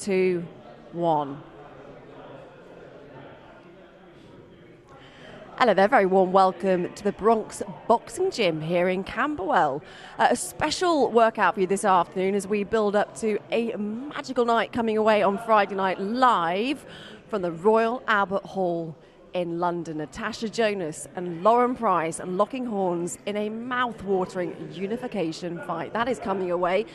2, 1. Hello there, very warm welcome to the Bronx Boxing Gym here in Camberwell. A special workout for you this afternoon as we build up to a magical night coming away on Friday night live from the Royal Albert Hall in London. Natasha, Jonas and Lauren Price locking horns in a mouth-watering unification fight. That is coming away.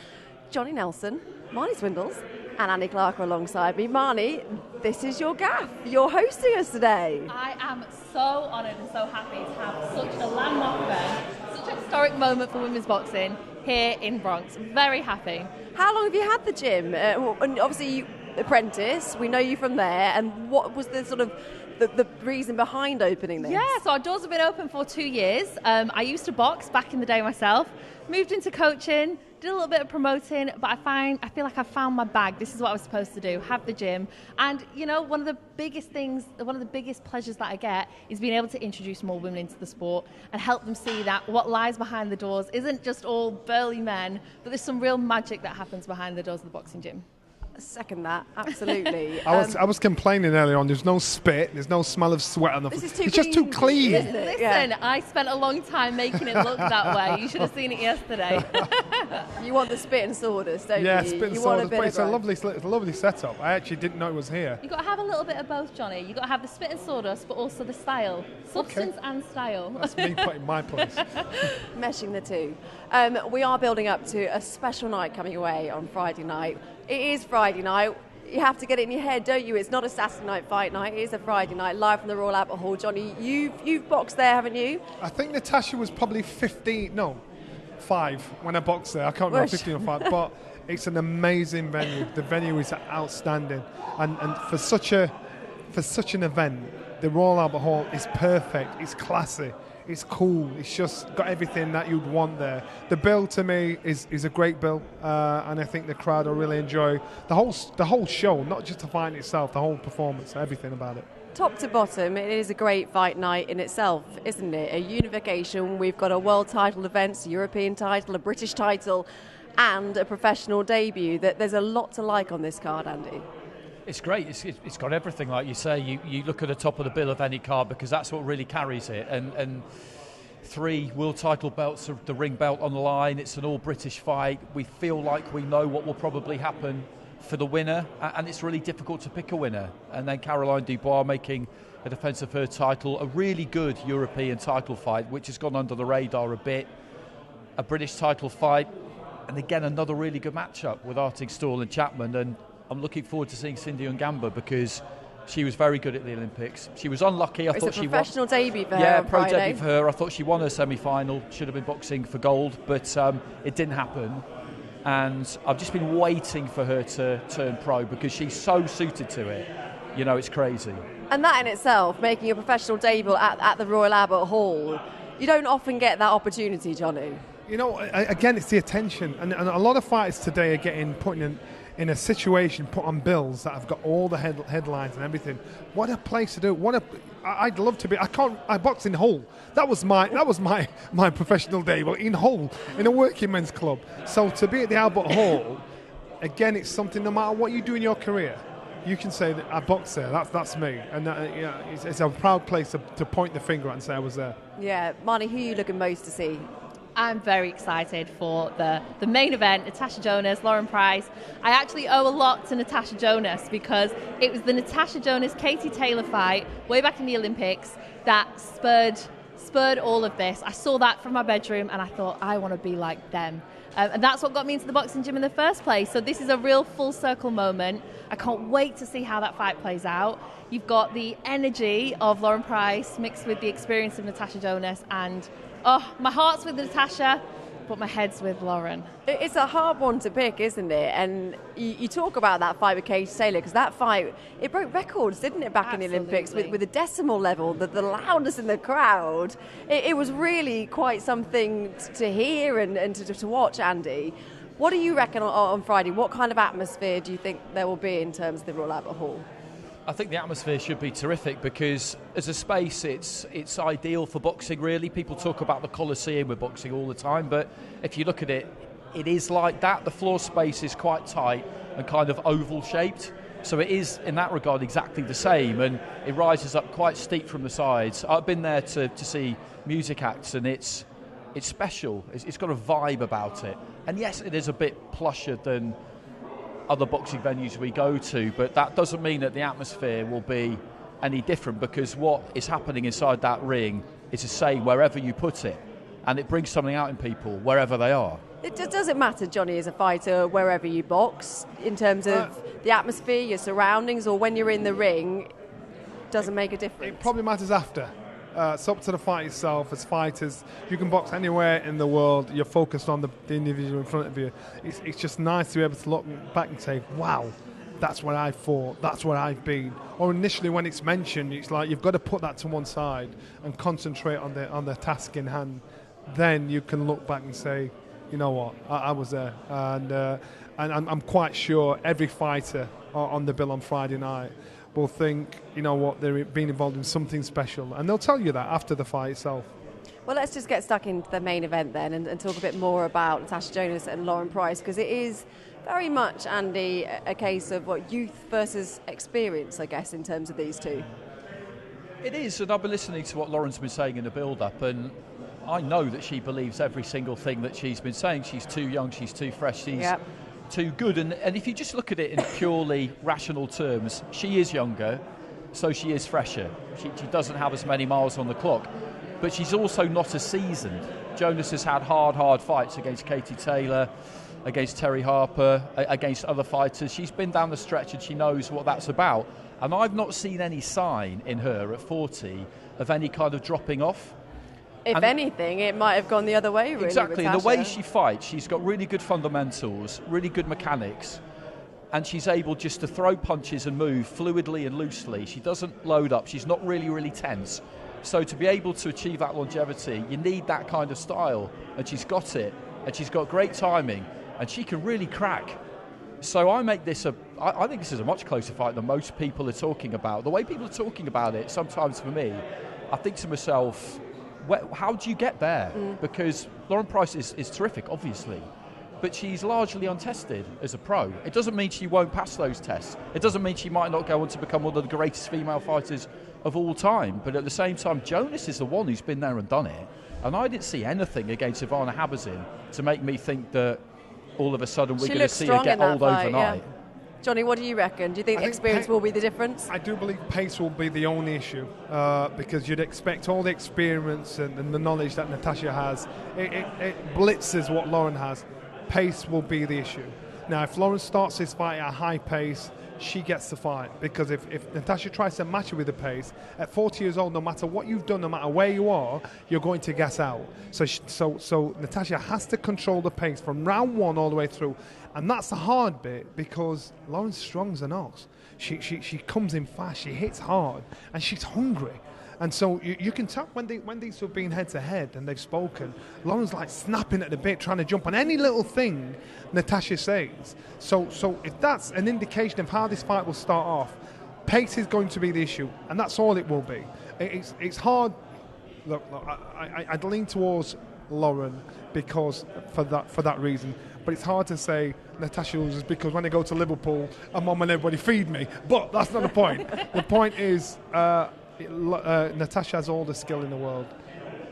Johnny Nelson, Marnie Swindles and Annie Clark are alongside me. Marnie, this is your gaff. You're hosting us today. I am so honoured and so happy to have such a landmark event, such an historic moment for women's boxing here in Bronx. Very happy. How long have you had the gym? And obviously, you apprentice, we know you from there. And what was the sort of the reason behind opening this? Yeah, so our doors have been open for 2 years. I used to box back in the day myself, moved into coaching, did a little bit of promoting, but I feel like I found my bag. This is what I was supposed to do, have the gym. And, you know, one of the biggest pleasures that I get is being able to introduce more women into the sport and help them see that what lies behind the doors isn't just all burly men, but there's some real magic that happens behind the doors of the boxing gym. Second that, absolutely. I was complaining earlier on. There's no spit. There's no smell of sweat on the floor. It's just too clean. Listen, yeah. I spent a long time making it look that way. You should have seen it yesterday. You want the spit and sawdust, don't you? Yeah, spit and sawdust. But it's a lovely setup. I actually didn't know it was here. You've got to have a little bit of both, Johnny. You've got to have the spit and sawdust, but also the style. Substance and style. That's me putting my place. Meshing the two. We are building up to a special night coming away on Friday night. It is Friday night. You have to get it in your head, don't you? It's not a Saturday night fight night. It is a Friday night, live from the Royal Albert Hall. Johnny, you've boxed there, haven't you? I think Natasha was probably 5 when I boxed there. I can't remember 15 or 5, but it's an amazing venue. The venue is outstanding, and for such an event, the Royal Albert Hall is perfect. It's classy. It's cool. It's just got everything that you'd want there. The bill to me is a great bill, and I think the crowd will really enjoy the whole show, not just the fight itself, the whole performance, everything about it. Top to bottom, it is a great fight night in itself, isn't it? A unification. We've got a world title event, a European title, a British title, and a professional debut. There's a lot to like on this card, Andy. It's great. It's got everything, like you say. You look at the top of the bill of any card because that's what really carries it. And 3 world title belts, the ring belt on the line. It's an all-British fight. We feel like we know what will probably happen for the winner, and it's really difficult to pick a winner. And then Caroline Dubois making a defence of her title, a really good European title fight, which has gone under the radar a bit. A British title fight, and again another really good matchup with Artingstall and Chapman. And I'm looking forward to seeing Cindy Ngamba because she was very good at the Olympics. She was unlucky. It's a professional debut for her. Yeah, on pro Friday. debut for her. I thought she won her semi-final. Should have been boxing for gold, but it didn't happen. And I've just been waiting for her to turn pro because she's so suited to it. You know, it's crazy. And that in itself, making a professional debut at the Royal Albert Hall, you don't often get that opportunity, Johnny. You know, again, it's the attention. And a lot of fighters today are getting put in a situation, put on bills that have got all the headlines and everything. What a place to do it. I'd love to be. I boxed in Hull. That was my professional debut in Hull, in a working men's club. So to be at the Albert Hall, again, it's something. No matter what you do in your career, you can say that I boxed there. That's me, and it's a proud place to point the finger at and say I was there. Yeah, Marnie, who are you looking most to see? I'm very excited for the main event, Natasha Jonas, Lauren Price. I actually owe a lot to Natasha Jonas because it was the Natasha Jonas-Katie Taylor fight way back in the Olympics that spurred all of this. I saw that from my bedroom and I thought, I want to be like them. And that's what got me into the boxing gym in the first place. So this is a real full circle moment. I can't wait to see how that fight plays out. You've got the energy of Lauren Price mixed with the experience of Natasha Jonas, and my heart's with Natasha, but my head's with Lauren. It's a hard one to pick, isn't it? And you talk about that fight with Katie Taylor, because that fight, it broke records, didn't it, back Absolutely. in the Olympics, with the decimal level, the loudness in the crowd. It was really quite something to hear and to watch, Andy. What do you reckon on Friday? What kind of atmosphere do you think there will be in terms of the Royal Albert Hall? I think the atmosphere should be terrific because as a space it's ideal for boxing really. People talk about the Coliseum with boxing all the time, but if you look at it, it is like that. The floor space is quite tight and kind of oval shaped. So it is, in that regard, exactly the same, and it rises up quite steep from the sides. I've been there to see music acts, and it's special. It's got a vibe about it. And yes, it is a bit plusher than other boxing venues we go to, but that doesn't mean that the atmosphere will be any different, because what is happening inside that ring is the same wherever you put it, and it brings something out in people wherever they are. Does it matter, Johnny, as a fighter, wherever you box, in terms of the atmosphere, your surroundings, or when you're in the ring, doesn't make a difference? It probably matters after. It's up to the fight itself. As fighters, you can box anywhere in the world. You're focused on the individual in front of you. It's just nice to be able to look back and say, wow, that's where I fought, that's where I've been. Or initially when it's mentioned, it's like you've got to put that to one side and concentrate on the task in hand. Then you can look back and say, you know what, I was there. And I'm quite sure every fighter on the bill on Friday night will think, you know what, they're being involved in something special. And they'll tell you that after the fight itself. Well, let's just get stuck into the main event then and talk a bit more about Natasha Jonas and Lauren Price, because it is very much, Andy, a case of what youth versus experience, I guess, in terms of these two. It is, and I've been listening to what Lauren's been saying in the build-up, and I know that she believes every single thing that she's been saying. She's too young, she's too fresh, she's too good. And if you just look at it in purely rational terms, she is younger, so she is fresher. She doesn't have as many miles on the clock, but she's also not as seasoned. Jonas has had hard fights against Katie Taylor, against Terry Harper, against other fighters. She's been down the stretch and she knows what that's about. And I've not seen any sign in her at 40 of any kind of dropping off. If anything, it might have gone the other way, really. Exactly, and the way she fights, she's got really good fundamentals, really good mechanics, and she's able just to throw punches and move fluidly and loosely. She doesn't load up, she's not really tense. So to be able to achieve that longevity, you need that kind of style, and she's got it, and she's got great timing, and she can really crack. So I think this is a much closer fight than most people are talking about. The way people are talking about it, sometimes for me, I think to myself, how do you get there? Because Lauren Price is terrific, obviously, but she's largely untested as a pro. It doesn't mean she won't pass those tests. It doesn't mean she might not go on to become one of the greatest female fighters of all time. But at the same time, Jonas is the one who's been there and done it. And I didn't see anything against Ivana Habazin to make me think that all of a sudden we're going to see her get old fight, overnight. Yeah. Johnny, what do you reckon? Do you think experience will be the difference? I do believe pace will be the only issue, because you'd expect all the experience and the knowledge that Natasha has. It blitzes what Lauren has. Pace will be the issue. Now, if Lauren starts this fight at a high pace, she gets the fight, because if Natasha tries to match her with the pace, at 40 years old, no matter what you've done, no matter where you are, you're going to gas out. So Natasha has to control the pace from round one all the way through. And that's the hard bit, because Lauren's strong as an ox. She comes in fast, she hits hard, and she's hungry. And so you can tell when these have been head to head and they've spoken, Lauren's like snapping at the bit, trying to jump on any little thing Natasha says. So if that's an indication of how this fight will start off, pace is going to be the issue, and that's all it will be. It's hard. Look, I'd lean towards Lauren because for that reason. But it's hard to say Natasha loses because when I go to Liverpool, I'm on when everybody feed me. But that's not the point. The point is Natasha has all the skill in the world.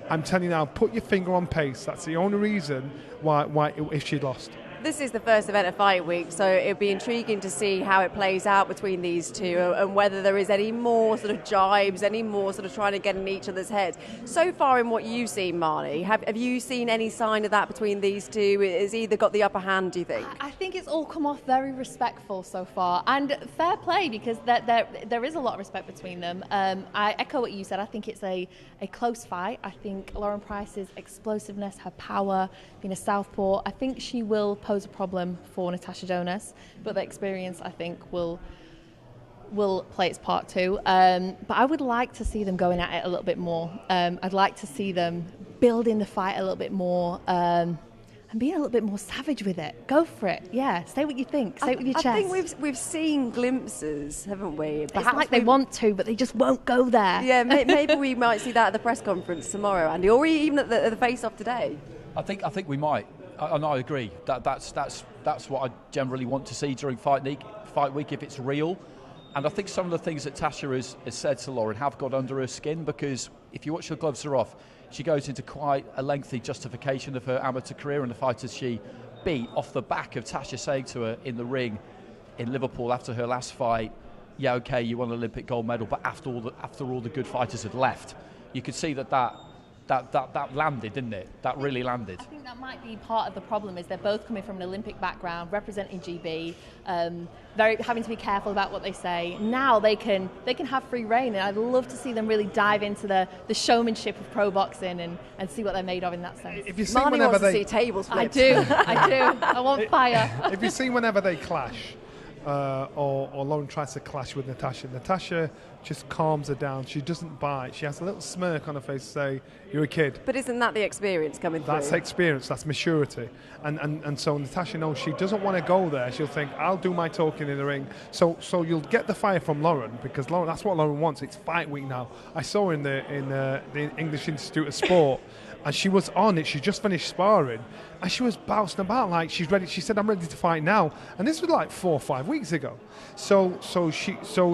I'm telling you now, put your finger on pace. That's the only reason why if she lost. This is the first event of Fight Week, so it'll be intriguing to see how it plays out between these two and whether there is any more sort of jibes, any more sort of trying to get in each other's heads. So far in what you've seen, Marnie, have you seen any sign of that between these two? Has either got the upper hand, do you think? I think it's all come off very respectful so far, and fair play, because there is a lot of respect between them. I echo what you said. I think it's a close fight. I think Lauren Price's explosiveness, her power, being a southpaw, I think she will pose a problem for Natasha Jonas, but the experience, I think, will play its part too. But I would like to see them going at it a little bit more. I'd like to see them building the fight a little bit more and being a little bit more savage with it. Go for it. Yeah, say what you think. Say it with your chest. I think we've seen glimpses, haven't we? Perhaps it's like they want to, but they just won't go there. Yeah, maybe we might see that at the press conference tomorrow, Andy, or even at the face-off today. I think we might. And I agree. That's what I generally want to see during fight week if it's real. And I think some of the things that Tasha has said to Lauren have got under her skin, because if you watch The Gloves Are Off, she goes into quite a lengthy justification of her amateur career and the fighters she beat off the back of Tasha saying to her in the ring in Liverpool after her last fight, yeah, okay, you won an Olympic gold medal, but after all the good fighters had left, you could see that landed, didn't it? That really landed. I think that might be part of the problem, is they're both coming from an Olympic background, representing GB, having to be careful about what they say. Now they can have free reign, and I'd love to see them really dive into the showmanship of pro boxing and see what they're made of in that sense. If you see Marnie whenever wants they to see tables flipped. I do. I want fire. If you see whenever they clash, or Lauren tries to clash with Natasha just calms her down. She doesn't bite. She has a little smirk on her face to say, you're a kid. But isn't that the experience coming through? That's experience, that's maturity. And so Natasha knows she doesn't want to go there. She'll think, I'll do my talking in the ring. So you'll get the fire from Lauren, because Lauren, that's what Lauren wants. It's fight week now. I saw her in the English Institute of Sport, and she was on it. She just finished sparring, and she was bouncing about like she's ready. She said, I'm ready to fight now. And this was like 4 or 5 weeks ago. So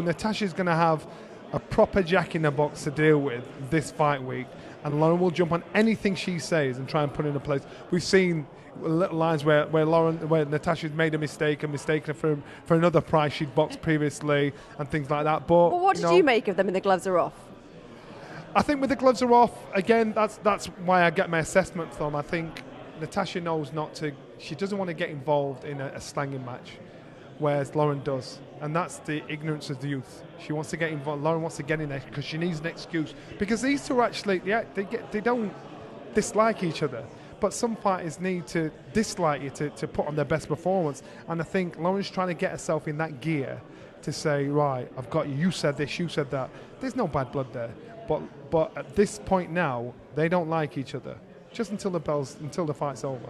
Natasha's going to have a proper jack in the box to deal with this fight week, and Lauren will jump on anything she says and try and put it in place. We've seen little lines where Natasha's made a mistake and mistaken her for another prize she'd boxed previously and things like that. But well, what did you make of them in The Gloves Are Off? I think with The Gloves Are Off, again, that's why I get my assessment from. I think Natasha knows not to. She doesn't want to get involved in a slanging match, whereas Lauren does, and that's the ignorance of the youth. She wants to get involved. Lauren wants to get in there because she needs an excuse. Because these two actually, they don't dislike each other, but some fighters need to dislike you to put on their best performance. And I think Lauren's trying to get herself in that gear to say, right, I've got you. You said this, you said that. There's no bad blood there, but at this point now, they don't like each other. Just until the fight's over.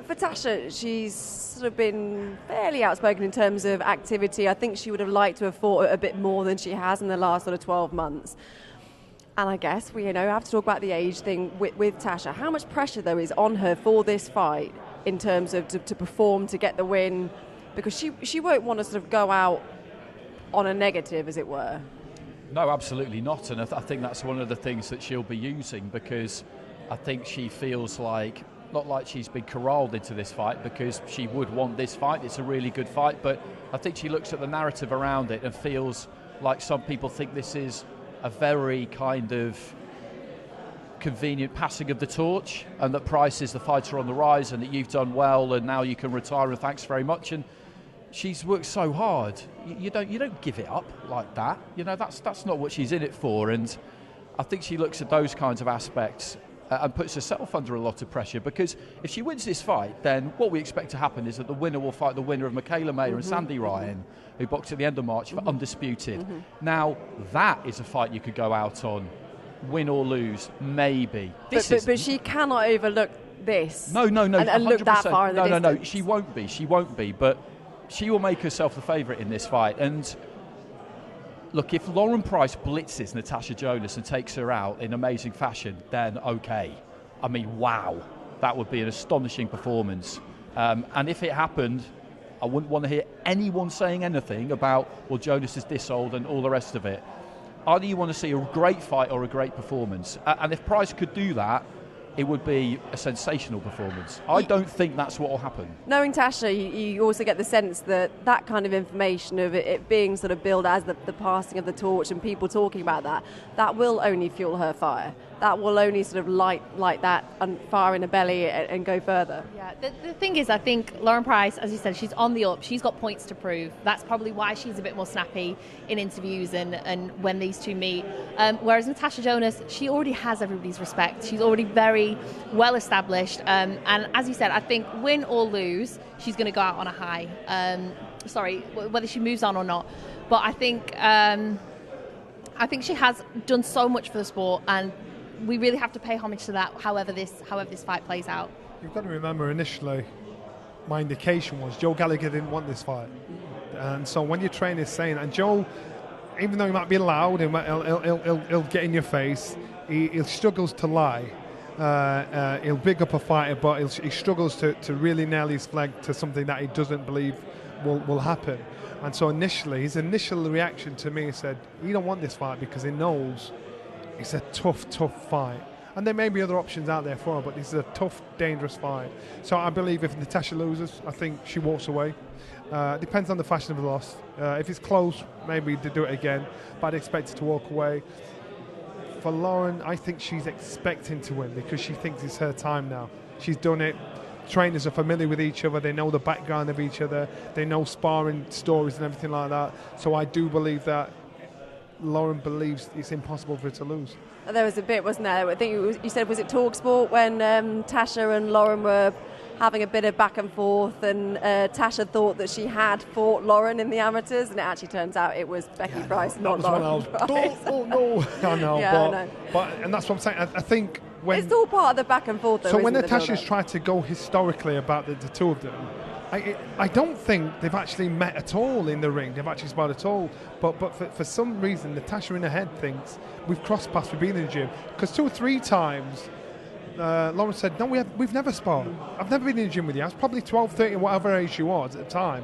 For Tasha, she's sort of been fairly outspoken in terms of activity. I think she would have liked to have fought a bit more than she has in the last sort of 12 months. And I guess we have to talk about the age thing with Tasha. How much pressure, though, is on her for this fight in terms of to perform, to get the win? Because she won't want to sort of go out on a negative, as it were. No, absolutely not. And I think that's one of the things that she'll be using, because I think she feels like, not like she's been corralled into this fight, because she would want this fight. It's a really good fight, but I think she looks at the narrative around it and feels like some people think this is a very kind of convenient passing of the torch, and that Price is the fighter on the rise, and that you've done well and now you can retire and thanks very much. And she's worked so hard. You don't give it up like that. That's not what she's in it for. And I think she looks at those kinds of aspects and puts herself under a lot of pressure, because if she wins this fight, then what we expect to happen is that the winner will fight the winner of Michaela Mayer and Sandy Ryan, who boxed at the end of March for undisputed. Now, that is a fight you could go out on, win or lose, maybe. But she cannot overlook this. No. And look that far in the distance. No, she won't be, but she will make herself the favourite in this fight. And look, if Lauren Price blitzes Natasha Jonas and takes her out in amazing fashion, then okay. I mean, wow. That would be an astonishing performance. And if it happened, I wouldn't want to hear anyone saying anything about, well, Jonas is this old and all the rest of it. Either you want to see a great fight or a great performance. And if Price could do that, it would be a sensational performance. I don't think that's what will happen. Knowing Tasha, you also get the sense that kind of information of it being sort of billed as the passing of the torch and people talking about that will only fuel her fire. That will only sort of light that and fire in her belly and go further. Yeah, the thing is, I think Lauren Price, as you said, she's on the up. She's got points to prove. That's probably why she's a bit more snappy in interviews and when these two meet. Whereas Natasha Jonas, she already has everybody's respect. She's already very well established. And as you said, I think win or lose, she's going to go out on a high. Whether she moves on or not. But I think she has done so much for the sport, and we really have to pay homage to that, however this fight plays out. You've got to remember, initially, my indication was Joe Gallagher didn't want this fight. And so when your trainer's saying, and Joe, even though he might be loud, he'll get in your face, he struggles to lie. He'll big up a fighter, but he struggles to really nail his flag to something that he doesn't believe will happen. And so his initial reaction to me said, he don't want this fight because he knows it's a tough fight. And there may be other options out there for her, but this is a tough, dangerous fight. So I believe if Natasha loses, I think she walks away. Depends on the fashion of the loss. If it's close, maybe they do it again, but I'd expect her to walk away. For Lauren, I think she's expecting to win because she thinks it's her time now. She's done it. Trainers are familiar with each other. They know the background of each other. They know sparring stories and everything like that. So I do believe that Lauren believes it's impossible for her to lose. There was a bit, wasn't there? I think you said, was it TalkSport when Tasha and Lauren were having a bit of back and forth, and Tasha thought that she had fought Lauren in the amateurs, and it actually turns out it was Becky Price, not Lauren Price. Oh no! I know, yeah, but, I know. But and that's what I'm saying. I think when it's all part of the back and forth. Though, so when isn't Natasha's tried to go historically about the two of them, I don't think they've actually met at all in the ring. They've actually sparred at all. But for some reason, Natasha in her head thinks we've crossed paths, we've been in the gym. Because 2 or 3 times, Lauren said, no, we've never sparred. I've never been in the gym with you. I was probably 12, 13, whatever age she was at the time.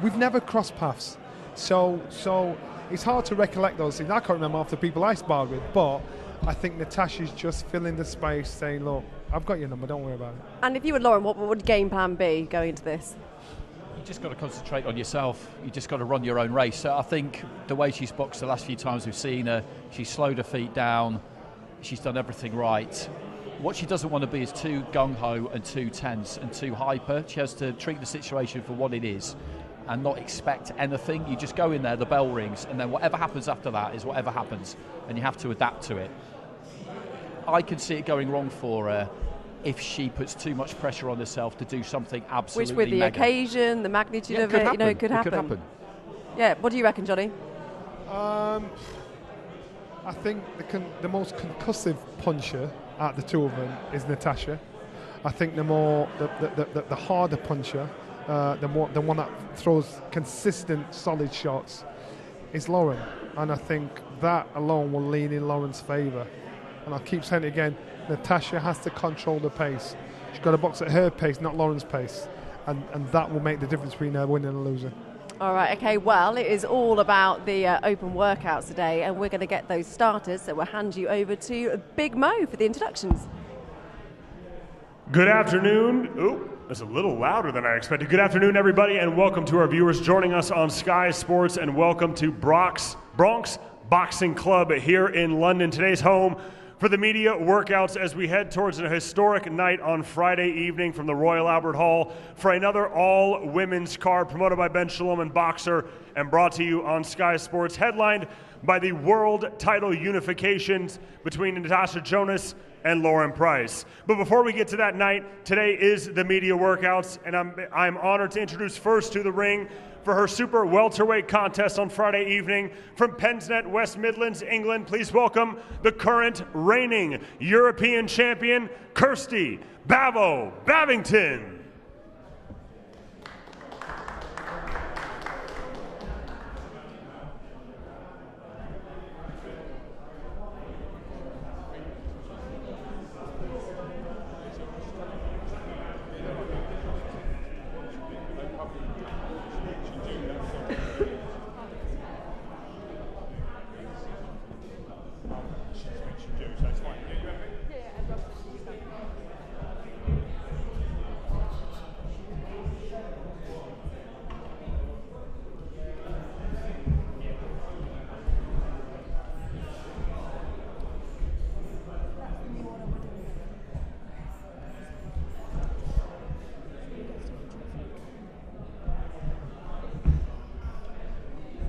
We've never crossed paths. So it's hard to recollect those things. I can't remember half the people I sparred with, but I think Natasha's just filling the space saying, look, I've got your number, don't worry about it. And if you were Lauren, what would game plan be going into this? You just got to concentrate on yourself. You just got to run your own race. So I think the way she's boxed the last few times we've seen her, she's slowed her feet down. She's done everything right. What she doesn't want to be is too gung-ho and too tense and too hyper. She has to treat the situation for what it is and not expect anything. You just go in there, the bell rings, and then whatever happens after that is whatever happens, and you have to adapt to it. I can see it going wrong for her if she puts too much pressure on herself to do something absolutely Which with the mega. occasion, the magnitude of it, it could happen. Yeah, what do you reckon, Johnny? I think the most concussive puncher out the two of them is Natasha. I think the harder puncher, the one that throws consistent, solid shots, is Lauren. And I think that alone will lean in Lauren's favour. And I'll keep saying it again, Natasha has to control the pace. She's got to box at her pace, not Lauren's pace. And that will make the difference between her winning and losing. All right, okay, well, it is all about the open workouts today, and we're going to get those started, so we'll hand you over to Big Mo for the introductions. Good afternoon. Oh, that's a little louder than I expected. Good afternoon, everybody, and welcome to our viewers joining us on Sky Sports, and welcome to Bronx Boxing Club here in London, today's home for the media workouts as we head towards a historic night on Friday evening from the Royal Albert Hall for another all-women's card promoted by Ben Shalom and Boxer and brought to you on Sky Sports, headlined by the world title unifications between Natasha Jonas and Lauren Price. But before we get to that night, today is the media workouts, and I'm honored to introduce first to the ring for her super welterweight contest on Friday evening from Pensnet, West Midlands, England. Please welcome the current reigning European champion, Kirsty Bavington.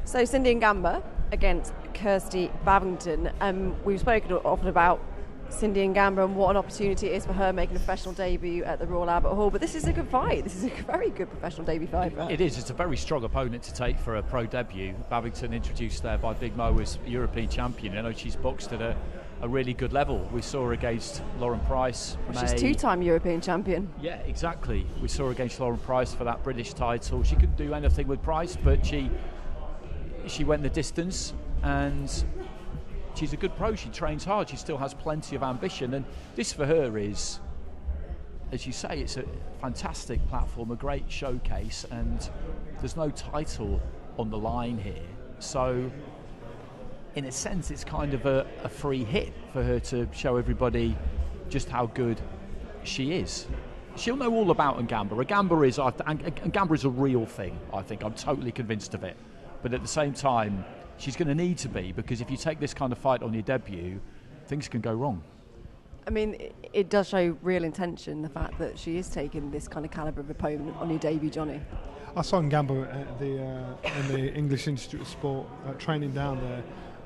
So Cindy Ngamba against Kirsty Bavington. We've spoken often about Cindy Ngamba and what an opportunity it is for her making a professional debut at the Royal Albert Hall. But this is a good fight. This is a very good professional debut fight for her. It is. It's a very strong opponent to take for a pro debut. Bavington, introduced there by Big Mo, as European champion. I know she's boxed at a really good level. We saw her against Lauren Price. She's two-time European champion. Yeah, exactly. We saw her against Lauren Price for that British title. She couldn't do anything with Price, but she went the distance, and she's a good pro. She trains hard. She still has plenty of ambition, and this for her is, as you say, it's a fantastic platform, a great showcase, and there's no title on the line here. So, in a sense, it's kind of a free hit for her to show everybody just how good she is. She'll know all about Ngamba. Ngamba is a real thing, I think. I'm totally convinced of it. But at the same time, she's going to need to be, because if you take this kind of fight on your debut, things can go wrong. I mean, it does show real intention, the fact that she is taking this kind of calibre of opponent on your debut, Johnny. I saw Ngamba at in the English Institute of Sport training down there.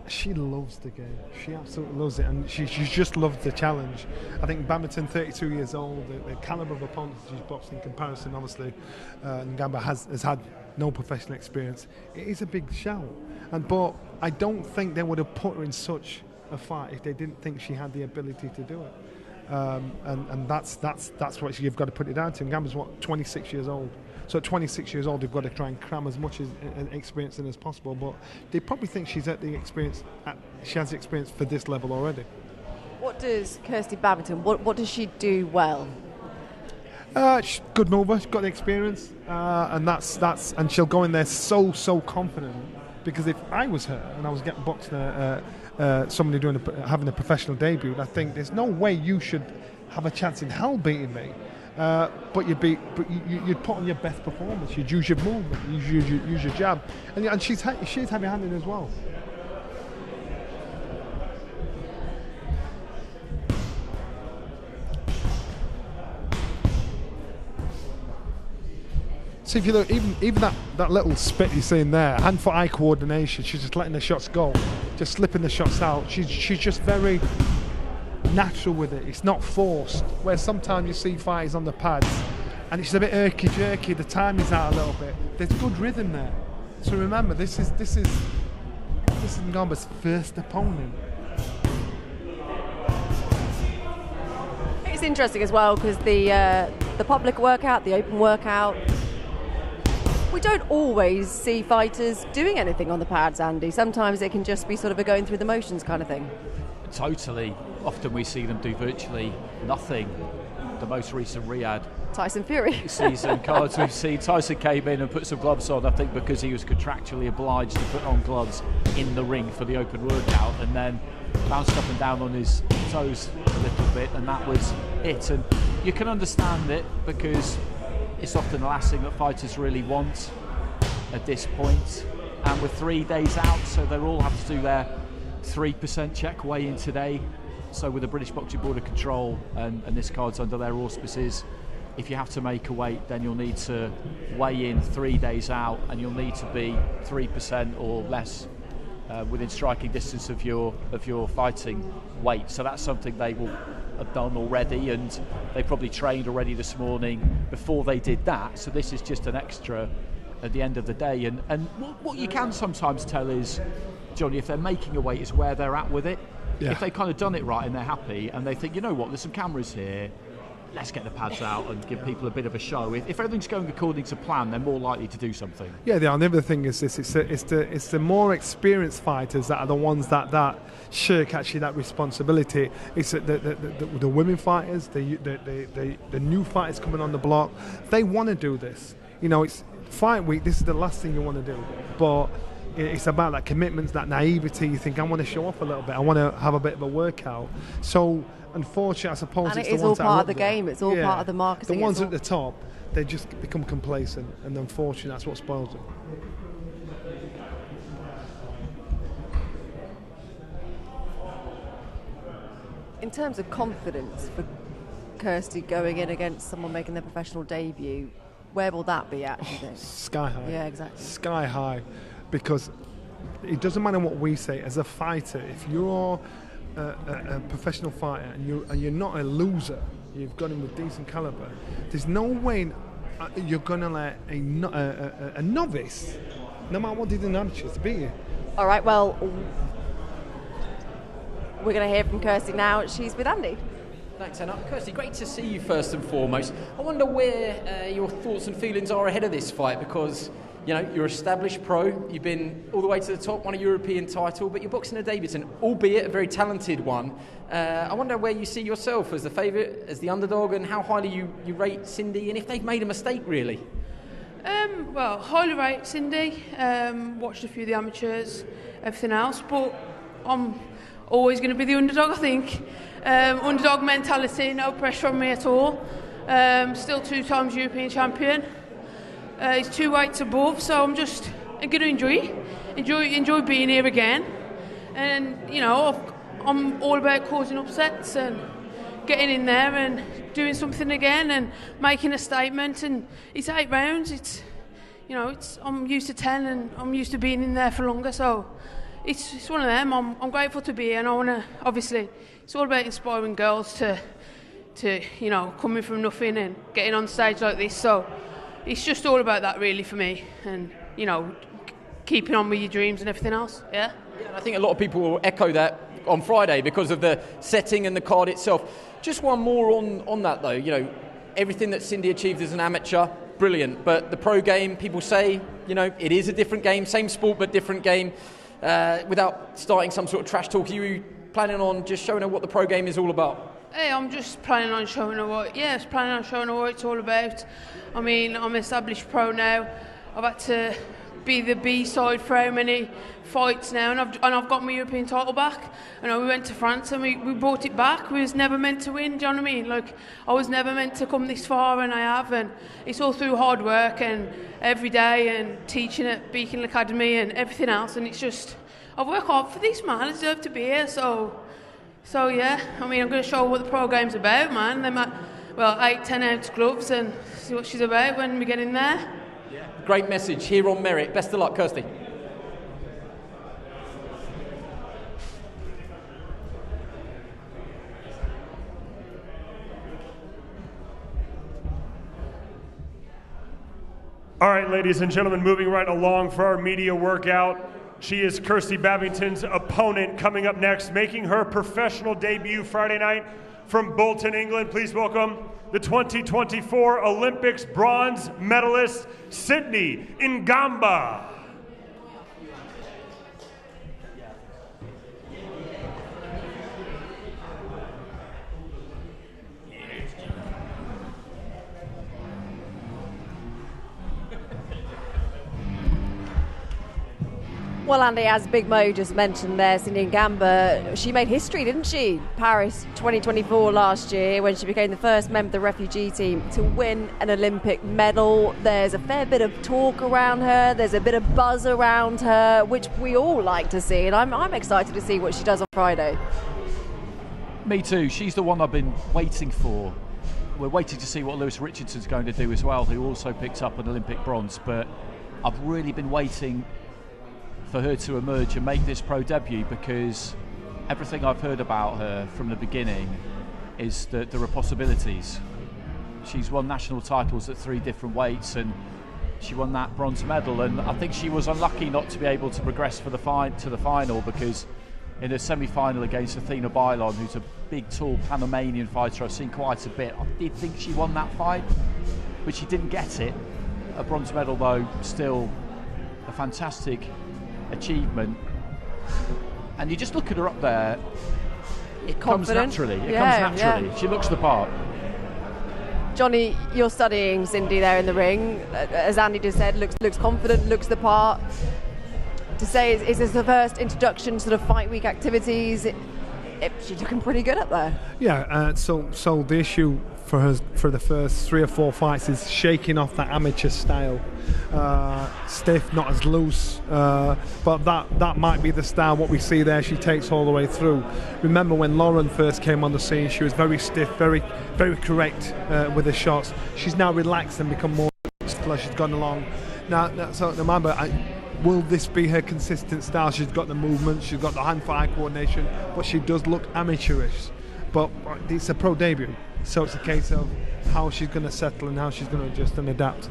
She loves the game. She absolutely loves it, and she just loves the challenge. I think Bavington, 32 years old, the calibre of opponents she's boxed in comparison, obviously, Ngamba has had no professional experience. It is a big shout, but I don't think they would have put her in such a fight if they didn't think she had the ability to do it. And that's what you've got to put it down to. Ngamba's 26 years old. So at 26 years old, they've got to try and cram as much experience in as possible. But they probably think she's at the experience. She has the experience for this level already. What does Kirsty Bavington? What does she do well? She's a good mover. She's got the experience, and and she'll go in there so confident. Because if I was her and I was getting boxed, somebody having a professional debut, I think there's no way you should have a chance in hell beating me. But you'd put on your best performance. You'd use your movement. You'd use your jab, and she's heavy-handed as well. So if you look, even that little spit you're seeing there, hand-foot-eye coordination, she's just letting the shots go, just slipping the shots out. She's just very natural with it. It's not forced. Where sometimes you see fighters on the pads and it's a bit irky-jerky, the timing's out a little bit. There's good rhythm there. So remember, this is Ngamba's first opponent. It's interesting as well because the public workout, the open workout, we don't always see fighters doing anything on the pads, Andy. Sometimes it can just be sort of a going through the motions kind of thing. Totally. Often we see them do virtually nothing. The most recent Riyadh Tyson Fury season cards we've seen, Tyson came in and put some gloves on, I think because he was contractually obliged to put on gloves in the ring for the open workout, and then bounced up and down on his toes a little bit, and that was it. And you can understand it because it's often the last thing that fighters really want at this point. And we're 3 days out, so they all have to do their 3% check weigh-in today. So with the British Boxing Board of Control and this card's under their auspices, if you have to make a weight, then you'll need to weigh in 3 days out, and you'll need to be 3% or less within striking distance of your fighting weight. So that's something they will have done already, and they probably trained already this morning before they did that. So this is just an extra at the end of the day. And what you can sometimes tell is, Johnny, if they're making a weight, is where they're at with it. Yeah. If they've kind of done it right and they're happy and they think, you know what, there's some cameras here, let's get the pads out and give people a bit of a show. If everything's going according to plan, they're more likely to do something. Yeah, they are. And the other thing is this: it's the more experienced fighters that are the ones that shirk actually that responsibility. It's the women fighters, the new fighters coming on the block. They want to do this. You know, it's fight week. This is the last thing you want to do, but it's about that commitment, that naivety. You think, I want to show off a little bit. I want to have a bit of a workout. So, unfortunately, I suppose and it's it is the ones all part of the game. It's all part of the marketing. The ones at the top, they just become complacent, and unfortunately, that's what spoils them. In terms of confidence for Kirsty going in against someone making their professional debut, where will that be at, do you think? Sky high. Yeah, exactly. Sky high. Because it doesn't matter what we say, as a fighter, if you're a professional fighter and you're not a loser, you've got him with decent caliber, there's no way you're going to let a novice, no matter what they do in amateurs, beat you. All right, well, we're going to hear from Kirsty now. She's with Andy. Thanks, Anna. Kirsty, great to see you first and foremost. I wonder where your thoughts and feelings are ahead of this fight, because You know, you're established pro. You've been all the way to the top, won a European title, but you're boxing a Davidson, albeit a very talented one. I wonder where you see yourself as the favourite, as the underdog, and how highly you rate Cindy, and if they've made a mistake, really. Well, highly rate Cindy. Watched a few of the amateurs, everything else, but I'm always going to be the underdog, I think. Underdog mentality, no pressure on me at all. Still 2 times European champion. It's 2 weights above, so I'm just going to enjoy being here again. And, you know, I'm all about causing upsets and getting in there and doing something again and making a statement. And it's 8 rounds. It's, you know, I'm used to 10 and I'm used to being in there for longer. So it's one of them. I'm grateful to be here, and I want to, obviously, it's all about inspiring girls to you know, coming from nothing and getting on stage like this. So it's just all about that really for me, and, you know, keeping on with your dreams and everything else. Yeah, and I think a lot of people will echo that on Friday because of the setting and the card itself. Just one more on that though. You know, everything that Cindy achieved as an amateur, brilliant, but the pro game, people say, you know, it is a different game, same sport but different game. Without starting some sort of trash talk, are you planning on just showing her what the pro game is all about? Hey, I'm just planning on showing her what it's all about. I mean, I'm an established pro now. I've had to be the B side for how many fights now, and I've got my European title back. You know, we went to France and we brought it back. We was never meant to win, do you know what I mean? Like, I was never meant to come this far, and I have, and it's all through hard work and every day and teaching at Beacon Academy and everything else, and it's just, I've worked hard for this, man. I deserve to be here, so yeah, I mean, I'm going to show her what the pro game's about, man. They might, 8-10 ounce gloves, and see what she's about when we get in there. Yeah. Great message here on Merit. Best of luck, Kirsty. All right, ladies and gentlemen, moving right along for our media workout. She is Kirsty Bavington's opponent. Coming up next, making her professional debut Friday night from Bolton, England. Please welcome the 2024 Olympics bronze medalist, Sydney Ngamba. Well, Andy, as Big Mo just mentioned there, Sydney Ngamba, she made history, didn't she? Paris 2024 last year, when she became the first member of the refugee team to win an Olympic medal. There's a fair bit of talk around her. There's a bit of buzz around her, which we all like to see. And I'm excited to see what she does on Friday. Me too. She's the one I've been waiting for. We're waiting to see what Lewis Richardson's going to do as well, who also picked up an Olympic bronze. But I've really been waiting for her to emerge and make this pro debut, because everything I've heard about her from the beginning is that there are possibilities. She's won national titles at 3 different weights, and she won that bronze medal, and I think she was unlucky not to be able to progress to the final, because in her semi-final against Athena Bailon, who's a big, tall Panamanian fighter I've seen quite a bit, I did think she won that fight, but she didn't get it. A bronze medal, though, still a fantastic achievement, and you just look at her up there, it comes naturally. Yeah. She looks the part. Johnny, you're studying Cindy there in the ring. As Andy just said, looks confident, looks the part. To say, is this the first introduction sort of fight week activities? She's looking pretty good up there. Yeah, so the issue for her for the first 3 or 4 fights is shaking off that amateur style. Stiff, not as loose, but that might be the style. What we see there, she takes all the way through. Remember when Lauren first came on the scene, she was very stiff, very correct with her shots. She's now relaxed and become more as she's gone along. Now so remember, will this be her consistent style? She's got the movement, she's got the hand-eye coordination, but she does look amateurish. But it's a pro debut, so it's a case of how she's going to settle and how she's going to adjust and adapt.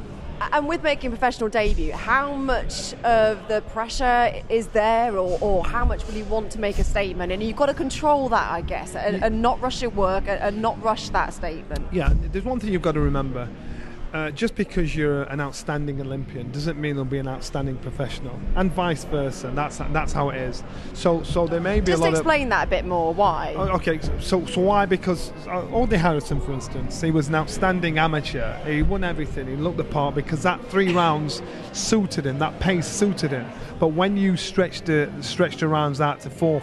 And with making a professional debut, how much of the pressure is there, or how much will you want to make a statement? And you've got to control that, I guess, and not rush your work and not rush that statement. Yeah, there's one thing you've got to remember. just because you're an outstanding Olympian doesn't mean you'll be an outstanding professional, and vice versa. That's how it is. So there may be just a lot explain that a bit more. Why? Okay, so why? Because Aldi Harrison, for instance, he was an outstanding amateur. He won everything. He looked the part because that 3 rounds suited him. That pace suited him. But when you stretch the rounds out to 4,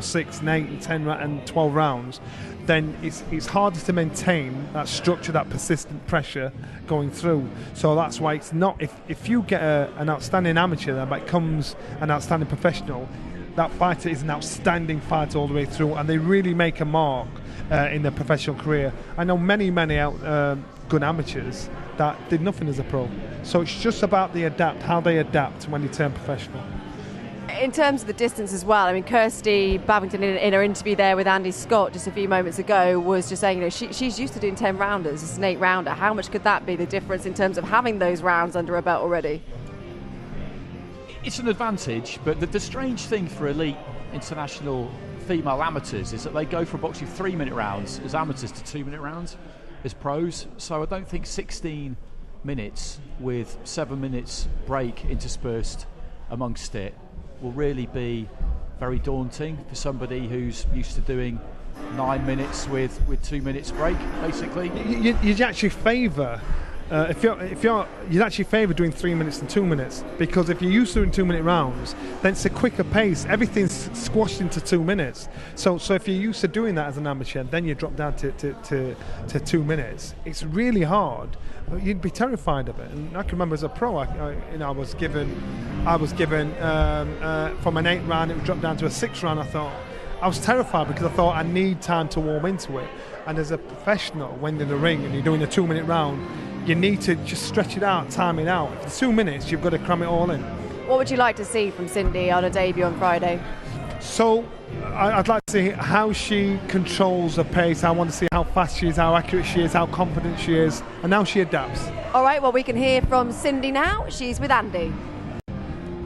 6, and 8, and 10, and 12 rounds, then it's harder to maintain that structure, that persistent pressure going through. So that's why it's not. If you get an outstanding amateur that becomes an outstanding professional, that fighter is an outstanding fighter all the way through, and they really make a mark in their professional career. I know many good amateurs that did nothing as a pro. So it's just about how they adapt when they turn professional. In terms of the distance as well, I mean, Kirsty Bavington in her interview there with Andy Scott just a few moments ago was just saying, she's used to doing 10 rounders. It's an 8-rounder. How much could that be the difference in terms of having those rounds under her belt already? It's an advantage, but the strange thing for elite international female amateurs is that they go from boxing 3-minute rounds as amateurs to 2-minute rounds as pros. So I don't think 16 minutes with 7 minutes break interspersed amongst it will really be very daunting for somebody who's used to doing 9 minutes with 2 minutes break, basically. You'd actually favour you'd actually favour doing 3 minutes and 2 minutes, because if you're used to doing 2-minute rounds, then it's a quicker pace. Everything's squashed into 2 minutes. So if you're used to doing that as an amateur, then you drop down to 2 minutes. It's really hard. You'd be terrified of it. And I can remember as a pro, I was given from an 8 round, it would drop down to a 6 round. I was terrified because I thought I need time to warm into it. And as a professional, when you're in the ring and you're doing a 2-minute round, you need to just stretch it out, time it out. For 2 minutes, you've got to cram it all in. What would you like to see from Cindy on her debut on Friday? So I'd like to see how she controls the pace. I want to see how fast she is, how accurate she is, how confident she is, and how she adapts. All right, well, we can hear from Cindy now. She's with Andy.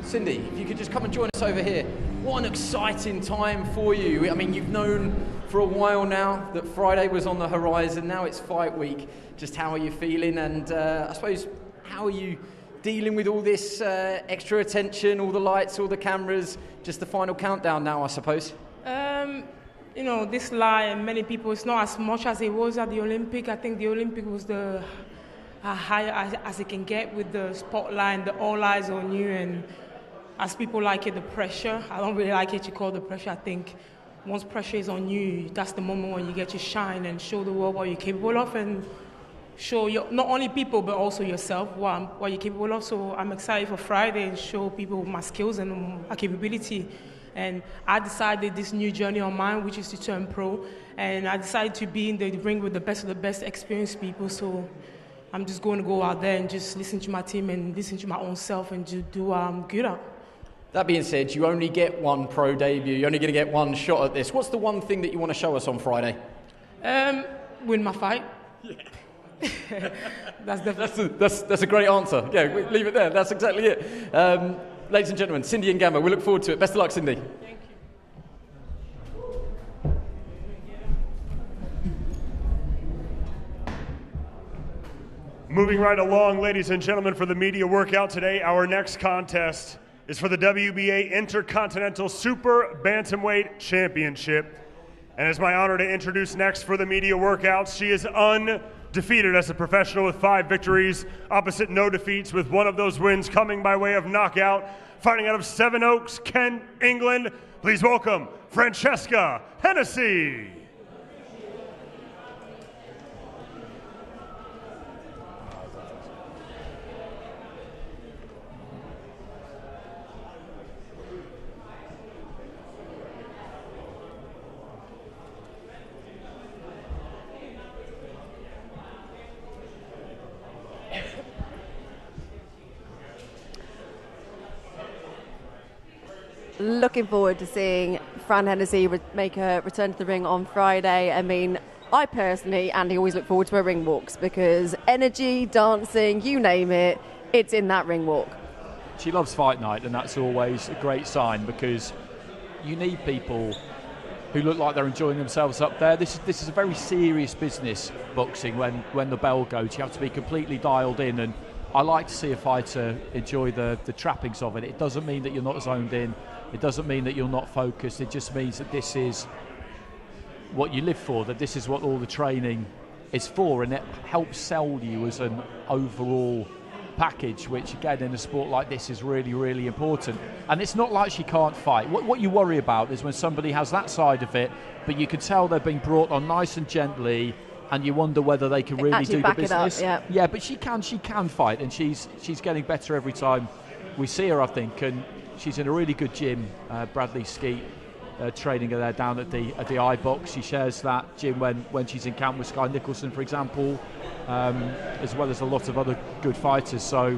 Cindy, if you could just come and join us over here. What an exciting time for you. I mean, you've known for a while now that Friday was on the horizon. Now it's fight week. Just how are you feeling? And I suppose, how are you dealing with all this extra attention, all the lights, all the cameras? Just the final countdown now, I suppose. This lie, and many people, it's not as much as it was at the Olympic. I think the Olympic was the higher as it can get, with the spotlight and the all eyes on you. And as people like it, the pressure. I don't really like it to call the pressure. I think once pressure is on you, that's the moment when you get to shine and show the world what you're capable of, and show not only people but also yourself what you're capable of. So I'm excited for Friday and show people my skills and my capability. And I decided this new journey on mine, which is to turn pro, and I decided to be in the ring with the best of the best experienced people. So I'm just going to go out there and just listen to my team and listen to my own self and just do what I'm good at. That being said, you only get one pro debut. You're only going to get one shot at this. What's the one thing that you want to show us on Friday? Win my fight. Yeah. That's a great answer. Yeah, we leave it there. That's exactly it. Ladies and gentlemen, Cindy and Ngamba, we look forward to it. Best of luck, Cindy. Thank you. Moving right along, ladies and gentlemen, for the media workout today, our next contest is for the WBA Intercontinental Super Bantamweight Championship. And it's my honor to introduce next for the media workout. She is undefeated as a professional with 5 victories, opposite no defeats, with one of those wins coming by way of knockout. Fighting out of Sevenoaks, Kent, England, please welcome Fran Hennessy. Looking forward to seeing Fran Hennessy make her return to the ring on Friday. I mean, I personally, Andy, always look forward to her ring walks because energy, dancing, you name it, it's in that ring walk. She loves fight night, and that's always a great sign because you need people who look like they're enjoying themselves up there. This is a very serious business, boxing. When the bell goes, you have to be completely dialed in, and I like to see a fighter enjoy the trappings of it. It doesn't mean that you're not zoned in. It doesn't mean that you're not focused. It just means that this is what you live for, that this is what all the training is for, and it helps sell you as an overall package, which again in a sport like this is really, really important. And it's not like she can't fight. What you worry about is when somebody has that side of it, but you can tell they're being brought on nice and gently, and you wonder whether they can really actually do the back business. it up, yeah, but she can fight, and she's getting better every time we see her, I think. And she's in a really good gym, Bradley Skeet, training her there down at the iBox. She shares that gym when she's in camp with Sky Nicholson, for example, as well as a lot of other good fighters. So,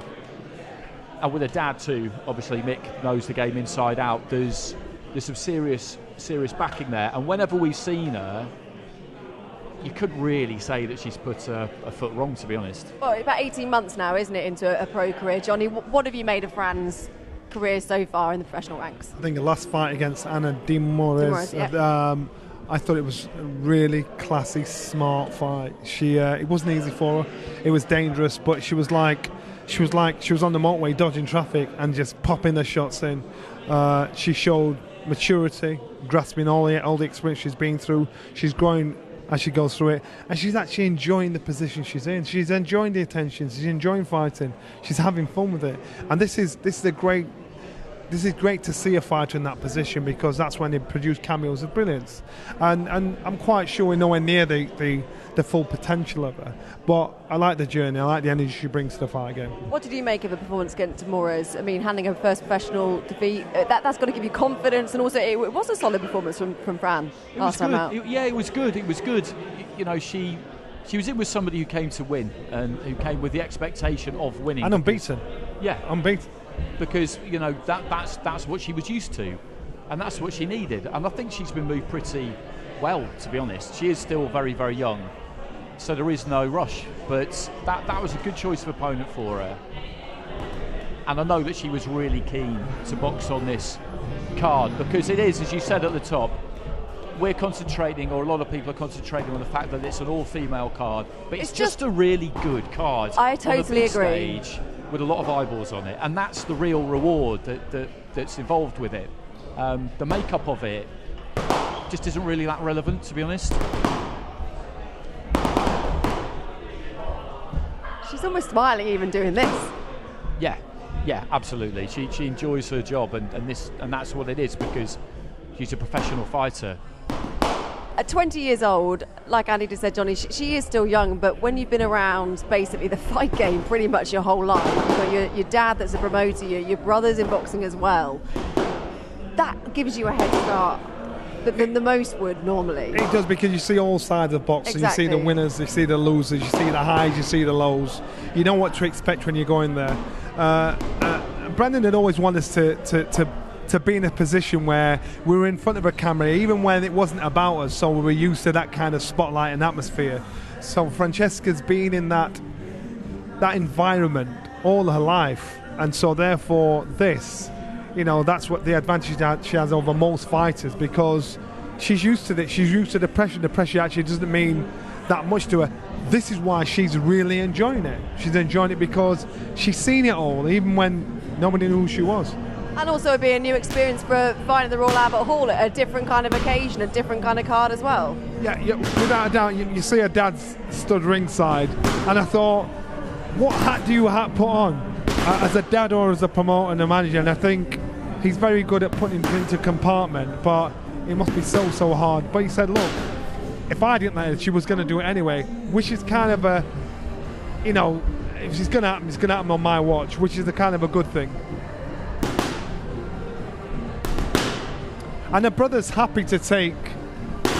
and with her dad too, obviously Mick knows the game inside out. There's some serious backing there, and whenever we've seen her, you couldn't really say that she's put a foot wrong, to be honest. Well, about 18 months now, isn't it, into a pro career, Johnny? What have you made of Fran's career so far in the professional ranks? I think the last fight against Anna Dubois, I thought it was a really classy, smart fight. It wasn't easy for her. It was dangerous, but she was on the motorway dodging traffic and just popping the shots in. She showed maturity, grasping all the experience she's been through. She's growing as she goes through it, and she's actually enjoying the position she's in. She's enjoying the attention. She's enjoying fighting. She's having fun with it, and this is great to see a fighter in that position, because that's when they produce cameos of brilliance. And I'm quite sure we're nowhere near the full potential of her. But I like the journey. I like the energy she brings to the fight game. What did you make of a performance against Moraes? I mean, handling her first professional defeat, that's got to give you confidence, and also it was a solid performance from Fran last time out. It was good. It was good. You know, she was in with somebody who came to win, and who came with the expectation of winning. And unbeaten. Yeah. Unbeaten. Because, you know, that's what she was used to, and that's what she needed. And I think she's been moved pretty well, to be honest. She is still very, very young, so there is no rush. But that was a good choice of opponent for her. And I know that she was really keen to box on this card, because it is, as you said at the top, we're concentrating, or a lot of people are concentrating on the fact that it's an all-female card, but it's just a really good card. I totally agree. Stage, with a lot of eyeballs on it, and that's the real reward that's involved with it. The makeup of it just isn't really that relevant, to be honest. She's almost smiling even doing this. Yeah, absolutely. She enjoys her job, and that's what it is, because she's a professional fighter. At 20 years old, like Andy just said, Johnny, she is still young, but when you've been around basically the fight game pretty much your whole life, you've got your dad that's a promoter, your brother's in boxing as well, that gives you a head start than the most would normally. It does, because you see all sides of boxing. Exactly. You see the winners, you see the losers, you see the highs, you see the lows. You know what to expect when you're going there. Brendan had always wanted us to be in a position where we were in front of a camera, even when it wasn't about us, so we were used to that kind of spotlight and atmosphere. So Francesca's been in that environment all her life, and so therefore this, you know, that's what the advantage that she has over most fighters, because she's used to it. She's used to the pressure. The pressure actually doesn't mean that much to her. This is why she's really enjoying it. She's enjoying it because she's seen it all, even when nobody knew who she was. And also it'd be a new experience for fighting the Royal Albert Hall at a different kind of occasion, a different kind of card as well. Yeah, without a doubt. You see her dad stood ringside, and I thought, what hat do you put on as a dad or as a promoter and a manager? And I think he's very good at putting it into compartment, but it must be so hard. But he said, look, if I didn't let her, she was going to do it anyway, which is kind of a, you know, if it's going to happen, it's going to happen on my watch, which is a kind of a good thing. And her brother's happy to take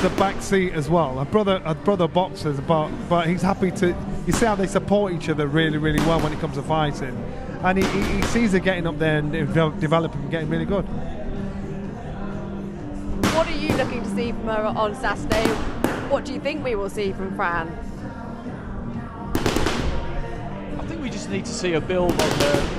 the back seat as well. Her brother boxes, but he's happy to. You see how they support each other really, really well when it comes to fighting, and he sees her getting up there and developing and getting really good. What are you looking to see from her on Saturday? What do you think we will see from Fran? I think we just need to see her build on the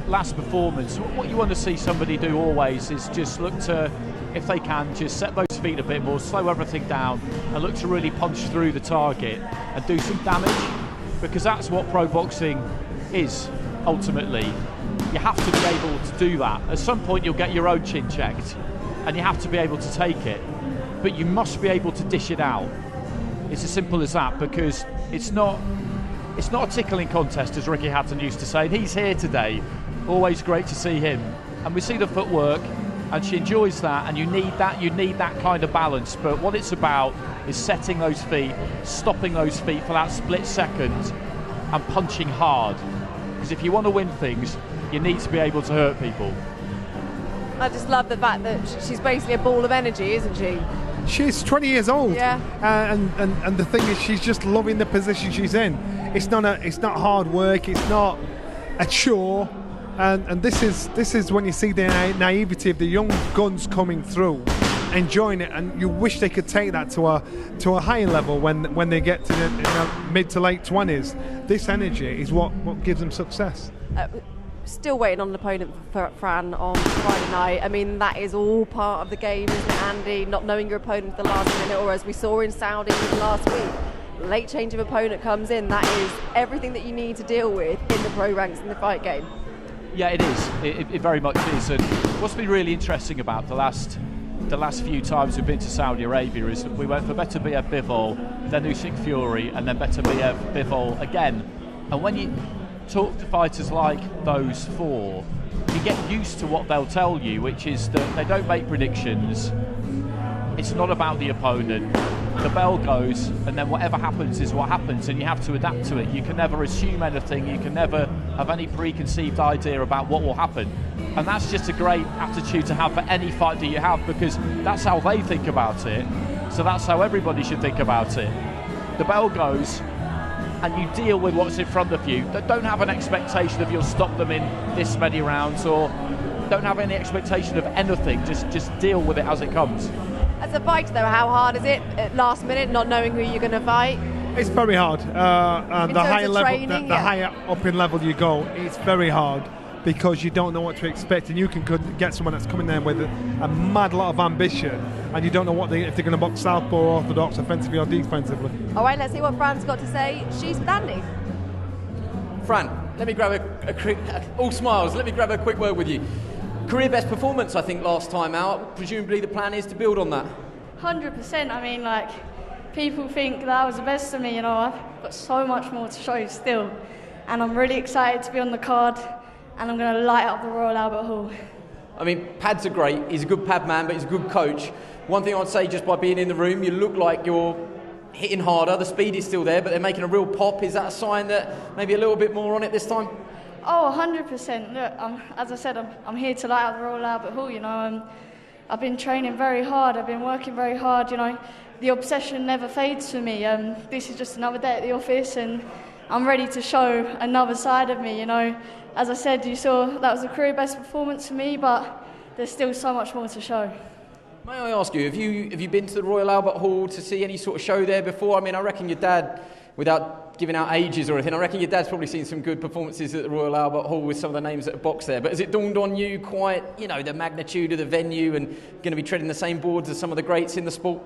last performance. What you want to see somebody do always is just look to, if they can, just set those his feet a bit more, slow everything down, and look to really punch through the target and do some damage, because that's what pro boxing is ultimately. You have to be able to do that. At some point you'll get your own chin checked and you have to be able to take it, but you must be able to dish it out. It's as simple as that, because it's not a tickling contest, as Ricky Hatton used to say, and he's here today. Always great to see him, and we see the footwork, and she enjoys that, and you need that kind of balance. But what it's about is setting those feet, stopping those feet for that split second, and punching hard. Because if you want to win things, you need to be able to hurt people. I just love the fact that she's basically a ball of energy, isn't she? She's 20 years old, yeah. And the thing is, she's just loving the position she's in. It's not hard work. It's not a chore. And this is when you see the naivety of the young guns coming through, enjoying it, and you wish they could take that to a higher level when they get to the mid to late 20s. This energy is what gives them success. Still waiting on an opponent for Fran on Friday night. I mean, that is all part of the game, isn't it, Andy? Not knowing your opponent at the last minute, or as we saw in Saudi last week, late change of opponent comes in. That is everything that you need to deal with in the pro ranks in the fight game. Yeah, it is. It very much is. And what's been really interesting about the last few times we've been to Saudi Arabia is that we went for Better Biev Bivol, then Usyk Fury, and then Better Biev Bivol again. And when you talk to fighters like those four, you get used to what they'll tell you, which is that they don't make predictions. It's not about the opponent. The bell goes, and then whatever happens is what happens, and you have to adapt to it. You can never assume anything. You can never have any preconceived idea about what will happen. And that's just a great attitude to have for any fighter you have, because that's how they think about it. So that's how everybody should think about it. The bell goes, and you deal with what's in front of you. Don't have an expectation of you'll stop them in this many rounds, or don't have any expectation of anything. Just deal with it as it comes. As a fighter, though, how hard is it at last minute, not knowing who you're going to fight? It's very hard. The higher level, the higher up in level you go, it's very hard, because you don't know what to expect, and you can get someone that's coming there with a mad lot of ambition, and you don't know if they're going to box southpaw or orthodox, offensively or defensively. All right, let's see what Fran's got to say. She's with Andy. Fran, let me grab all smiles. Let me grab a quick word with you. Career best performance, I think, last time out. Presumably the plan is to build on that. 100%. I mean, like, people think that I was the best of me, you know. I've got so much more to show still, and I'm really excited to be on the card, and I'm going to light up the Royal Albert Hall. I mean, Pads are great. He's a good pad man, but he's a good coach. One thing I'd say, just by being in the room, you look like you're hitting harder. The speed is still there, but they're making a real pop. Is that a sign that maybe a little bit more on it this time? Oh, 100%. Look, as I said, I'm here to light up the Royal Albert Hall, you know. I've been training very hard. I've been working very hard, you know. The obsession never fades for me. This is just another day at the office, and I'm ready to show another side of me, you know. As I said, you saw that was a career best performance for me, but there's still so much more to show. May I ask you, have you been to the Royal Albert Hall to see any sort of show there before? I mean, I reckon your dad, without giving out ages or anything, I reckon your dad's probably seen some good performances at the Royal Albert Hall with some of the names that have boxed there. But has it dawned on you quite, you know, the magnitude of the venue and going to be treading the same boards as some of the greats in the sport?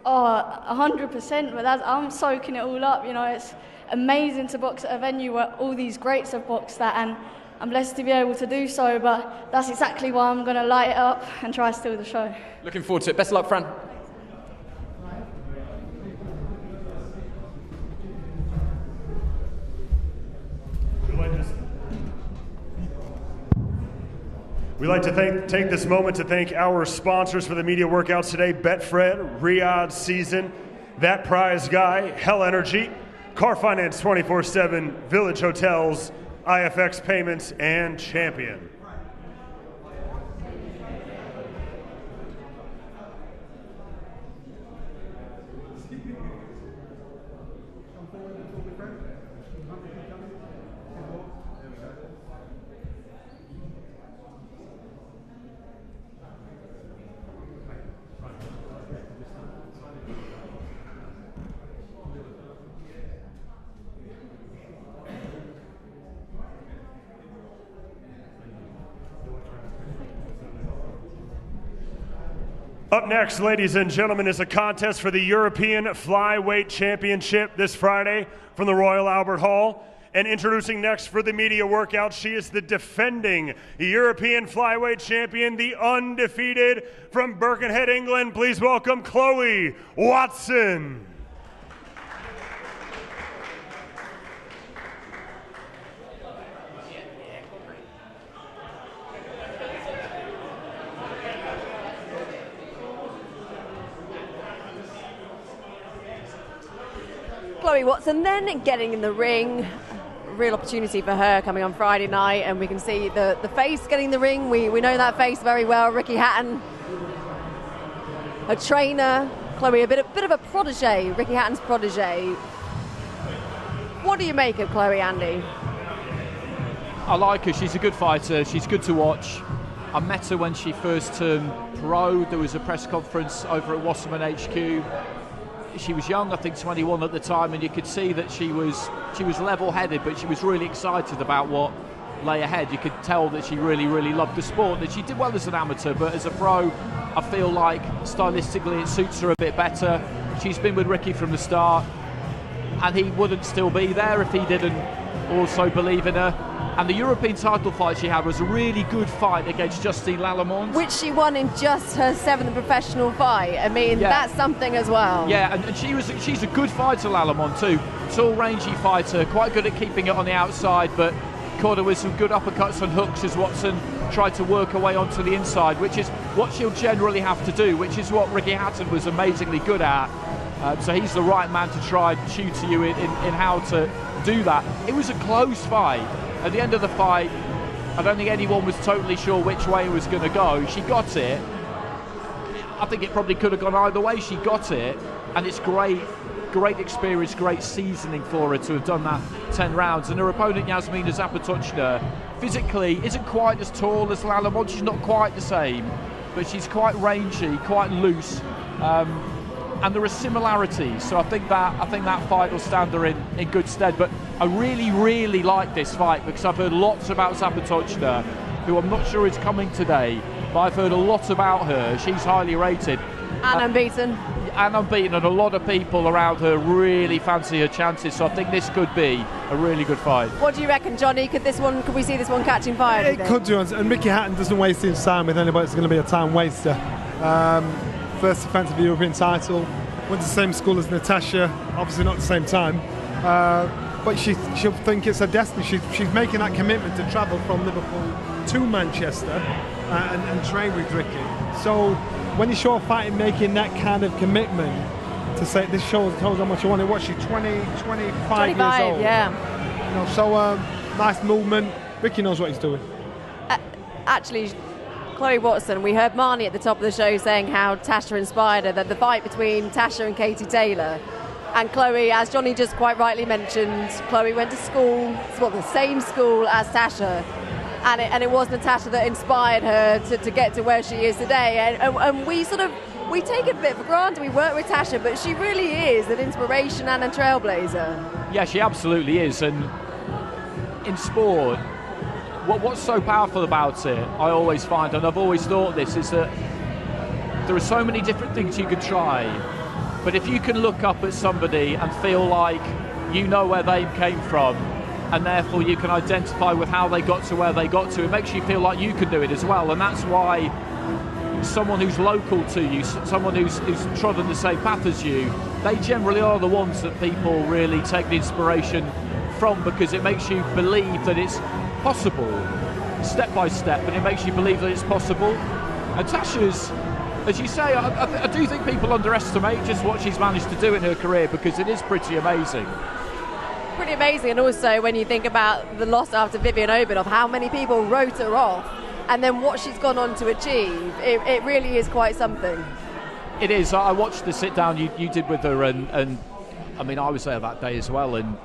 Oh, 100%. But I'm soaking it all up. You know, it's amazing to box at a venue where all these greats have boxed at, and I'm blessed to be able to do so. But that's exactly why I'm going to light it up and try to steal the show. Looking forward to it. Best of luck, Fran. We'd like to take this moment to thank our sponsors for the media workouts today: Betfred, Riyadh Season, That Prize Guy, Hell Energy, Car Finance 24/7, Village Hotels, IFX Payments, and Champion. Up next, ladies and gentlemen, is a contest for the European Flyweight Championship this Friday from the Royal Albert Hall. And introducing next for the media workout, she is the defending European Flyweight Champion, the undefeated from Birkenhead, England. Please welcome Chloe Watson. Chloe Watson then getting in the ring. Real opportunity for her coming on Friday night, and we can see the face getting in the ring. We know that face very well. Ricky Hatton, her trainer. Chloe, a bit of a protege, Ricky Hatton's protege. What do you make of Chloe, Andy? I like her. She's a good fighter. She's good to watch. I met her when she first turned pro. There was a press conference over at Wasserman HQ. She was young, I think 21 at the time, and you could see that she was level-headed, but she was really excited about what lay ahead. You could tell that she really, really loved the sport, that she did well as an amateur, but as a pro, I feel like stylistically it suits her a bit better. She's been with Ricky from the start, and he wouldn't still be there if he didn't also believe in her. And the European title fight she had was a really good fight against Justine Lallemont, which she won in just her 7th professional fight. I mean, that's something as well. Yeah, and she's a good fighter, Lallemont, too. Tall, rangy fighter, quite good at keeping it on the outside, but caught her with some good uppercuts and hooks as Watson tried to work her way onto the inside, which is what she'll generally have to do, which is what Ricky Hatton was amazingly good at. So he's the right man to try and tutor you in how to do that. It was a close fight. At the end of the fight, I don't think anyone was totally sure which way it was going to go. She got it. I think it probably could have gone either way. She got it, and it's great experience, great seasoning for her to have done that 10 rounds. And her opponent, Yasmina Zapatochna, physically isn't quite as tall as Lallemont. She's not quite the same, but she's quite rangy, quite loose. And there are similarities, so I think that fight will stand her in good stead. But I really, really like this fight because I've heard lots about Zapatochna, who I'm not sure is coming today, but I've heard a lot about her. She's highly rated. And unbeaten. And unbeaten, and a lot of people around her really fancy her chances, so I think this could be a really good fight. What do you reckon, Johnny? Could we see this one catching fire? It could do, and Ricky Hatton doesn't waste his time with anybody. It's going to be a time waster. First defence of the European title, went to the same school as Natasha, obviously not at the same time, but she'll think it's her destiny. She's making that commitment to travel from Liverpool to Manchester and train with Ricky. So when you show a fighter making that kind of commitment to say this shows how much you want it, what she's 25 years old. Yeah. You know, so nice movement. Ricky knows what he's doing. Actually, Chloe Watson, we heard Marnie at the top of the show saying how Tasha inspired her, that the fight between Tasha and Katie Taylor. And Chloe, as Johnny just quite rightly mentioned, Chloe went to school, the same school as Tasha. And it was Natasha that inspired her to get to where she is today. And we take it a bit for granted. We work with Tasha, but she really is an inspiration and a trailblazer. Yeah, she absolutely is. And in sport, what's so powerful about it, I always find, and I've always thought this, is that there are so many different things you could try. But if you can look up at somebody and feel like you know where they came from, and therefore you can identify with how they got to where they got to, it makes you feel like you can do it as well. And that's why someone who's local to you, someone who's trodden the same path as you, they generally are the ones that people really take the inspiration from, because it makes you believe that it's possible, step by step, and it makes you believe that it's possible. And Tasha's, as you say, I do think people underestimate just what she's managed to do in her career, because it is pretty amazing. Pretty amazing, and also when you think about the loss after Vivian Obinoff, how many people wrote her off, and then what she's gone on to achieve, it really is quite something. It is. I watched the sit down you did with her, and I mean, I was there that day as well, and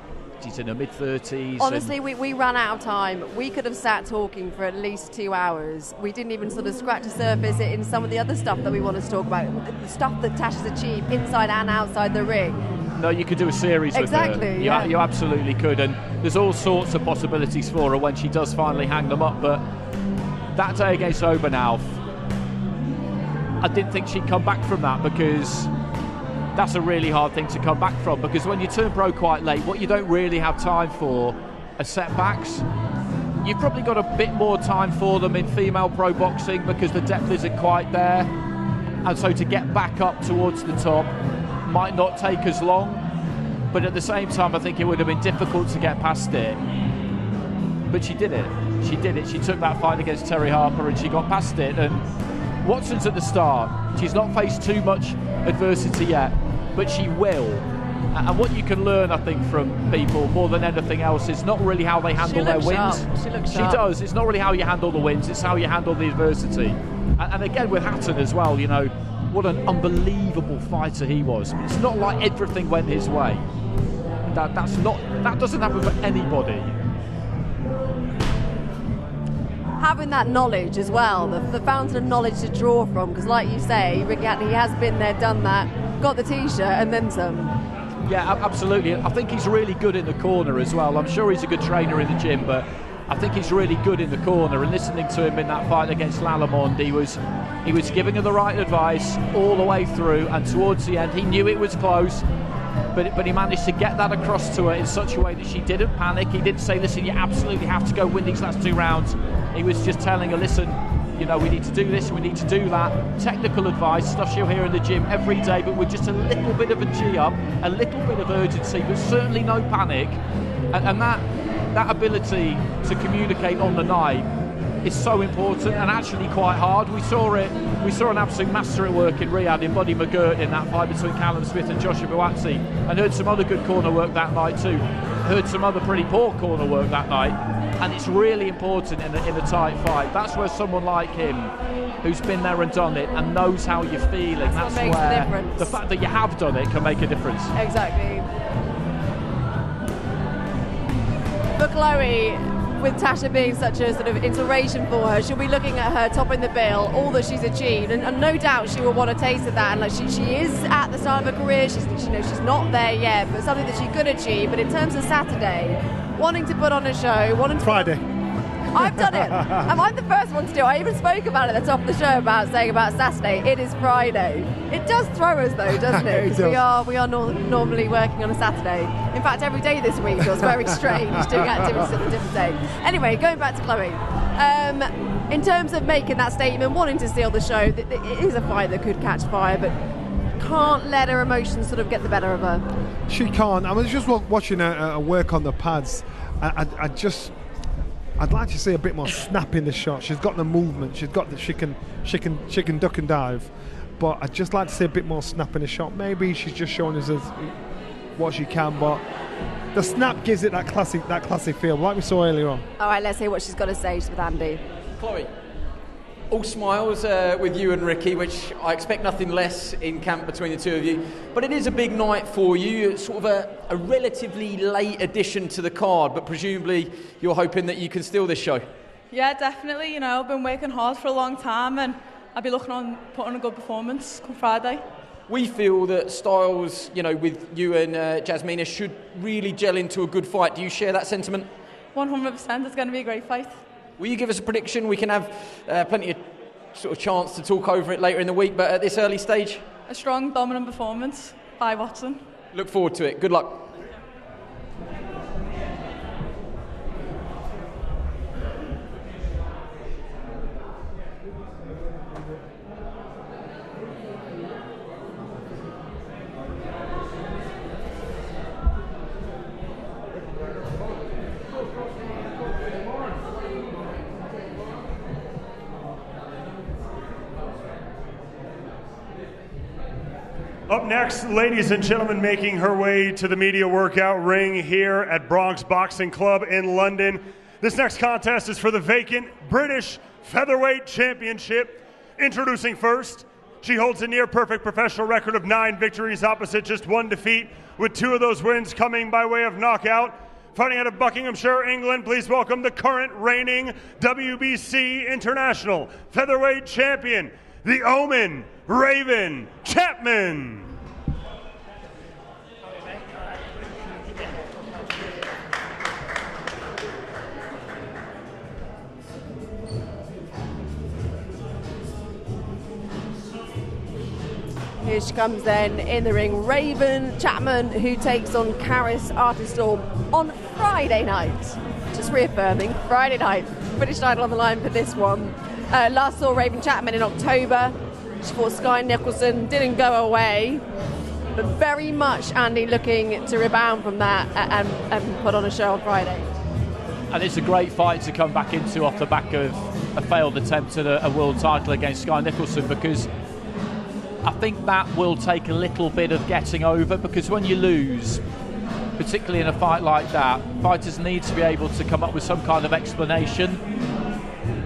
she's in her mid-30s. Honestly, we ran out of time. We could have sat talking for at least 2 hours. We didn't even sort of scratch the surface in some of the other stuff that we want to talk about, the stuff that Tasha's achieved inside and outside the ring. No, you could do a series with her. Exactly, You absolutely could, and there's all sorts of possibilities for her when she does finally hang them up. But that day against Obanoff, I didn't think she'd come back from that, because that's a really hard thing to come back from, because when you turn pro quite late, what you don't really have time for are setbacks. You've probably got a bit more time for them in female pro boxing because the depth isn't quite there, and so to get back up towards the top might not take as long, but at the same time I think it would have been difficult to get past it. But she did it. She did it. She took that fight against Terry Harper and she got past it. And Watson's at the start. She's not faced too much adversity yet, but she will. And what you can learn, I think, from people more than anything else is not really how they handle their wins. She looks She sharp. does. It's not really how you handle the wins, it's how you handle the adversity. And again with Hatton as well, you know, what an unbelievable fighter he was. It's not like everything went his way. That doesn't happen for anybody. Having that knowledge as well, the fountain of knowledge to draw from, because like you say, Ricky Hatton, he has been there, done that, got the t-shirt and then some. Yeah, absolutely. I think he's really good in the corner as well. I'm sure he's a good trainer in the gym, but I think he's really good in the corner. And listening to him in that fight against Lallemond, he was giving her the right advice all the way through, and towards the end he knew it was close, but he managed to get that across to her in such a way that she didn't panic. He didn't say, listen, you absolutely have to go win these last 2 rounds. He was just telling her, listen, you know, we need to do this, we need to do that. Technical advice, stuff she'll hear in the gym every day, but with just a little bit of a G-up, a little bit of urgency, but certainly no panic. And that ability to communicate on the night is so important and actually quite hard. We saw an absolute master at work in Riyadh in Buddy McGirt in that fight between Callum Smith and Joshua Buatsi, and heard some other good corner work that night too. Heard some other pretty poor corner work that night, and it's really important in a tight fight. That's where someone like him, who's been there and done it and knows how you're feeling, that's what makes where the difference. The fact that you have done it can make a difference. Exactly. For Chloe, with Tasha being such a sort of inspiration for her, she'll be looking at her topping the bill, all that she's achieved, and no doubt she will want a taste of that. And like she is at the start of her career, she's not there yet, but something that she could achieve. But in terms of Saturday, wanting to put on a show, wanting to Friday. I've done it. And I'm the first one to do it. I even spoke about it at the top of the show about Saturday. It is Friday. It does throw us though, doesn't it? It does. We are normally working on a Saturday. In fact, every day this week feels very strange doing activities at a different day. Anyway, going back to Chloe. In terms of making that statement, wanting to steal the show, it is a fight that could catch fire, but can't let her emotions sort of get the better of her. She can't. I was just watching her work on the pads. I'd like to see a bit more snap in the shot. She's got the movement. She's got the she can duck and dive, but I'd just like to see a bit more snap in the shot. Maybe she's just showing us what she can, but the snap gives it that classy feel, like we saw earlier on. All right, let's hear what she's got to say with Andy. Chloe, all smiles with you and Ricky, which I expect nothing less in camp between the two of you. But it is a big night for you. It's sort of a relatively late addition to the card, but presumably you're hoping that you can steal this show. Yeah, definitely. You know, I've been working hard for a long time, and I'll be looking on putting on a good performance come Friday. We feel that styles, you know, with you and Jasmina should really gel into a good fight. Do you share that sentiment? 100%. It's going to be a great fight. Will you give us a prediction? We can have plenty of sort of chance to talk over it later in the week, but at this early stage? A strong, dominant performance by Watson. Look forward to it. Good luck. Up next, ladies and gentlemen, making her way to the media workout ring here at Bronx Boxing Club in London. This next contest is for the vacant British Featherweight Championship. Introducing first, she holds a near-perfect professional record of 9 victories opposite just 1 defeat, with 2 of those wins coming by way of knockout. Fighting out of Buckinghamshire, England, please welcome the current reigning WBC International Featherweight Champion, the Omen Raven Chapman. Here she comes then in the ring. Raven Chapman, who takes on Karis Artingstall on Friday night. Just reaffirming, Friday night. British title on the line for this one. Last saw Raven Chapman in October. She fought Sky Nicholson, didn't go away. But very much Andy looking to rebound from that and put on a show on Friday. And it's a great fight to come back into off the back of a failed attempt at a world title against Sky Nicholson, because I think that will take a little bit of getting over, because when you lose, particularly in a fight like that, fighters need to be able to come up with some kind of explanation,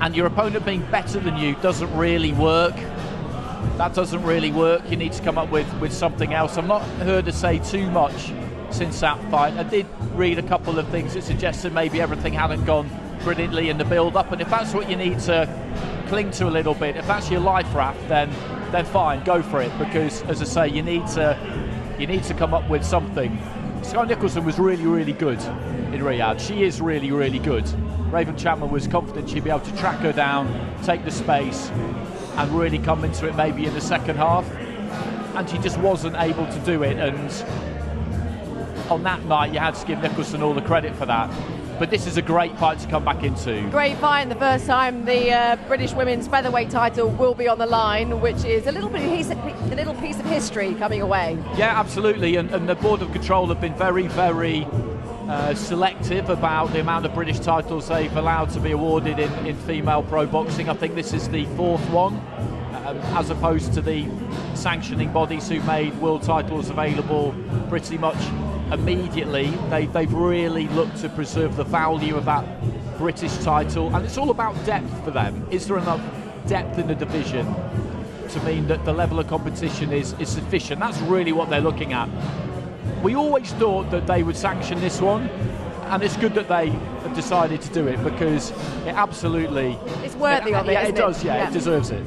and your opponent being better than you doesn't really work. That doesn't really work. You need to come up with something else. I've not heard her say too much since that fight. I did read a couple of things that suggested maybe everything hadn't gone brilliantly in the build-up, and if that's what you need to cling to a little bit, if that's your life raft, then fine, go for it, because as I say, you need to come up with something. Sky Nicholson was really, really good in Riyadh. She is really, really good. Raven Chapman was confident she'd be able to track her down, take the space, and really come into it maybe in the second half, and she just wasn't able to do it. And on that night, you had to give Nicholson all the credit for that. But this is a great fight to come back into. Great fight, and the first time the British women's featherweight title will be on the line, which is a little piece of history coming away. Yeah, absolutely, and the Board of Control have been very, very selective about the amount of British titles they've allowed to be awarded in female pro boxing. I think this is the fourth one, as opposed to the sanctioning bodies who made world titles available pretty much immediately. They've really looked to preserve the value of that British title, and it's all about depth for them. Is there enough depth in the division to mean that the level of competition is sufficient? That's really what they're looking at. We always thought that they would sanction this one, and it's good that they have decided to do it, because it absolutely... It's worthy of it, yeah, it does, yeah, it deserves it.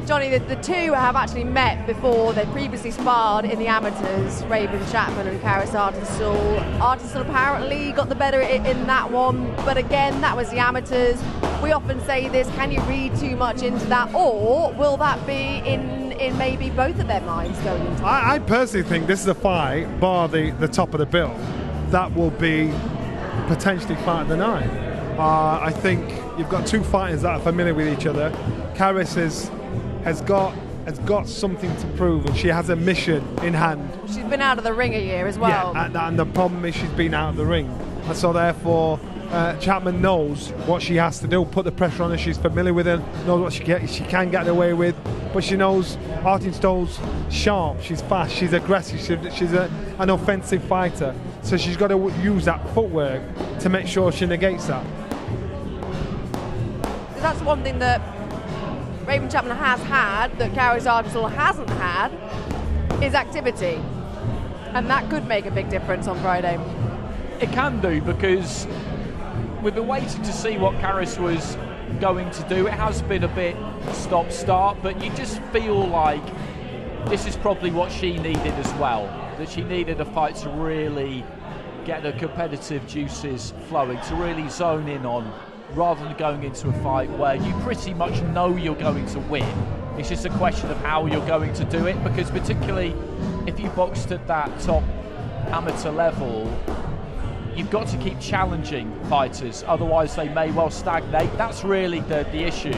Johnny, the two have actually met before. They previously sparred in the amateurs, Raven Chapman and Karis Artingstall. Artingstall apparently got the better in that one, but again, that was the amateurs. We often say this, can you read too much into that, or will that be in maybe both of their minds going into it? I personally think this is a fight, bar the top of the bill, that will be potentially fight of the night. I think you've got two fighters that are familiar with each other. Karis has got something to prove, and she has a mission in hand. She's been out of the ring a year as well. Yeah, and the problem is she's been out of the ring, and so therefore Chapman knows what she has to do, put the pressure on her. She's familiar with her, knows what she can get away with, but she knows Artingstall's sharp, she's fast, she's aggressive, she's an offensive fighter, so she's got to use that footwork to make sure she negates that. That's one thing that Raven Chapman has had that Karis Artingstall hasn't had, is activity, and that could make a big difference on Friday. It can do, because we've been waiting to see what Karis was going to do. It has been a bit stop-start, but you just feel like this is probably what she needed as well, that she needed a fight to really get her competitive juices flowing, to really zone in on, rather than going into a fight where you pretty much know you're going to win. It's just a question of how you're going to do it, because particularly if you boxed at that top amateur level, you've got to keep challenging fighters, otherwise they may well stagnate. That's really the issue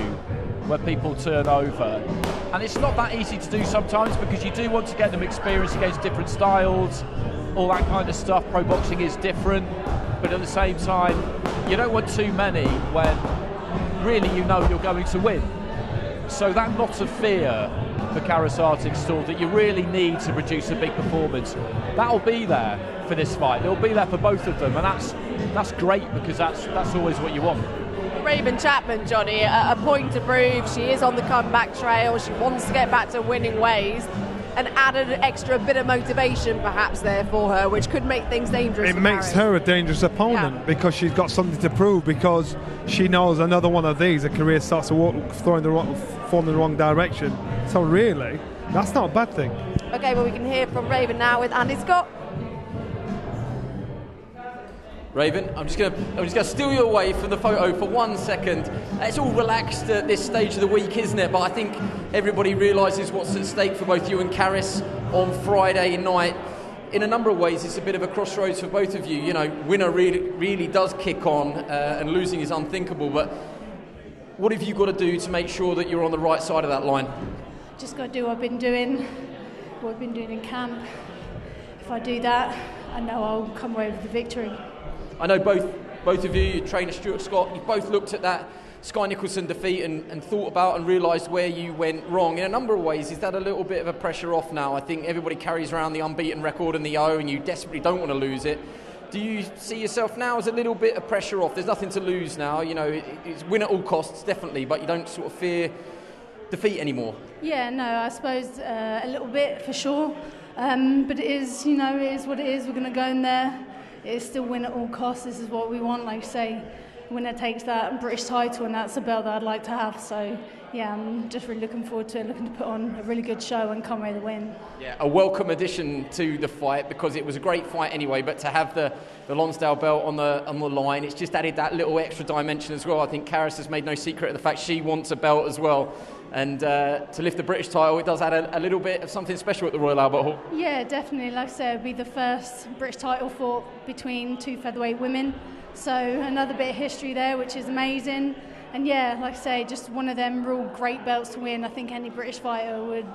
where people turn over. And it's not that easy to do sometimes, because you do want to get them experience against different styles, all that kind of stuff. Pro boxing is different, but at the same time, you don't want too many when really you know you're going to win. So that knot of fear for Karis Artingstall that you really need to produce a big performance, that'll be there for this fight. It'll be there for both of them, and that's great, because that's always what you want. Raven Chapman, Johnny, a point to prove. She is on the comeback trail. She wants to get back to winning ways. An added extra bit of motivation perhaps there for her, which could make things dangerous. It makes her a dangerous opponent, because she's got something to prove, because she knows another one of these, her career starts to fall in the wrong direction. So really, that's not a bad thing. Okay, well, we can hear from Raven now with Andy Scott. Raven, I'm just gonna steal you away from the photo for 1 second. It's all relaxed at this stage of the week, isn't it? But I think everybody realises what's at stake for both you and Karis on Friday night. In a number of ways, it's a bit of a crossroads for both of you. You know, winner really does kick on, and losing is unthinkable. But what have you got to do to make sure that you're on the right side of that line? Just got to do what I've been doing in camp. If I do that, I know I'll come away with the victory. I know both of you, your trainer Stuart Scott, you've both looked at that Sky Nicholson defeat and thought about and realised where you went wrong. In a number of ways, is that a little bit of a pressure off now? I think everybody carries around the unbeaten record and the O, and you desperately don't want to lose it. Do you see yourself now as a little bit of pressure off? There's nothing to lose now. You know, it's win at all costs, definitely, but you don't sort of fear defeat anymore. Yeah, no, I suppose a little bit for sure. But it is what it is. We're going to go in there. It is still win at all costs. This is what we want. Like you say, winner takes that British title, and that's a belt that I'd like to have. So, yeah, I'm just really looking forward to it, looking to put on a really good show and come away with the win. Yeah, a welcome addition to the fight, because it was a great fight anyway, but to have the Lonsdale belt on the line, it's just added that little extra dimension as well. I think Karis has made no secret of the fact she wants a belt as well. And to lift the British title, it does add a little bit of something special at the Royal Albert Hall. Yeah, definitely. Like I said, it'll be the first British title fought between two featherweight women. So another bit of history there, which is amazing. And yeah, like I say, just one of them real great belts to win. I think any British fighter would,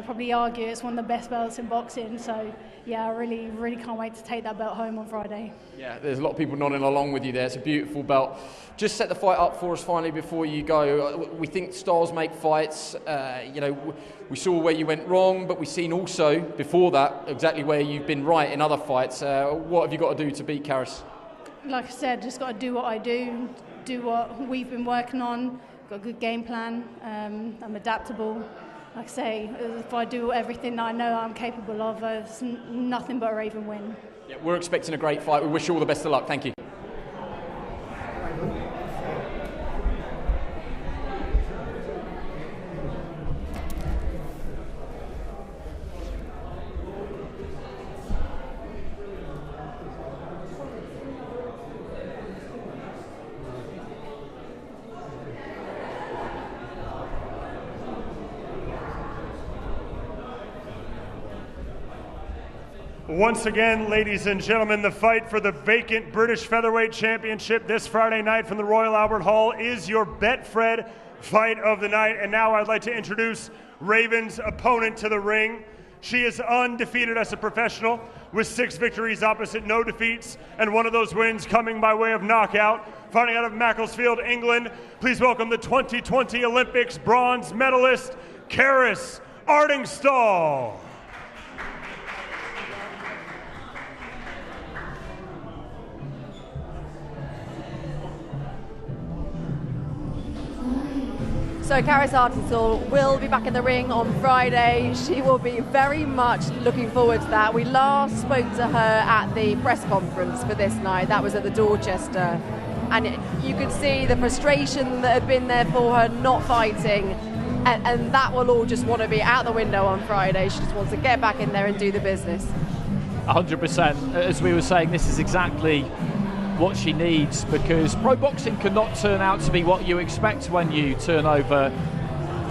probably argue it's one of the best belts in boxing. So yeah, I really, really can't wait to take that belt home on Friday. Yeah, there's a lot of people nodding along with you there. It's a beautiful belt. Just set the fight up for us finally before you go. We think styles make fights. We saw where you went wrong, but we've seen also before that exactly where you've been right in other fights. What have you got to do to beat Karis? Like I said, just got to do what I do what we've been working on. Got a good game plan. I'm adaptable. Like I say, if I do everything that I know I'm capable of, it's nothing but a Raven win. Yeah, we're expecting a great fight. We wish you all the best of luck. Thank you. Once again, ladies and gentlemen, the fight for the vacant British Featherweight Championship this Friday night from the Royal Albert Hall is your Betfred fight of the night. And now I'd like to introduce Raven's opponent to the ring. She is undefeated as a professional with 6 victories opposite no defeats, and one of those wins coming by way of knockout. Fighting out of Macclesfield, England, please welcome the 2020 Olympics bronze medalist, Chapman and Artingstall. So Chapman and Artingstall will be back in the ring on Friday. She will be very much looking forward to that. We last spoke to her at the press conference for this night. That was at the Dorchester. And you could see the frustration that had been there for her not fighting. And that will all just want to be out the window on Friday. She just wants to get back in there and do the business. 100%. As we were saying, this is exactly what she needs, because pro boxing cannot turn out to be what you expect when you turn over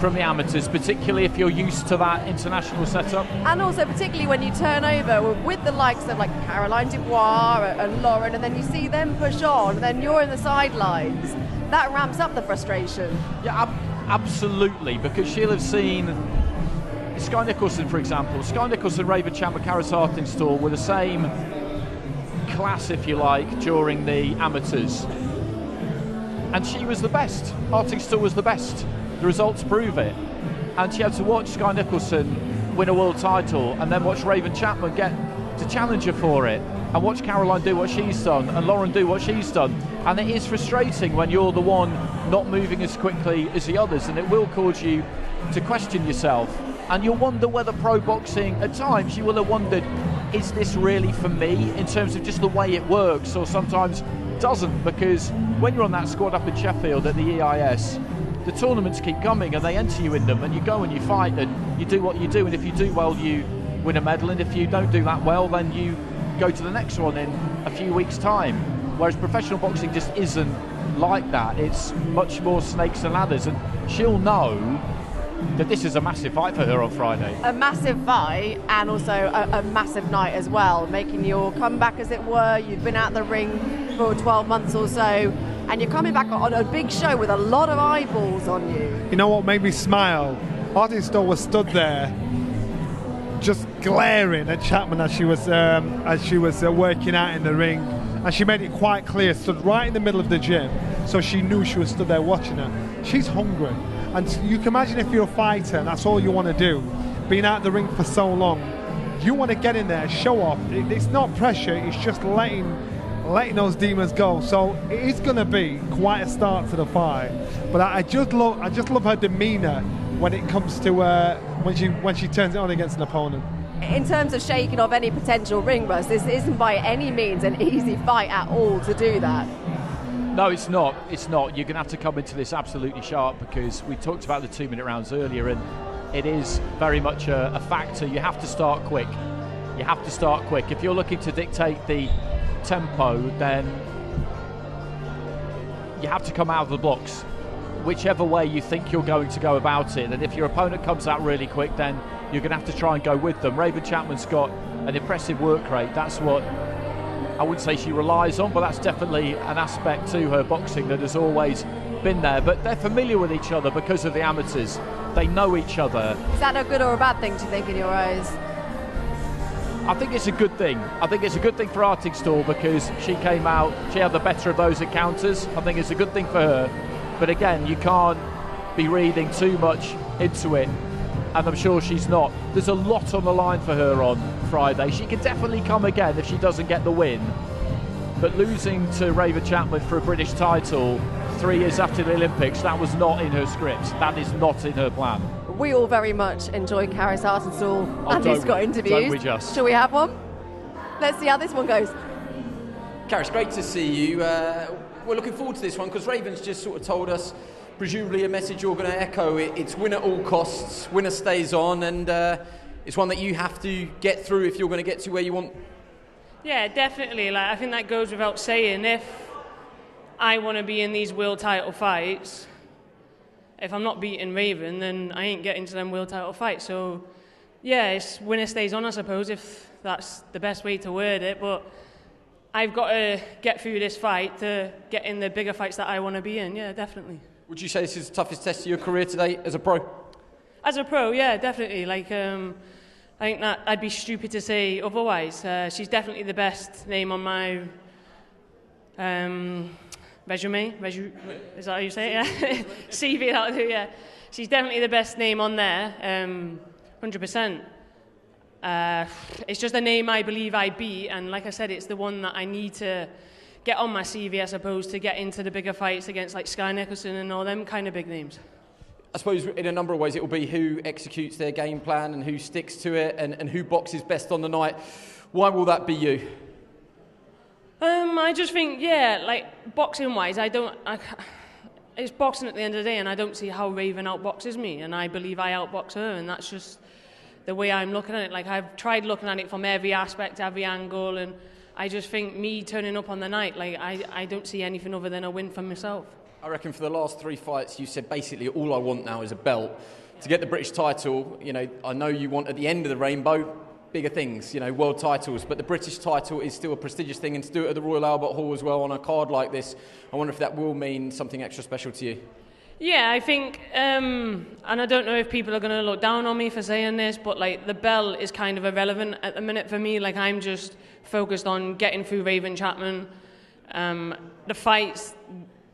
from the amateurs, particularly if you're used to that international setup. And also particularly when you turn over with the likes of like Caroline Dubois and Lauren, and then you see them push on, and then you're in the sidelines. That ramps up the frustration. Yeah, absolutely, because she'll have seen Sky Nicholson, for example. Sky Nicholson, Raven Chapman, Chapman and Artingstall were the same class, if you like, during the amateurs, and she was the best. Artingstall was the best. The results prove it. And she had to watch Sky Nicholson win a world title, and then watch Raven Chapman get to challenge her for it, and watch Caroline do what she's done, and Lauren do what she's done. And it is frustrating when you're the one not moving as quickly as the others, and it will cause you to question yourself. And you'll wonder whether pro boxing, at times you will have wondered, is this really for me, in terms of just the way it works, or sometimes doesn't, because when you're on that squad up in Sheffield at the EIS, the tournaments keep coming and they enter you in them, and you go and you fight and you do what you do, and if you do well you win a medal, and if you don't do that well then you go to the next one in a few weeks' time. Whereas professional boxing just isn't like that. It's much more snakes and ladders, and she'll know that this is a massive fight for her on Friday. A massive fight, and also a massive night as well, making your comeback, as it were. You've been out the ring for 12 months or so, and you're coming back on a big show with a lot of eyeballs on you. You know what made me smile? Artingstall was stood there just glaring at Chapman as she was working out in the ring, and she made it quite clear, stood right in the middle of the gym, so she knew she was stood there watching her. She's hungry, and you can imagine if you're a fighter and that's all you want to do, being out the ring for so long, you want to get in there, show off. It's not pressure, it's just letting those demons go. So it is going to be quite a start to the fight, but I just love her demeanour when it comes to when she turns it on against an opponent. In terms of shaking off any potential ring rust, this isn't by any means an easy fight at all to do that. No, it's not. It's not. You're going to have to come into this absolutely sharp, because we talked about the 2-minute rounds earlier, and it is very much a factor. You have to start quick. You have to start quick. If you're looking to dictate the tempo, then you have to come out of the blocks, whichever way you think you're going to go about it. And if your opponent comes out really quick, then you're going to have to try and go with them. Raven Chapman's got an impressive work rate. That's what I wouldn't say she relies on, but that's definitely an aspect to her boxing that has always been there. But they're familiar with each other because of the amateurs. They know each other. Is that a good or a bad thing, do you think, in your eyes? I think it's a good thing. I think it's a good thing for Artingstall, because she came out, she had the better of those encounters. I think it's a good thing for her. But again, you can't be reading too much into it, and I'm sure she's not. There's a lot on the line for her on Friday. She can definitely come again if she doesn't get the win, but losing to Raven Chapman for a British title 3 years after the Olympics, that was not in her script. That is not in her plan. We all very much enjoy Caris Artingstall and his Scott interviews. Don't we just? Shall we have one? Let's see how this one goes. Caris, great to see you. We're looking forward to this one, because Raven's just sort of told us, presumably a message you're going to echo. It's win at all costs, winner stays on, and it's one that you have to get through if you're going to get to where you want. Yeah, definitely. Like, I think that goes without saying. If I want to be in these world title fights, if I'm not beating Raven, then I ain't getting to them world title fights. So, yeah, it's winner stays on, I suppose, if that's the best way to word it. But I've got to get through this fight to get in the bigger fights that I want to be in. Yeah, definitely. Would you say this is the toughest test of your career today as a pro? As a pro, yeah, definitely. Like, I think that I'd be stupid to say otherwise. She's definitely the best name on my resume. Is that how you say it? Yeah. CV, that'll do, yeah. She's definitely the best name on there, 100%. It's just a name I believe I beat, and like I said, it's the one that I need to get on my CV, I suppose, to get into the bigger fights against like Sky Nicholson and all them kind of big names. I suppose in a number of ways it will be who executes their game plan and who sticks to it, and who boxes best on the night. Why will that be you? I just think, yeah, like boxing-wise, it's boxing at the end of the day, and I don't see how Raven outboxes me, and I believe I outbox her, and that's just the way I'm looking at it. Like, I've tried looking at it from every aspect, every angle, and I just think me turning up on the night, like, I don't see anything other than a win for myself. I reckon for the last 3 fights, you said basically all I want now is a belt. To get the British title, you know, I know you want at the end of the rainbow bigger things, you know, world titles, but the British title is still a prestigious thing, and to do it at the Royal Albert Hall as well on a card like this, I wonder if that will mean something extra special to you. Yeah, I think, and I don't know if people are going to look down on me for saying this, but like the belt is kind of irrelevant at the minute for me. Like, I'm just focused on getting through Raven Chapman. The fights,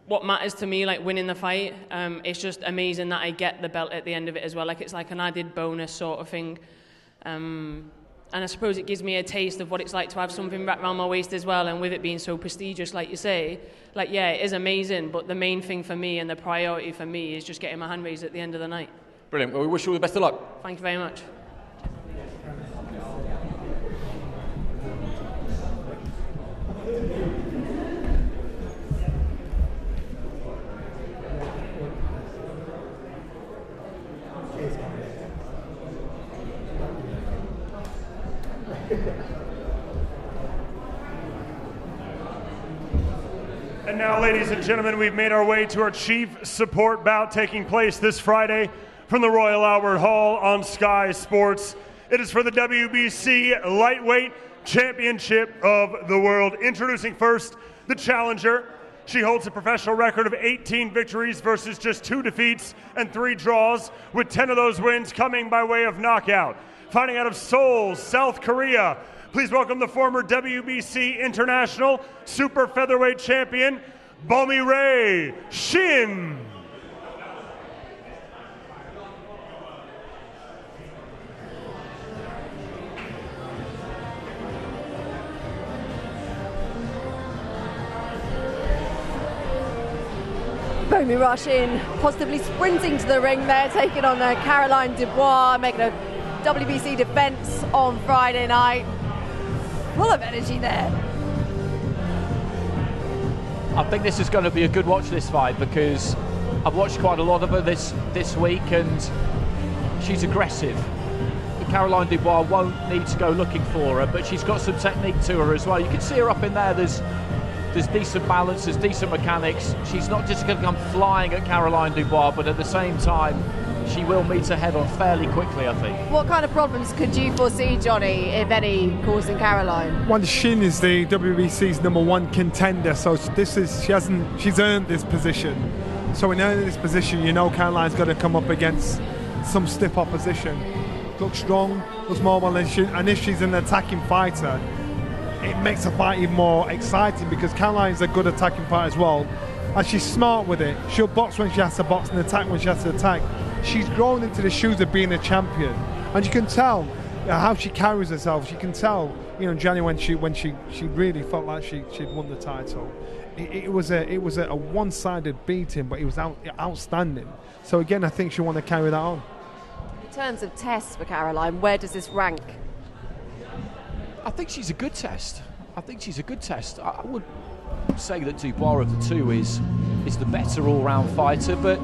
what matters to me, like winning the fight. It's just amazing that I get the belt at the end of it as well. Like, it's like an added bonus sort of thing. And I suppose it gives me a taste of what it's like to have something wrapped around my waist as well, and with it being so prestigious, like you say, like, yeah, it is amazing, but the main thing for me and the priority for me is just getting my hand raised at the end of the night. Brilliant. Well, we wish you all the best of luck. Thank you very much. now, ladies and gentlemen, we've made our way to our chief support bout taking place this Friday from the Royal Albert Hall on Sky Sports. It is for the WBC Lightweight Championship of the World. Introducing first the challenger. She holds a professional record of 18 victories versus just 2 defeats and 3 draws, with 10 of those wins coming by way of knockout. Fighting out of Seoul, South Korea, please welcome the former WBC International Super Featherweight Champion, Bavington Shin. Bowmy rushing, positively sprinting to the ring there, taking on Caroline Dubois, making a WBC defence on Friday night. Full of energy there. I think this is going to be a good watch, this fight, because I've watched quite a lot of her this week, and she's aggressive. Caroline Dubois won't need to go looking for her, but she's got some technique to her as well. You can see her up in there. There's decent balance, there's decent mechanics. She's not just going to come flying at Caroline Dubois, but at the same time, she will meet her head on fairly quickly, I think. What kind of problems could you foresee, Johnny, if any, causing Caroline? Well, Shin is the WBC's #1 contender, so she's earned this position. So in earning this position, you know Caroline's going to come up against some stiff opposition. Looks strong, looks mobile, and if she's an attacking fighter, it makes the fight even more exciting, because Caroline's a good attacking fighter as well, and she's smart with it. She'll box when she has to box and attack when she has to attack. She's grown into the shoes of being a champion, and you can tell how she carries herself. You can tell, January when she really felt like she'd won the title. It was a one-sided beating, but it was outstanding. So again, I think she'll want to carry that on. In terms of tests for Caroline, where does this rank? I think she's a good test. I would say that Dubois of the two is the better all-round fighter, but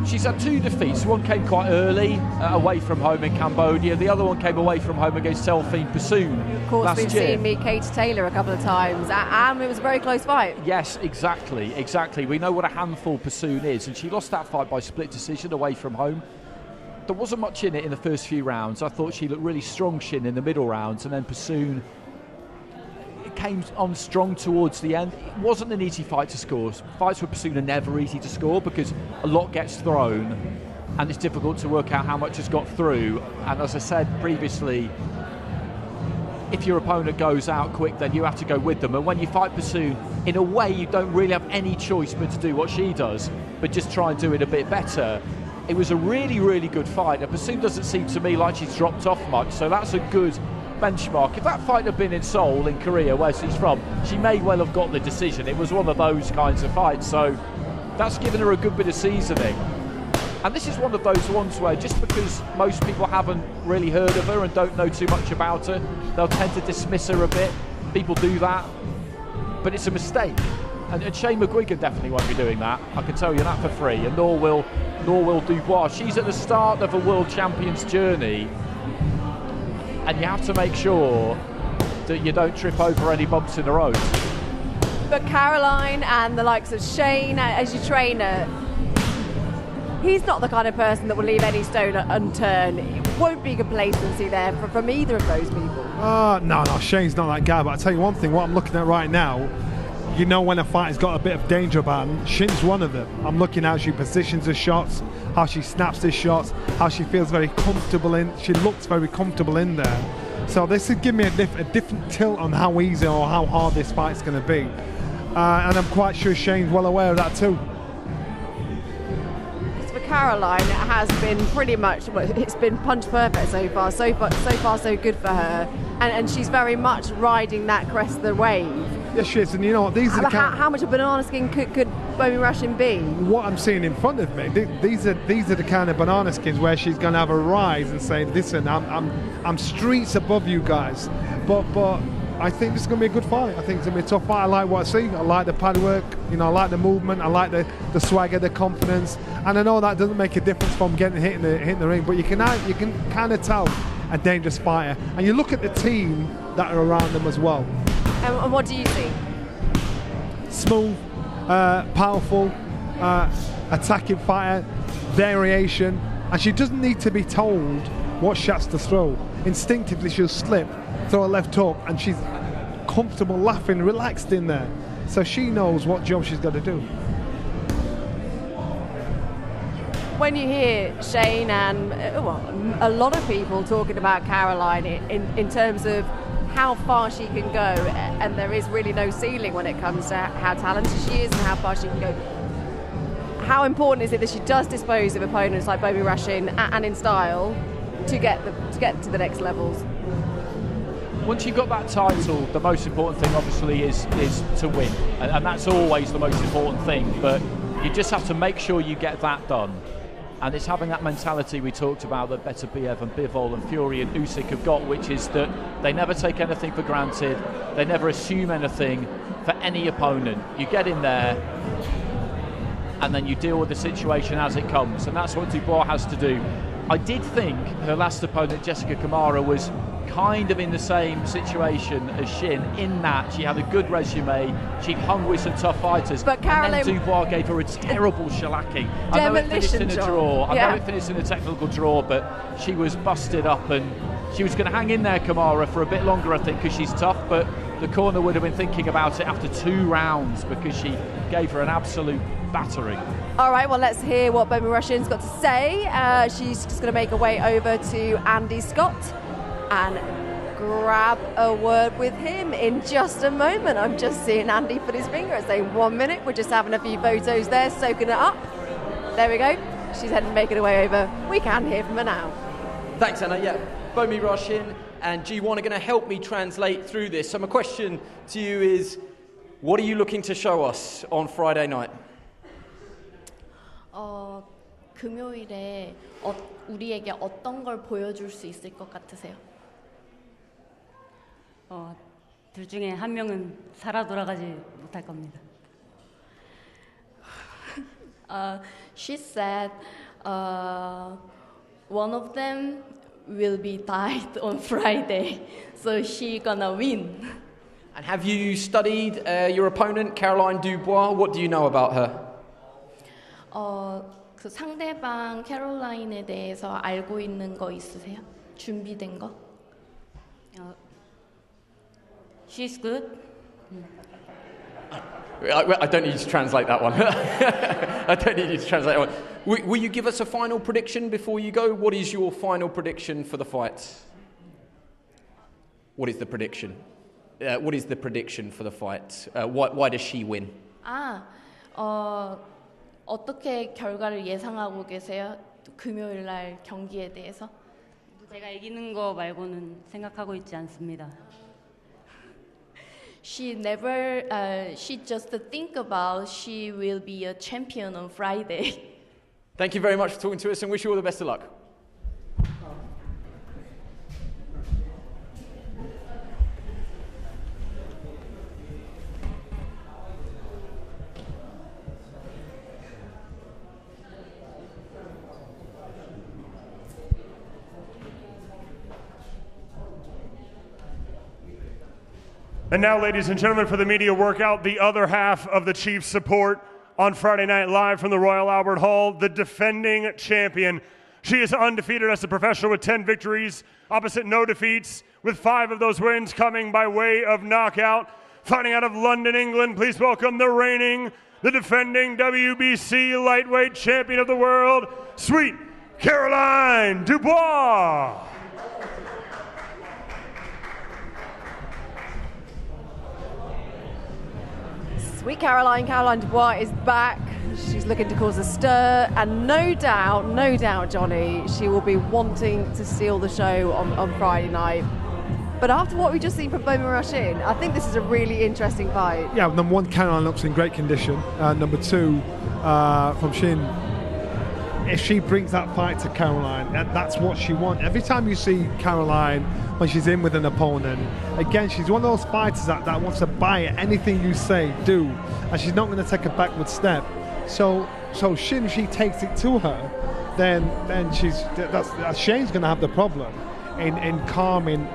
she's had 2 defeats. One came quite early, away from home in Cambodia. The other one came away from home against Delphine Pursoon last year. Of course, we've seen meet Katie Taylor a couple of times, and it was a very close fight. Yes, exactly. We know what a handful Pursoon is, and she lost that fight by split decision away from home. There wasn't much in it in the first few rounds. I thought she looked really strong, Shin, in the middle rounds, and then Pursoon came on strong towards the end. It wasn't an easy fight to score. Fights with Pursoon are never easy to score because a lot gets thrown, and it's difficult to work out how much has got through. And as I said previously, if your opponent goes out quick, then you have to go with them. And when you fight Pursoon, in a way, you don't really have any choice but to do what she does, but just try and do it a bit better. It was a really, really good fight. And Pursoon doesn't seem to me like she's dropped off much, so that's a good benchmark. If that fight had been in Seoul, in Korea, where she's from, she may well have got the decision. It was one of those kinds of fights, so that's given her a good bit of seasoning. And this is one of those ones where, just because most people haven't really heard of her and don't know too much about her, they'll tend to dismiss her a bit. People do that, but it's a mistake. And Shane McGuigan definitely won't be doing that. I can tell you that for free. And nor will Dubois. She's at the start of a world champion's journey, and you have to make sure that you don't trip over any bumps in the road. But Caroline and the likes of Shane, as your trainer, he's not the kind of person that will leave any stone unturned. It won't be complacency there from either of those people. No, Shane's not that guy. But I'll tell you one thing, what I'm looking at right now, you know when a fighter's got a bit of danger about him, Shin's one of them. I'm looking how she positions her shots, how she snaps her shots, how she feels very comfortable she looks very comfortable in there. So this would give me a different tilt on how easy or how hard this fight's going to be. And I'm quite sure Shane's well aware of that too. For Caroline, it has been pretty much, it's been punch perfect so far. So far, so good for her. And she's very much riding that crest of the wave. Yes, she is, and you know what? These are how much of banana skin could Bowmy Rushing be? What I'm seeing in front of me, these are the kind of banana skins where she's going to have a rise and say, "Listen, I'm streets above you guys." But I think this is going to be a good fight. I think it's going to be a tough fight. I like what I see. I like the pad work. I like the movement. I like the swagger, the confidence. And I know that doesn't make a difference from getting hit in the ring, but you can kind of tell a dangerous fighter. And you look at the team that are around them as well. And what do you see? smooth, powerful, attacking fighter, variation, and she doesn't need to be told what shots to throw. Instinctively she'll slip, throw a left hook, and she's comfortable, laughing, relaxed in there. So she knows what job she's got to do. When you hear Shane and a lot of people talking about Caroline in terms of how far she can go, and there is really no ceiling when it comes to how talented she is and how far she can go, how important is it that she does dispose of opponents like Bobby Rushin and in style to get to the next levels? Once you've got that title, the most important thing obviously is to win, and that's always the most important thing, but you just have to make sure you get that done. And it's having that mentality we talked about that Beterbiev and Bivol and Fury and Usyk have got, which is that they never take anything for granted, they never assume anything for any opponent. You get in there and then you deal with the situation as it comes, and that's what Dubois has to do. I did think her last opponent, Jessica Kamara, was kind of in the same situation as Shin, in that she had a good resume, she'd hung with some tough fighters, but Caroline, and then Dubois gave her a terrible shellacking. I know it finished in a draw, I know it finished in a technical draw, but she was busted up, and she was going to hang in there, Kamara, for a bit longer, I think, because she's tough, but the corner would have been thinking about it after 2 rounds because she gave her an absolute battering. All right, well, let's hear what Bobby Rushin's got to say. She's just going to make her way over to Andy Scott and grab a word with him in just a moment. I'm just seeing Andy put his finger and saying 1 minute. We're just having a few photos there, soaking it up. There we go. She's heading, making her way over. We can hear from her now. Thanks, Anna. Yeah, Bobby Rushin and G1 are going to help me translate through this. So my question to you is, what are you looking to show us on Friday night? 금요일에 우리에게 어떤 걸 보여줄 수 있을 것 같으세요? 둘 중에 한 명은 살아 돌아가지 못할 겁니다. She said one of them will be died on Friday, so she gonna win. And have you studied your opponent, Caroline Dubois? What do you know about her? 그 상대방 캐롤라인에 대해서 알고 있는 거 있으세요? 준비된 거? She's good. I don't need you to translate that one. I don't need you to translate that one. Will you give us a final prediction before you go? What is your final prediction for the fight? What is the prediction? What is the prediction for the fight? Why does she win? 어떻게 결과를 예상하고 계세요? 금요일 날 경기에 대해서? 제가 이기는 거 말고는 생각하고 있지 않습니다. She just think about she will be a champion on Friday. Thank you very much for talking to us and wish you all the best of luck. And now, ladies and gentlemen, for the media workout, the other half of the Chiefs support on Friday night live from the Royal Albert Hall, the defending champion. She is undefeated as a professional with 10 victories, opposite no defeats, with 5 of those wins coming by way of knockout. Fighting out of London, England, please welcome the reigning, the defending WBC lightweight champion of the world, Sweet Caroline Dubois. Sweet Caroline Dubois is back. She's looking to cause a stir, and no doubt, Johnny, she will be wanting to steal the show on Friday night. But after what we've just seen from Bobby Rushin, I think this is a really interesting fight. Yeah, number 1, Caroline looks in great condition. Number 2, from Shin, if she brings that fight to Caroline, that's what she wants. Every time you see Caroline when she's in with an opponent, again, she's one of those fighters that wants to buy it. Anything you say, do. And she's not going to take a backward step. So Shin, if she takes it to her, then Shane's going to have the problem in calming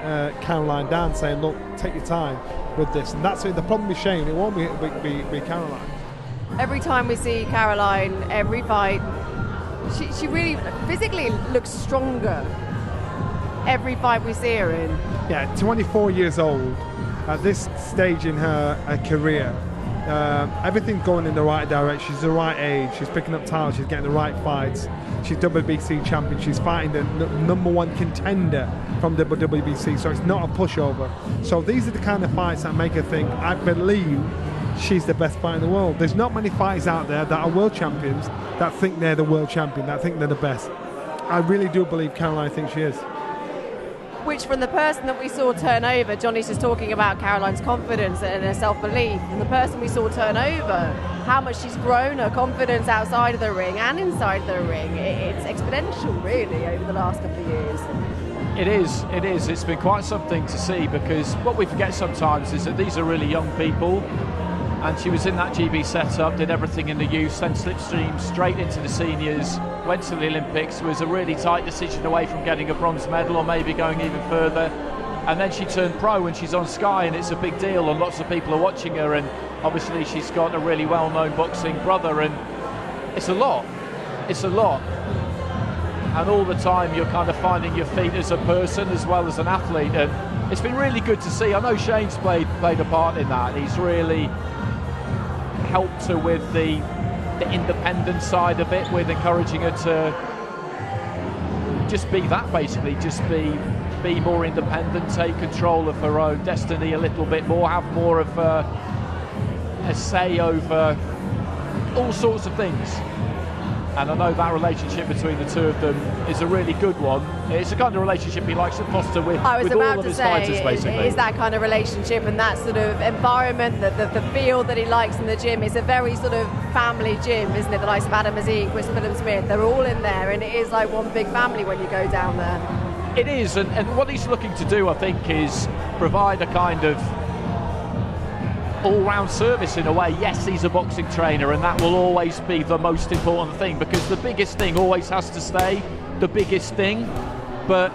Caroline down, saying, look, take your time. with this, and that's the problem with Shane. It won't be Caroline. Every time we see Caroline, every fight, she really physically looks stronger. Every fight we see her in. Yeah, 24 years old at this stage in her career. Everything's going in the right direction. She's the right age. She's picking up titles. She's getting the right fights. She's WBC champion. She's fighting the number one contender from the WBC. So it's not a pushover. So these are the kind of fights that make her think, I believe she's the best fighter in the world. There's not many fighters out there that are world champions that think they're the world champion, that think they're the best. I really do believe Caroline thinks she is. Which, from the person that we saw turn over, Johnny's just talking about Caroline's confidence and her self-belief, and the person we saw turn over, how much she's grown, her confidence outside of the ring and inside the ring, it's exponential really over the last couple of years. It is. It's been quite something to see, because what we forget sometimes is that these are really young people, and she was in that GB setup, did everything in the youth, then slipstream straight into the seniors, went to the Olympics, was a really tight decision away from getting a bronze medal or maybe going even further, and then she turned pro and she's on Sky, and it's a big deal and lots of people are watching her, and obviously she's got a really well-known boxing brother, and it's a lot, and all the time you're kind of finding your feet as a person as well as an athlete, and it's been really good to see. I know Shane's played a part in that. He's really helped her with the independent side of it, with encouraging her to just be that, basically, just be more independent, take control of her own destiny a little bit more, have more of a say over all sorts of things. And I know that relationship between the two of them is a really good one. It's the kind of relationship he likes to foster with all of his fighters, basically. Is that kind of relationship and that sort of environment, the feel that he likes in the gym. It's a very sort of family gym, isn't it? The likes of Adam Aziz, Chris Phillips-Smith, they're all in there, and it is like one big family when you go down there. It is, and what he's looking to do, I think, is provide a kind of all-round service in a way. Yes, he's a boxing trainer, and that will always be the most important thing, because the biggest thing always has to stay the biggest thing, but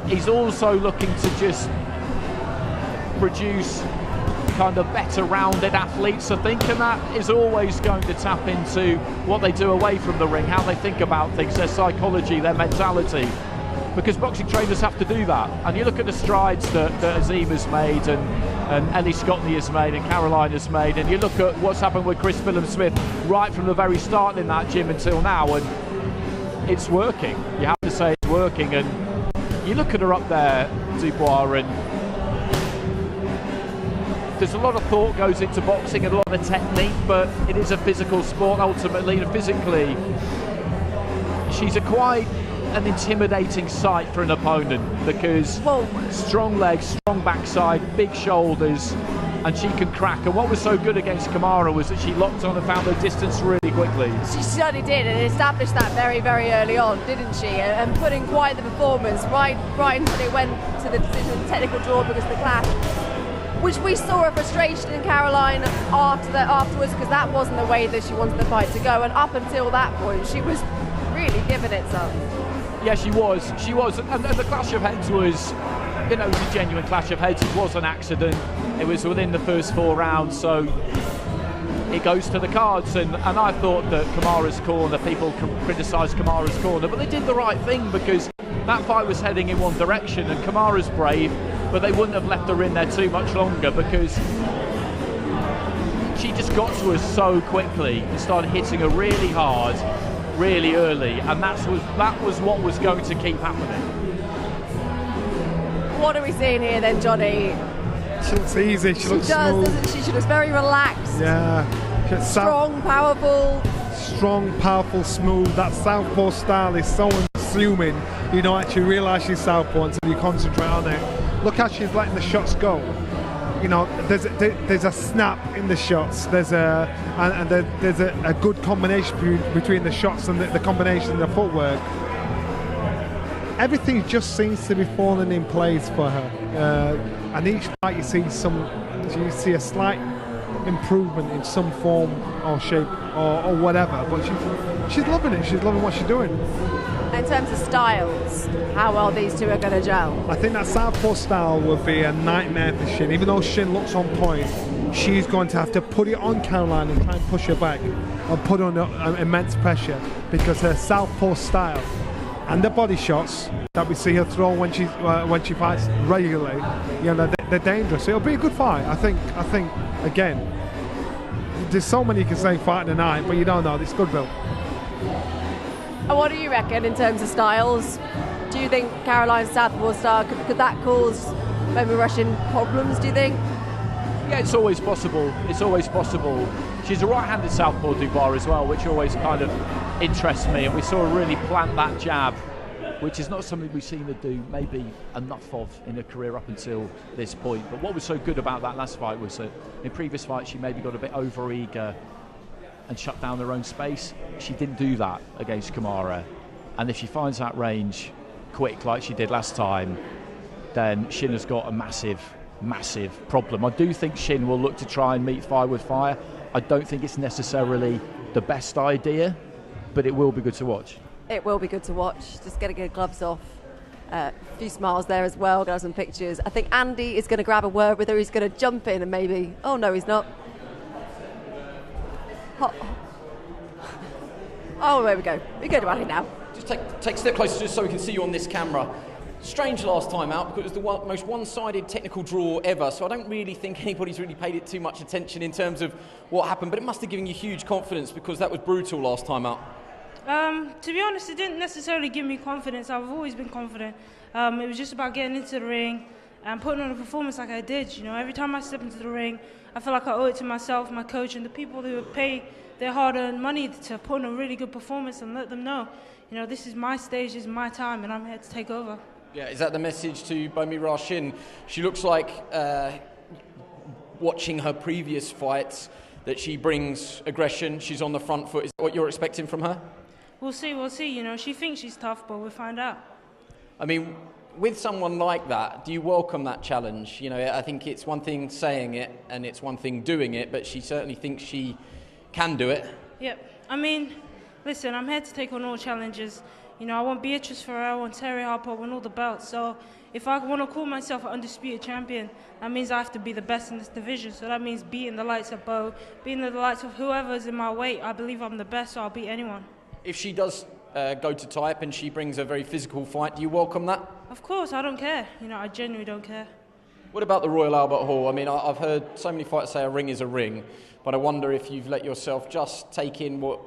he's also looking to just produce kind of better rounded athletes, I think, and that is always going to tap into what they do away from the ring, how they think about things, their psychology, their mentality, because boxing trainers have to do that. And you look at the strides that Azim has made, and Ellie Scotney has made, and Caroline has made, and you look at what's happened with Chris Phillips-Smith right from the very start in that gym until now, and it's working. You have to say it's working. And you look at her up there, Dubois, and there's a lot of thought goes into boxing and a lot of technique, but it is a physical sport ultimately, and physically she's quite an intimidating sight for an opponent, because strong legs, strong backside, big shoulders, and she can crack. And what was so good against Kamara was that she locked on and found her distance really quickly. She certainly did, and established that very, very early on, didn't she? And put in quite the performance right until it went to the decision, technical draw because of the clash, which we saw a frustration in Caroline afterwards, because that wasn't the way that she wanted the fight to go, and up until that point she was really giving it some. Yeah, she was, and the clash of heads was, it was a genuine clash of heads. It was an accident. It was within the first 4 rounds, so it goes to the cards. And I thought that Kamara's corner, people criticise Kamara's corner, but they did the right thing, because that fight was heading in one direction, and Kamara's brave, but they wouldn't have left her in there too much longer, because she just got to her so quickly and started hitting her really hard, really early, and that was what was going to keep happening. What are we seeing here then, Johnny? She looks easy, she looks smooth. Doesn't she? She looks very relaxed. Yeah. Strong, powerful. Strong, powerful, smooth. That southpaw style is so unassuming. You don't actually realise she's southpaw until you concentrate on it. Look how she's letting the shots go. There's a snap in the shots. There's a good combination between the shots and the combination of the footwork. Everything just seems to be falling in place for her. And each fight you see a slight improvement in some form or shape or whatever. But she's loving it. She's loving what she's doing. In terms of styles, how well these two are going to gel? I think that southpaw style would be a nightmare for Shin. Even though Shin looks on point, she's going to have to put it on Caroline and try and push her back or put on immense pressure, because her southpaw style and the body shots that we see her throw when she fights regularly, you know, they're dangerous. It'll be a good fight. I think again, there's so many you can say fight tonight, but you don't know. It's good, Bill. And what do you reckon in terms of styles? Do you think Caroline's southpaw style could that cause maybe Russian problems? Do you think? Yeah, it's always possible. It's always possible. She's a right-handed southpaw Dubois as well, which always kind of interests me. And we saw her really plant that jab, which is not something we've seen her do maybe enough of in her career up until this point. But what was so good about that last fight was that in previous fights she maybe got a bit over-eager and shut down her own space. She didn't do that against Kamara. And if she finds that range quick like she did last time, then Shin has got a massive problem. I do think Shin will look to try and meet fire with fire. I don't think it's necessarily the best idea, but it will be good to watch. It will be good to watch. Just going to get gloves off. A few smiles there as well. Got some pictures. I think Andy is going to grab a word with her. He's going to jump in and maybe... Oh, no, he's not. Oh, there we go. We're good about it now. Just take a step closer just so we can see you on this camera. Strange last time out because it was the most one-sided technical draw ever, so I don't really think anybody's really paid it too much attention in terms of what happened, but it must have given you huge confidence because that was brutal last time out. To be honest, it didn't necessarily give me confidence. I've always been confident. It was just about getting into the ring and putting on a performance like I did. You know, every time I step into the ring, I feel like I owe it to myself, my coach, and the people who pay their hard-earned money to put on a really good performance and let them know, you know, this is my stage, this is my time, and I'm here to take over. Yeah, is that the message to Bomira Shin? She looks like, watching her previous fights, that she brings aggression, she's on the front foot. Is that what you're expecting from her? We'll see. You know, she thinks she's tough, but we'll find out. I mean, with someone like that, do you welcome that challenge? You know, I think it's one thing saying it and it's one thing doing it, but she certainly thinks she can do it. Yep. I mean, listen, I'm here to take on all challenges. You know, I want Beatrice Ferrer, I want Terry Harper, I want all the belts. So if I want to call myself an undisputed champion, that means I have to be the best in this division. So that means beating the likes of Bo, beating the likes of whoever's in my weight. I believe I'm the best, so I'll beat anyone. If she does go to type and she brings a very physical fight, do you welcome that? Of course, I don't care. You know, I genuinely don't care. What about the Royal Albert Hall? I mean, I've heard so many fighters say a ring is a ring, but I wonder if you've let yourself just take in what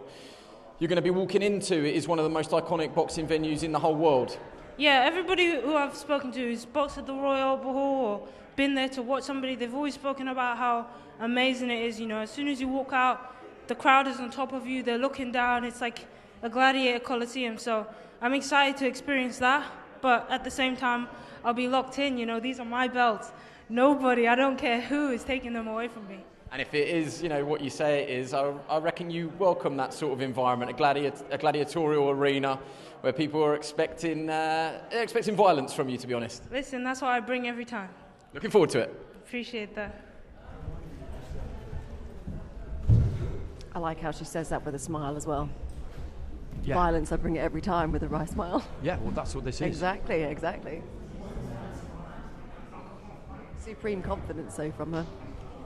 you're going to be walking into. It is one of the most iconic boxing venues in the whole world. Yeah, everybody who I've spoken to who's boxed at the Royal Albert Hall or been there to watch somebody, they've always spoken about how amazing it is. You know, as soon as you walk out, the crowd is on top of you, they're looking down, it's like a gladiator coliseum. So I'm excited to experience that, but at the same time, I'll be locked in. You know, these are my belts. Nobody, I don't care who, is taking them away from me. And if it is, you know, what you say it is, I reckon you welcome that sort of environment, a gladiatorial arena where people are expecting violence from you, to be honest. Listen, that's what I bring every time. Looking forward to it. Appreciate that. I like how she says that with a smile as well. Yeah. Violence, I bring it every time with a wry smile. Yeah, well, that's what this is. Exactly. Supreme confidence, though, from her.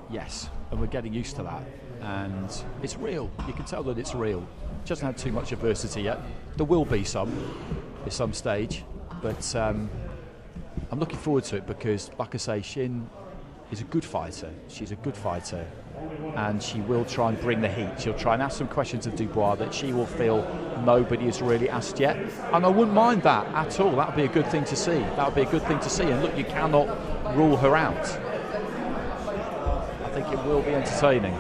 Yes, and we're getting used to that. And it's real. You can tell that it's real. She hasn't had too much adversity yet. There will be some at some stage. But I'm looking forward to it because, like I say, Shin is a good fighter. She's a good fighter. And she will try and bring the heat. She'll try and ask some questions of Dubois that she will feel nobody has really asked yet. And I wouldn't mind that at all. That would be a good thing to see. And look, you cannot rule her out. I think it will be entertaining.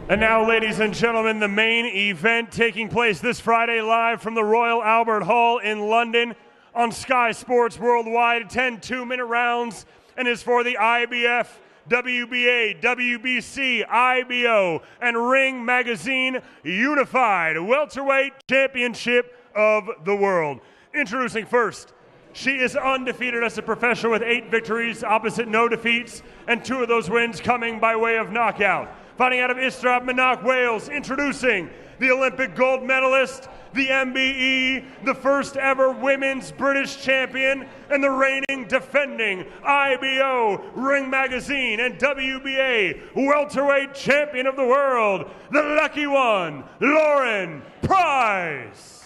And now, ladies and gentlemen, the main event taking place this Friday live from the Royal Albert Hall in London on Sky Sports Worldwide. 10 2-minute rounds and is for the IBF, WBA, WBC, IBO, and Ring Magazine Unified Welterweight Championship of the World. Introducing first, She is undefeated as a professional with 8 victories, opposite no defeats, and 2 of those wins coming by way of knockout. Fighting out of Ystrad, Manach, Wales, introducing the Olympic gold medalist, the MBE, the first ever women's British champion, and the reigning defending IBO, Ring Magazine, and WBA welterweight champion of the world, the lucky one, Lauren Price.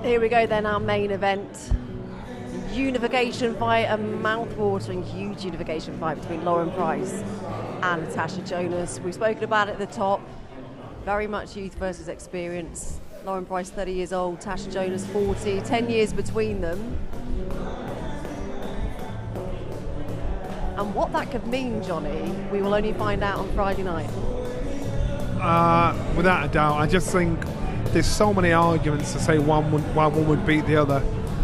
Here we go then, our main event. Unification fight, a mouth-watering, huge unification fight between Lauren Price and Natasha Jonas. We've spoken about it at the top. Very much youth versus experience. Lauren Price, 30 years old, Natasha Jonas, 40. 10 years between them. And what that could mean, Johnny, we will only find out on Friday night. Without a doubt, I just think there's so many arguments to say why one would beat the other,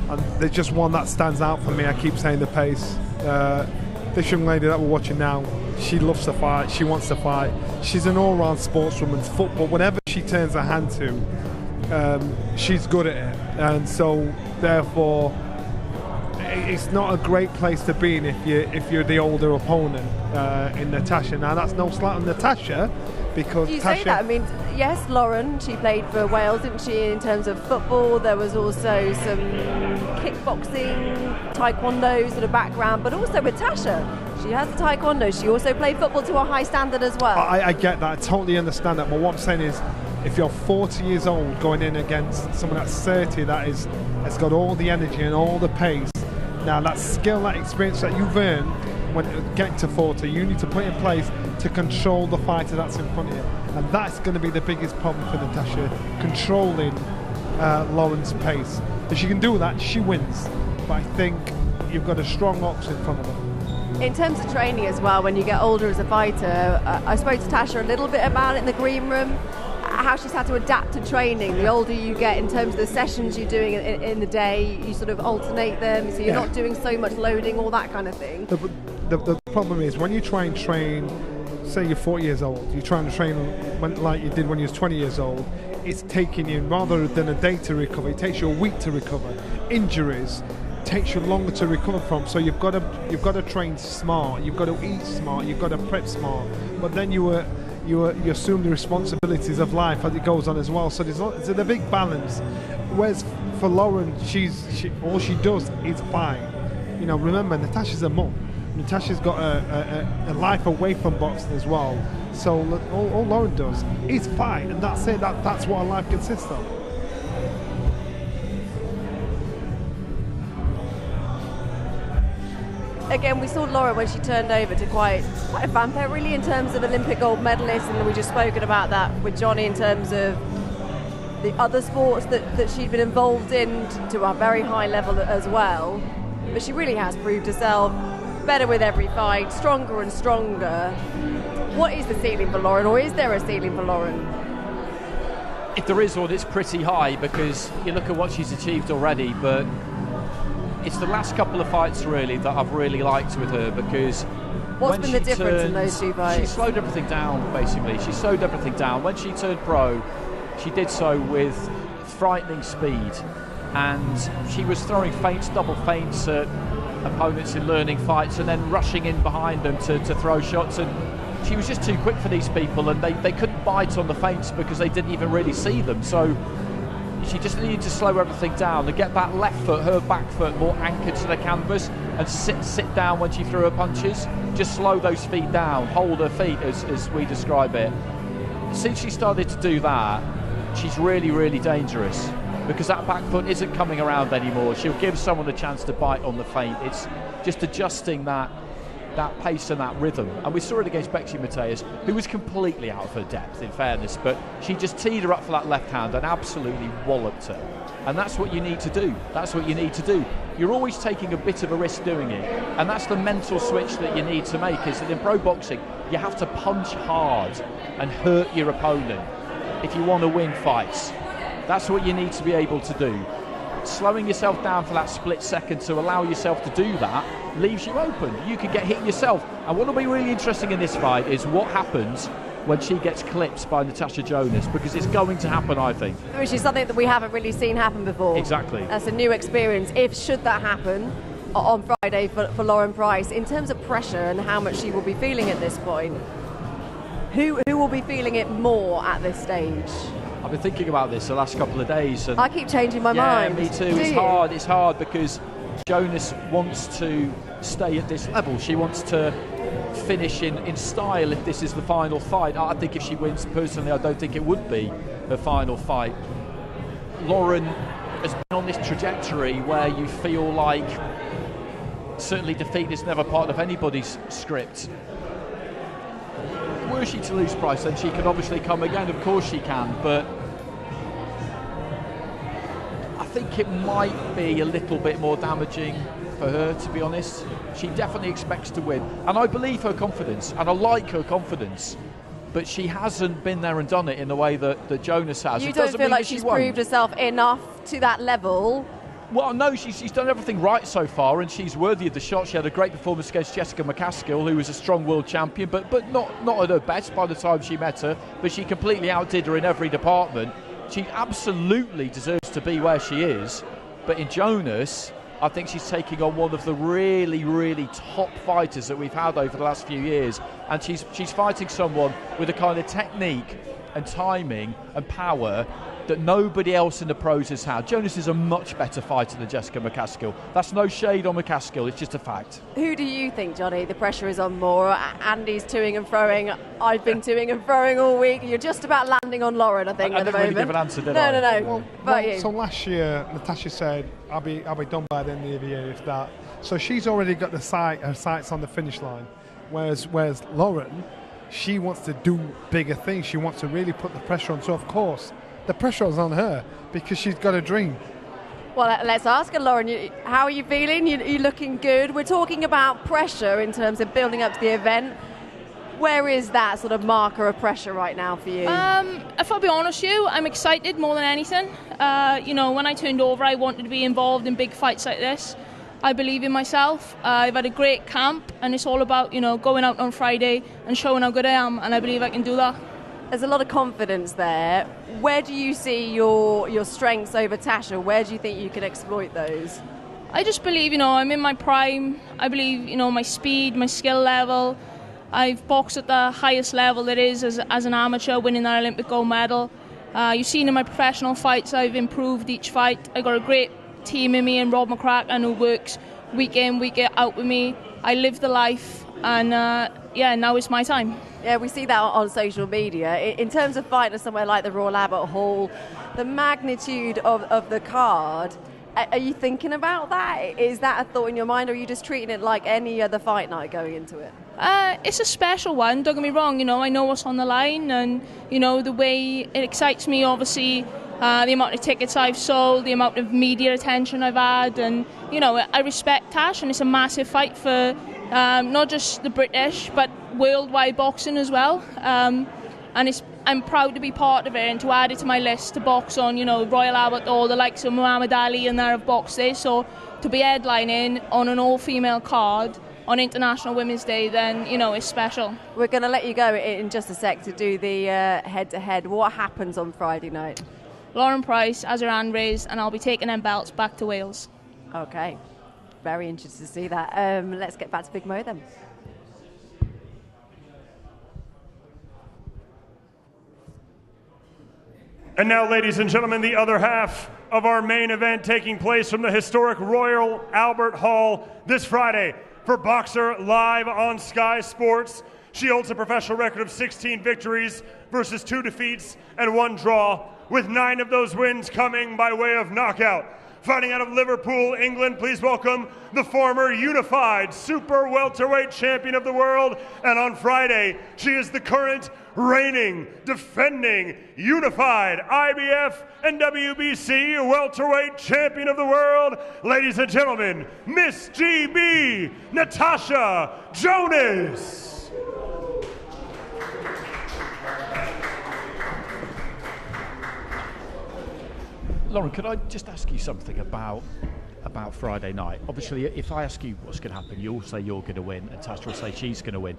and there's just one that stands out for me. I keep saying the pace. This young lady that we're watching now, she loves to fight, she wants to fight. She's an all-round sportswoman. Football, whatever she turns her hand to, she's good at it, and so therefore it's not a great place to be in if you're the older opponent in Natasha. Now that's no slight on Natasha, because you Natasha, say that, I mean, yes, Lauren, she played for Wales, didn't she, in terms of football. There was also some kickboxing, taekwondo sort of background, but also with Tasha, she has the taekwondo. She also played football to a high standard as well. I get that, I totally understand that, but what I'm saying is, if you're 40 years old going in against someone that's 30 that has got all the energy and all the pace, now that skill, that experience that you've earned when getting to 40, you need to put in place to control the fighter that's in front of you. And that's going to be the biggest problem for Natasha, controlling Lauren's pace. If she can do that, she wins. But I think you've got a strong ox in front of her. In terms of training as well, when you get older as a fighter, I spoke to Tasha a little bit about it in the green room, how she's had to adapt to training. The older you get, in terms of the sessions you're doing in the day, you sort of alternate them, so you're not doing so much loading, all that kind of thing. The problem is, when you try and train, say you're 40 years old, you're trying to train like you did when you was 20 years old, it's taking you, rather than a day to recover, it takes you a week to recover. Injuries takes you longer to recover from, so you've got to train smart, you've got to eat smart, you've got to prep smart, but then you assume the responsibilities of life as it goes on as well. So there's a big balance. Whereas for Lauren, all she does is fight. You know, remember, Natasha's a mum. Natasha's got a life away from boxing as well. So all Lauren does is fight, and that's it. That's what her life consists of. Again, we saw Lauren when she turned over to quite a fanfare, really, in terms of Olympic gold medalist, and we just spoken about that with Johnny in terms of the other sports that she'd been involved in to a very high level as well. But she really has proved herself better with every fight, stronger and stronger. What is the ceiling for Lauren, or is there a ceiling for Lauren? If there is one, it's pretty high, because you look at what she's achieved already, but it's the last couple of fights really that I've really liked with her, because what's been the difference in those two fights? She slowed everything down, basically. She slowed everything down. When she turned pro, she did so with frightening speed, and she was throwing feints, double feints at opponents in learning fights, and then rushing in behind them to throw shots, and she was just too quick for these people, and they couldn't bite on the feints because they didn't even really see them. So she just needed to slow everything down and get that left foot, her back foot, more anchored to the canvas, and sit down when she threw her punches. Just slow those feet down, hold her feet as we describe it. Since she started to do that, she's really, really dangerous, because that back foot isn't coming around anymore. She'll give someone a chance to bite on the feint. It's just adjusting that pace and that rhythm. And we saw it against Bexy Mateus, who was completely out of her depth, in fairness, but she just teed her up for that left hand and absolutely walloped her. And that's what you need to do. That's what you need to do. You're always taking a bit of a risk doing it, and that's the mental switch that you need to make, is that in pro boxing you have to punch hard and hurt your opponent if you want to win fights. That's what you need to be able to do. slowing yourself down for that split second to allow yourself to do that leaves you open. You could get hit yourself. And what will be really interesting in this fight is what happens when she gets clipped by Natasha Jonas, because it's going to happen, I think. Which is something that we haven't really seen happen before. Exactly. That's a new experience. Should that happen on Friday for Lauren Price, in terms of pressure and how much she will be feeling at this point, who will be feeling it more at this stage? I've been thinking about this the last couple of days. And I keep changing my mind. Yeah, me too. It's hard because Jonas wants to stay at this level. She wants to finish in style if this is the final fight. I think if she wins, personally, I don't think it would be the final fight. Lauren has been on this trajectory where you feel like certainly defeat is never part of anybody's script. Were she to lose Price, then she can obviously come again. Of course she can, but I think it might be a little bit more damaging for her, to be honest. She definitely expects to win, and I believe her confidence, and I like her confidence, but she hasn't been there and done it in the way that Jonas has. You don't feel like she's proved herself enough to that level? Well, no, she's done everything right so far, and she's worthy of the shot. She had a great performance against Jessica McCaskill, who was a strong world champion, but not at her best by the time she met her, but she completely outdid her in every department. She absolutely deserves to be where she is, but in Jonas, I think she's taking on one of the really, really top fighters that we've had over the last few years, and she's fighting someone with a kind of technique and timing and power that nobody else in the pros has had. Jonas is a much better fighter than Jessica McCaskill. That's no shade on McCaskill, it's just a fact. Who do you think, Johnny, the pressure is on more? Andy's toing and froing. I've been toing and froing all week. You're just about landing on Lauren, I think, at the moment. I didn't really give an answer, did I? No. Well, so last year, Natasha said, I'll be done by the end of the year, if that. So she's already got her sights on the finish line. Whereas Lauren, she wants to do bigger things. She wants to really put the pressure on. So, of course, the pressure is on her because she's got a dream. Well, let's ask her, Lauren, how are you feeling? You're looking good. We're talking about pressure in terms of building up to the event. Where is that sort of marker of pressure right now for you? If I'll be honest with you, I'm excited more than anything. When I turned over, I wanted to be involved in big fights like this. I believe in myself. I've had a great camp, and it's all about, going out on Friday and showing how good I am, and I believe I can do that. There's a lot of confidence there. Where do you see your strengths over Tasha? Where do you think you can exploit those? I just believe, I'm in my prime. I believe, my speed, my skill level. I've boxed at the highest level there is as an amateur, winning that Olympic gold medal. You've seen in my professional fights, I've improved each fight. I got a great team in me and Rob McCracken, who works week in, week out with me. I live the life, and now it's my time. Yeah, we see that on social media. In terms of fighting somewhere like the Royal Albert Hall, the magnitude of the card, are you thinking about that? Is that a thought in your mind, or are you just treating it like any other fight night going into it? It's a special one, don't get me wrong. I know what's on the line, and, the way it excites me, obviously, the amount of tickets I've sold, the amount of media attention I've had, and, I respect Tash, and it's a massive fight for not just the British, but worldwide boxing as well. And I'm proud to be part of it and to add it to my list to box on, Royal Albert or the likes of Muhammad Ali and there have boxed there. So to be headlining on an all-female card on International Women's Day, then, it's special. We're going to let you go in just a sec to do the head-to-head. What happens on Friday night? Lauren Price has her hand raised, and I'll be taking them belts back to Wales. Okay. Very interested to see that. Let's get back to Big Mo then. And now, ladies and gentlemen, the other half of our main event taking place from the historic Royal Albert Hall this Friday for Boxer Live on Sky Sports. She holds a professional record of 16 victories versus 2 defeats and 1 draw, with 9 of those wins coming by way of knockout. Fighting out of Liverpool, England, please welcome the former unified super welterweight champion of the world. And on Friday, she is the current reigning, defending, unified IBF and WBC welterweight champion of the world. Ladies and gentlemen, Miss GB, Natasha Jonas. Lauren, could I just ask you something about Friday night? Obviously, if I ask you what's going to happen, you'll say you're going to win, and Tasha will say she's going to win.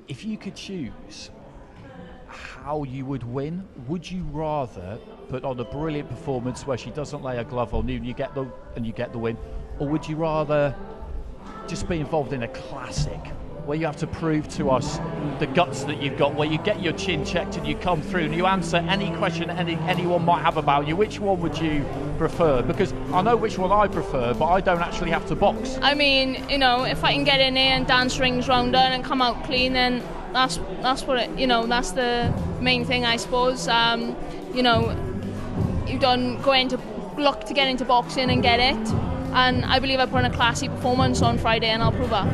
If you could choose how you would win, would you rather put on a brilliant performance where she doesn't lay a glove on you and you get the win, or would you rather just be involved in a classic where you have to prove to us the guts that you've got, where you get your chin checked and you come through and you answer any question anyone might have about you? Which one would you prefer? Because I know which one I prefer, but I don't actually have to box. I mean, if I can get in there and dance rings round her and come out clean, then that's what it, that's the main thing, I suppose. You don't look to get into boxing and get it, and I believe I put in a classy performance on Friday, and I'll prove that.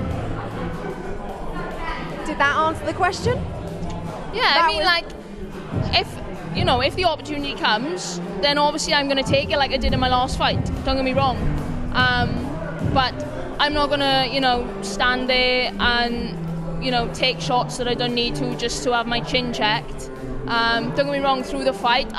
Did that answer the question? Yeah, if the opportunity comes, then obviously I'm going to take it like I did in my last fight. Don't get me wrong. But I'm not going to, stand there and, take shots that I don't need to just to have my chin checked. Don't get me wrong, through the fight,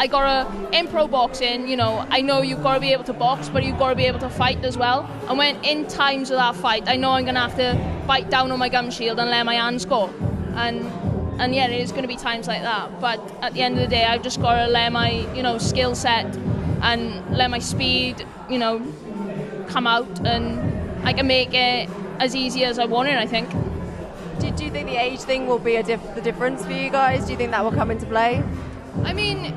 in pro boxing, I know you've got to be able to box, but you've got to be able to fight as well. And when in times of that fight, I know I'm going to have to bite down on my gum shield and let my hands go. And yeah, it is going to be times like that. But at the end of the day, I've just got to let my, skill set and let my speed, come out, and I can make it as easy as I want it, I think. Do you think the age thing will be the difference for you guys? Do you think that will come into play? I mean,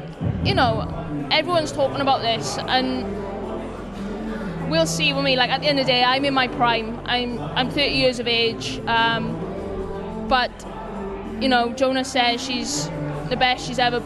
everyone's talking about this, and we'll see with me. Like, at the end of the day, I'm in my prime. I'm 30 years of age, but Jonas says she's the best she's ever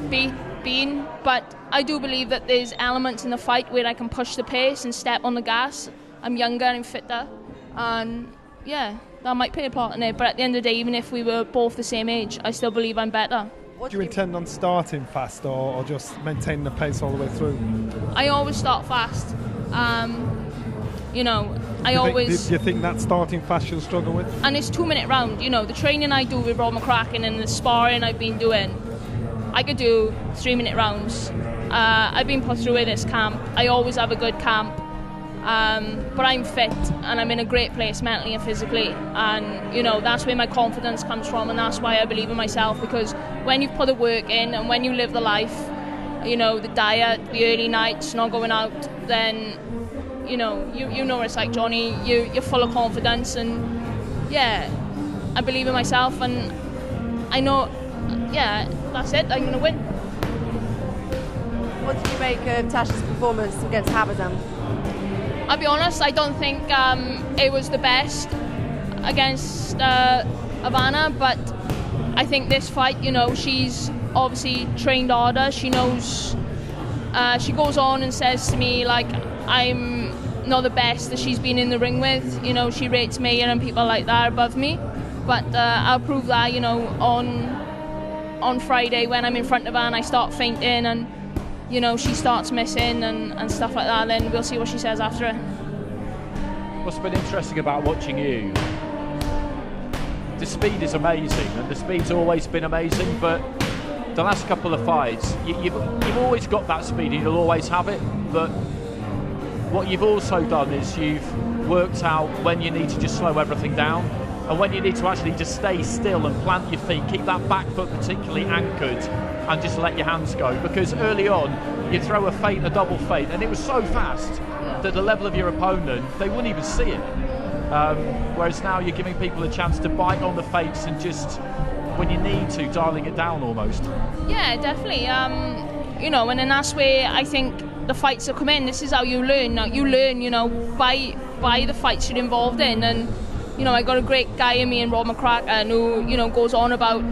been. But I do believe that there's elements in the fight where I can push the pace and step on the gas. I'm younger and fitter, and yeah, that might play a part in it. But at the end of the day, even if we were both the same age, I still believe I'm better. Do you intend on starting fast or just maintaining the pace all the way through? I always start fast. Do you think that starting fast you'll struggle with? And it's 2-minute round. The training I do with Rob McCracken and the sparring I've been doing, I could do 3-minute rounds. I've been put through this camp. I always have a good camp. But I'm fit and I'm in a great place mentally and physically, and that's where my confidence comes from, and that's why I believe in myself, because when you've put the work in and when you live the life, the diet, the early nights, not going out, then you know what it's like, Johnny. You're full of confidence, and yeah, I believe in myself, and I know, yeah, that's it, I'm going to win. What did you make of Tasha's performance against Habazam? I'll be honest, I don't think it was the best against Ivana, but I think this fight, she's obviously trained harder. She knows, she goes on and says to me, like, I'm not the best that she's been in the ring with. She rates me and people like that above me. But I'll prove that, on Friday when I'm in front of her and I start fainting and she starts missing and stuff like that, then we'll see what she says after it. What's been interesting about watching you, the speed is amazing, and the speed's always been amazing, but the last couple of fights, you've always got that speed and you'll always have it, but what you've also done is you've worked out when you need to just slow everything down, and when you need to actually just stay still and plant your feet, keep that back foot particularly anchored, and just let your hands go. Because early on, you throw a feint, a double feint, and it was so fast that the level of your opponent, they wouldn't even see it. Whereas now you're giving people a chance to bite on the feints and just, when you need to, dialing it down almost. Yeah, definitely. And then that's where I think the fights will come in. This is how you learn. Now, you learn, by the fights you're involved in. And, I got a great guy in me in Rob McCracken who, goes on about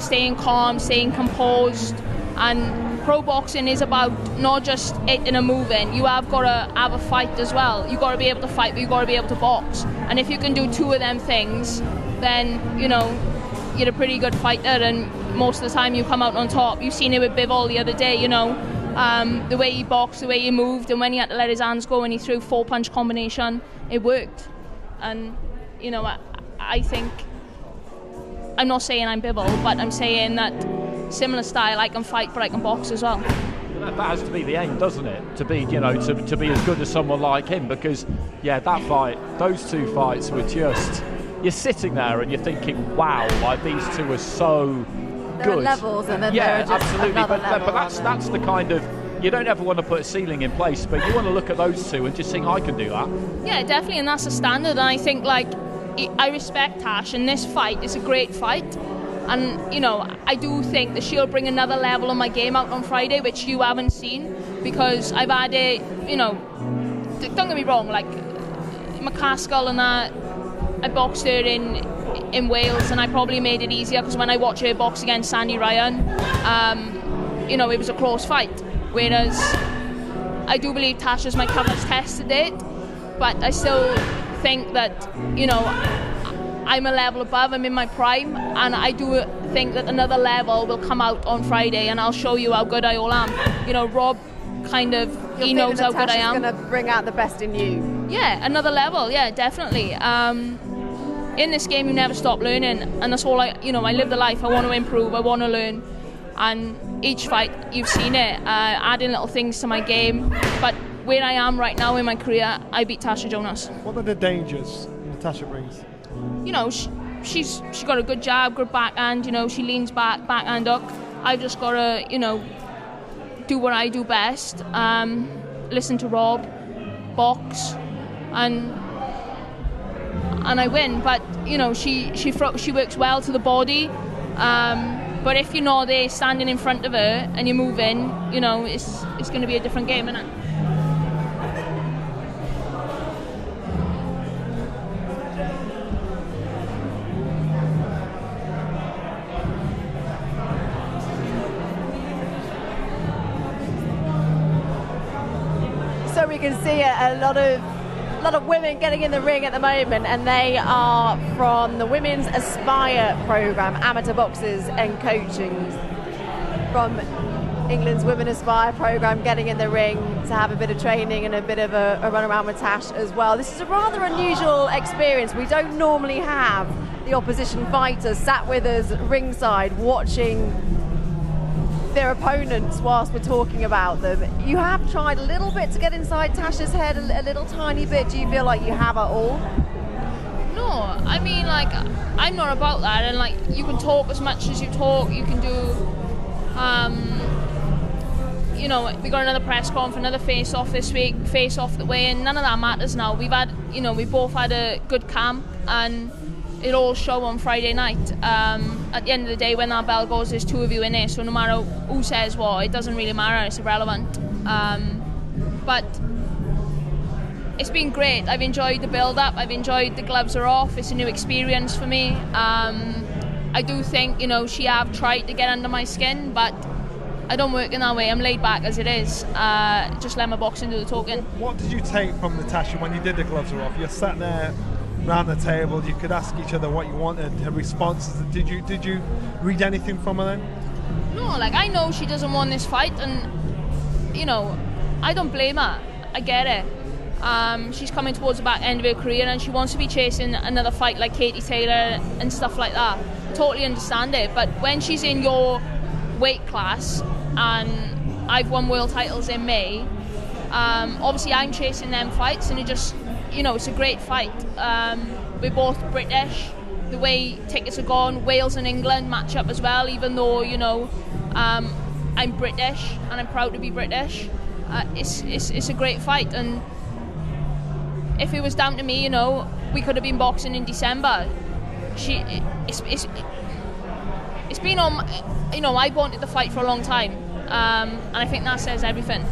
staying calm, staying composed, and pro boxing is about not just hitting and moving. You have got to have a fight as well. You've got to be able to fight, but you've got to be able to box. And if you can do two of them things, then, you're a pretty good fighter, and most of the time you come out on top. You've seen it with Bivol the other day, the way he boxed, the way he moved, and when he had to let his hands go and he threw 4-punch combination, it worked. And, I think, I'm not saying I'm Bivol, but I'm saying that similar style, I can fight, but I can box as well. that has to be the aim, doesn't it? To be, you know, to be as good as someone like him, because that fight, those two fights were just, you're sitting there and you're thinking, wow, like these two are so there good. Are levels, and then there are just absolutely. But that's the kind of, you don't ever want to put a ceiling in place, but you want to look at those two and just think, I can do that. Yeah, definitely, and that's the standard. And I think, like, I respect Tash, and this fight is a great fight. And, you know, I do think that she'll bring another level of my game out on Friday, which you haven't seen, because I've had a, you know, don't get me wrong, like, McCaskill and that, I boxed her in Wales, and I probably made it easier, because when I watch her box against Sandy Ryan, you know, it was a close fight. Whereas I do believe Tasha's my toughest test to date, but I still think that, you know, I'm a level above, I'm in my prime, and I do think that another level will come out on Friday, and I'll show you how good I all am. You know, Rob kind of, he knows how good I am. Natasha's going to bring out the best in you. Yeah, another level, yeah, definitely. In this game, you never stop learning, and that's all I live the life. I want to improve, I want to learn, and each fight, you've seen it, adding little things to my game, but where I am right now in my career, I beat Tasha Jonas. What are the dangers Natasha brings? You know, she's got a good jab, good backhand, you know, she leans backhand up. I've just got to, you know, do what I do best, listen to Rob, box, and I win. But, you know, she works well to the body, but if you're not there standing in front of her and you're moving, you know, it's going to be a different game, isn't it? So we can see a lot of women getting in the ring at the moment, and they are from the Women's Aspire programme, amateur boxers and coaching from England's Women Aspire programme, getting in the ring to have a bit of training and a bit of a run around with Tash as well. This is a rather unusual experience. We don't normally have the opposition fighters sat with us ringside watching their opponents whilst we're talking about them. You have tried a little bit to get inside Tasha's head, a little tiny bit. Do you feel like you have at all? No, I mean, like, I'm not about that, and like, you can talk as much as you talk, you can do, you know, we got another press conference, another face-off this week, face-off the way, and none of that matters now. We've had, you know, we both had a good camp, and it'll all show on Friday night. At the end of the day, when that bell goes, there's two of you in it, so no matter who says what, it doesn't really matter, it's irrelevant. But it's been great. I've enjoyed the build-up, I've enjoyed the gloves are off, it's a new experience for me. I do think, you know, she have tried to get under my skin, but I don't work in that way. I'm laid back as it is. Just let my boxing do the talking. What did you take from Natasha when you did the gloves are off? You sat there around the table, you could ask each other what you wanted, her responses. Did you read anything from her then? No, like, I know she doesn't want this fight, and, you know, I don't blame her. I get it. She's coming towards the back end of her career, and she wants to be chasing another fight like Katie Taylor and stuff like that. I totally understand it, but when she's in your weight class, and I've won world titles in May, obviously I'm chasing them fights, and it just, you know, it's a great fight. We're both British. The way tickets are gone, Wales and England match up as well, even though, you know, I'm British and I'm proud to be British. It's a great fight, and if it was down to me, you know, we could have been boxing in December. It's been on, you know, I've wanted the fight for a long time, and I think that says everything.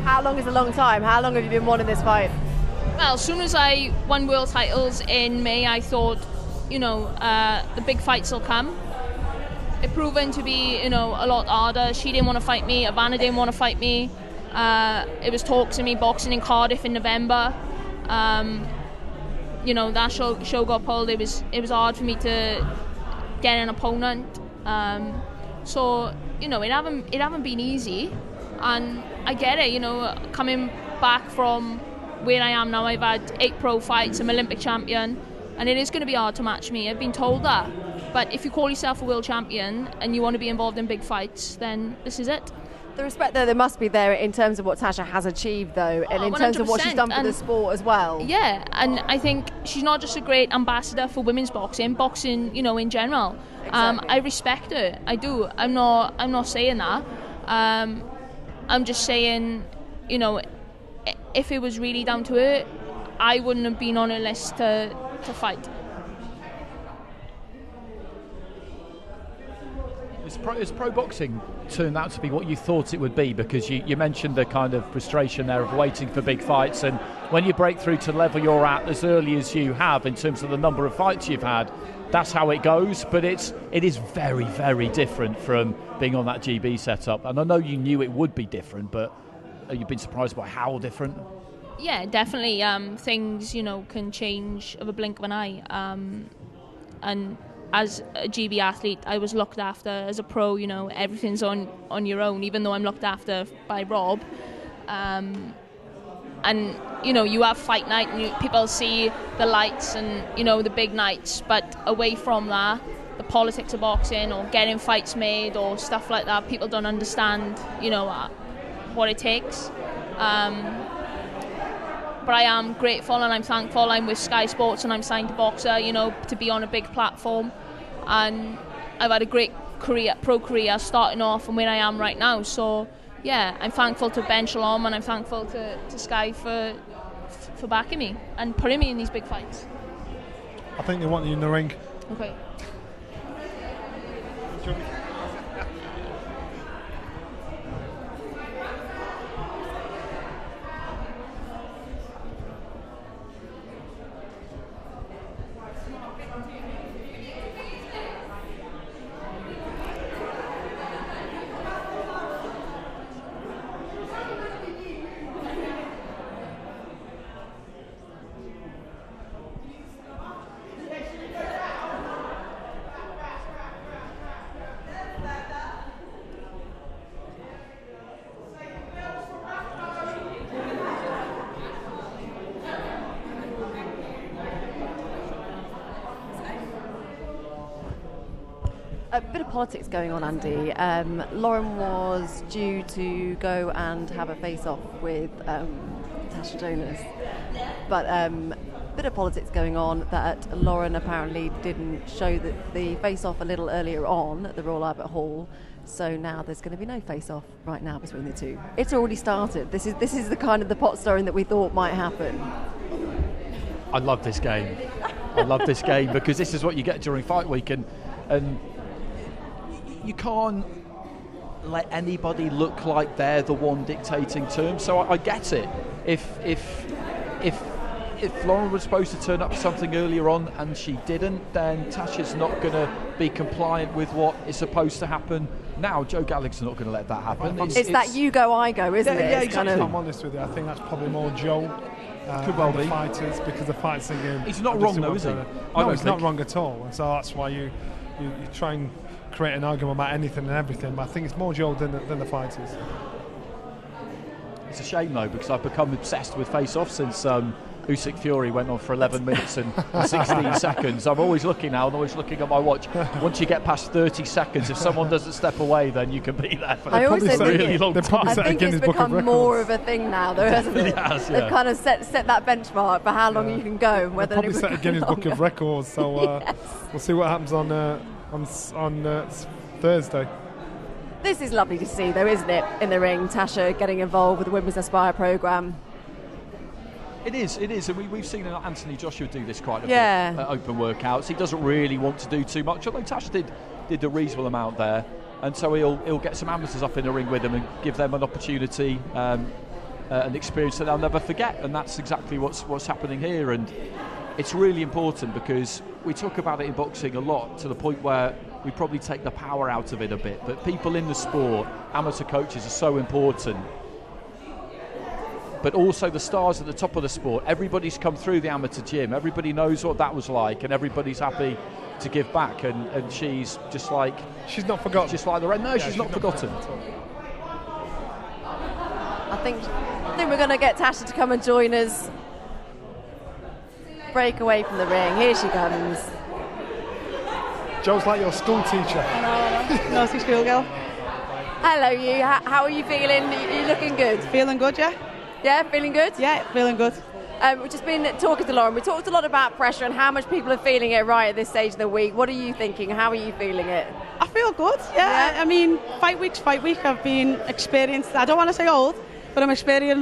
How long is a long time? How long have you been wanting this fight? Well, as soon as I won world titles in May, I thought, you know, the big fights will come. It proven to be, you know, a lot harder. She didn't want to fight me. Ivana didn't want to fight me. It was talks of me boxing in Cardiff in November. You know, that show got pulled. It was hard for me to get an opponent. So, you know, it haven't been easy, and I get it. You know, coming back from where I am now, I've had 8 pro fights, I'm Olympic champion, and it is going to be hard to match me. I've been told that. But if you call yourself a world champion and you want to be involved in big fights, then this is it. The respect there must be there in terms of what Tasha has achieved, though, and in terms of what she's done for the sport as well. Yeah, and I think she's not just a great ambassador for women's boxing, you know, in general. Exactly. I respect her. I do. I'm not saying that. I'm just saying, you know, if it was really down to her, I wouldn't have been on her list to fight. Has pro boxing turned out to be what you thought it would be? Because you mentioned the kind of frustration there of waiting for big fights, and when you break through to the level you're at as early as you have in terms of the number of fights you've had, that's how it goes. But it is very, very different from being on that GB setup. And I know you knew it would be different, but you've been surprised by how different? Yeah, definitely. Things, you know, can change of a blink of an eye. And as a GB athlete, I was looked after. As a pro, you know, everything's on your own, even though I'm looked after by Rob. And, you know, you have fight night and people see the lights and, you know, the big nights. But away from that, the politics of boxing or getting fights made or stuff like that, people don't understand, you know, what it takes. But I am grateful and I'm thankful. I'm with Sky Sports and I'm signed to Boxer, you know, to be on a big platform. And I've had a great pro career starting off and where I am right now. So, yeah, I'm thankful to Ben Shalom and I'm thankful to Sky for backing me and putting me in these big fights. I think they want you in the ring. Okay. A bit of politics going on, Andy. Lauren was due to go and have a face-off with Natasha Jonas, but a bit of politics going on that Lauren apparently didn't show the face-off a little earlier on at the Royal Albert Hall. So now there's going to be no face-off right now between the two. It's already started. This is the kind of the pot stirring that we thought might happen. I love this game. I love this game because this is what you get during fight week, and you can't let anybody look like they're the one dictating terms. So I get it. If Lauren was supposed to turn up for something earlier on and she didn't, then Tasha's not going to be compliant with what is supposed to happen now. Joe Gallagher's not going to let that happen. It's that you go, I go, isn't it? Yeah, exactly. I'm honest with you. I think that's probably more Joe. Could well the be. Fighters, because the fights again. He's not wrong though, is he? No, he's not wrong at all. And so that's why you try and create an argument about anything and everything. But I think it's more Joe than the fighters. It's a shame though, because I've become obsessed with face-off since Usyk Fury went on for 11 minutes and 16 seconds. I'm always looking now and always looking at my watch. Once you get past 30 seconds, if someone doesn't step away, then you can be there for a really long time. I think it's become more of a thing now, though, hasn't it? Has, They've kind of set that benchmark for how long you can go. Whether probably set a Guinness Book of Records. So we'll see what happens on Thursday. This is lovely to see, though, isn't it? In the ring, Tasha getting involved with the Women's Aspire programme. It is, and we've seen Anthony Joshua do this quite a bit at open workouts. He doesn't really want to do too much, although Tasha did a reasonable amount there, and so he'll get some amateurs up in the ring with him and give them an opportunity, an experience that they'll never forget, and that's exactly what's happening here. And it's really important because we talk about it in boxing a lot to the point where we probably take the power out of it a bit, but people in the sport, amateur coaches, are so important. But also the stars at the top of the sport. Everybody's come through the amateur gym. Everybody knows what that was like, and everybody's happy to give back. And she's just like... She's not forgotten. Just like the rest. No, she's not forgotten. I think we're going to get Tasha to come and join us. Break away from the ring. Here she comes. Joe's like your school teacher. No, she's school girl. Hello, you. How are you feeling? You looking good? Feeling good, yeah. Yeah, feeling good? Yeah, feeling good. We've just been talking to Lauren. We talked a lot about pressure and how much people are feeling it right at this stage of the week. What are you thinking? How are you feeling it? I feel good, yeah. I mean, fight week. I've been experienced. I don't want to say old, but I'm experienced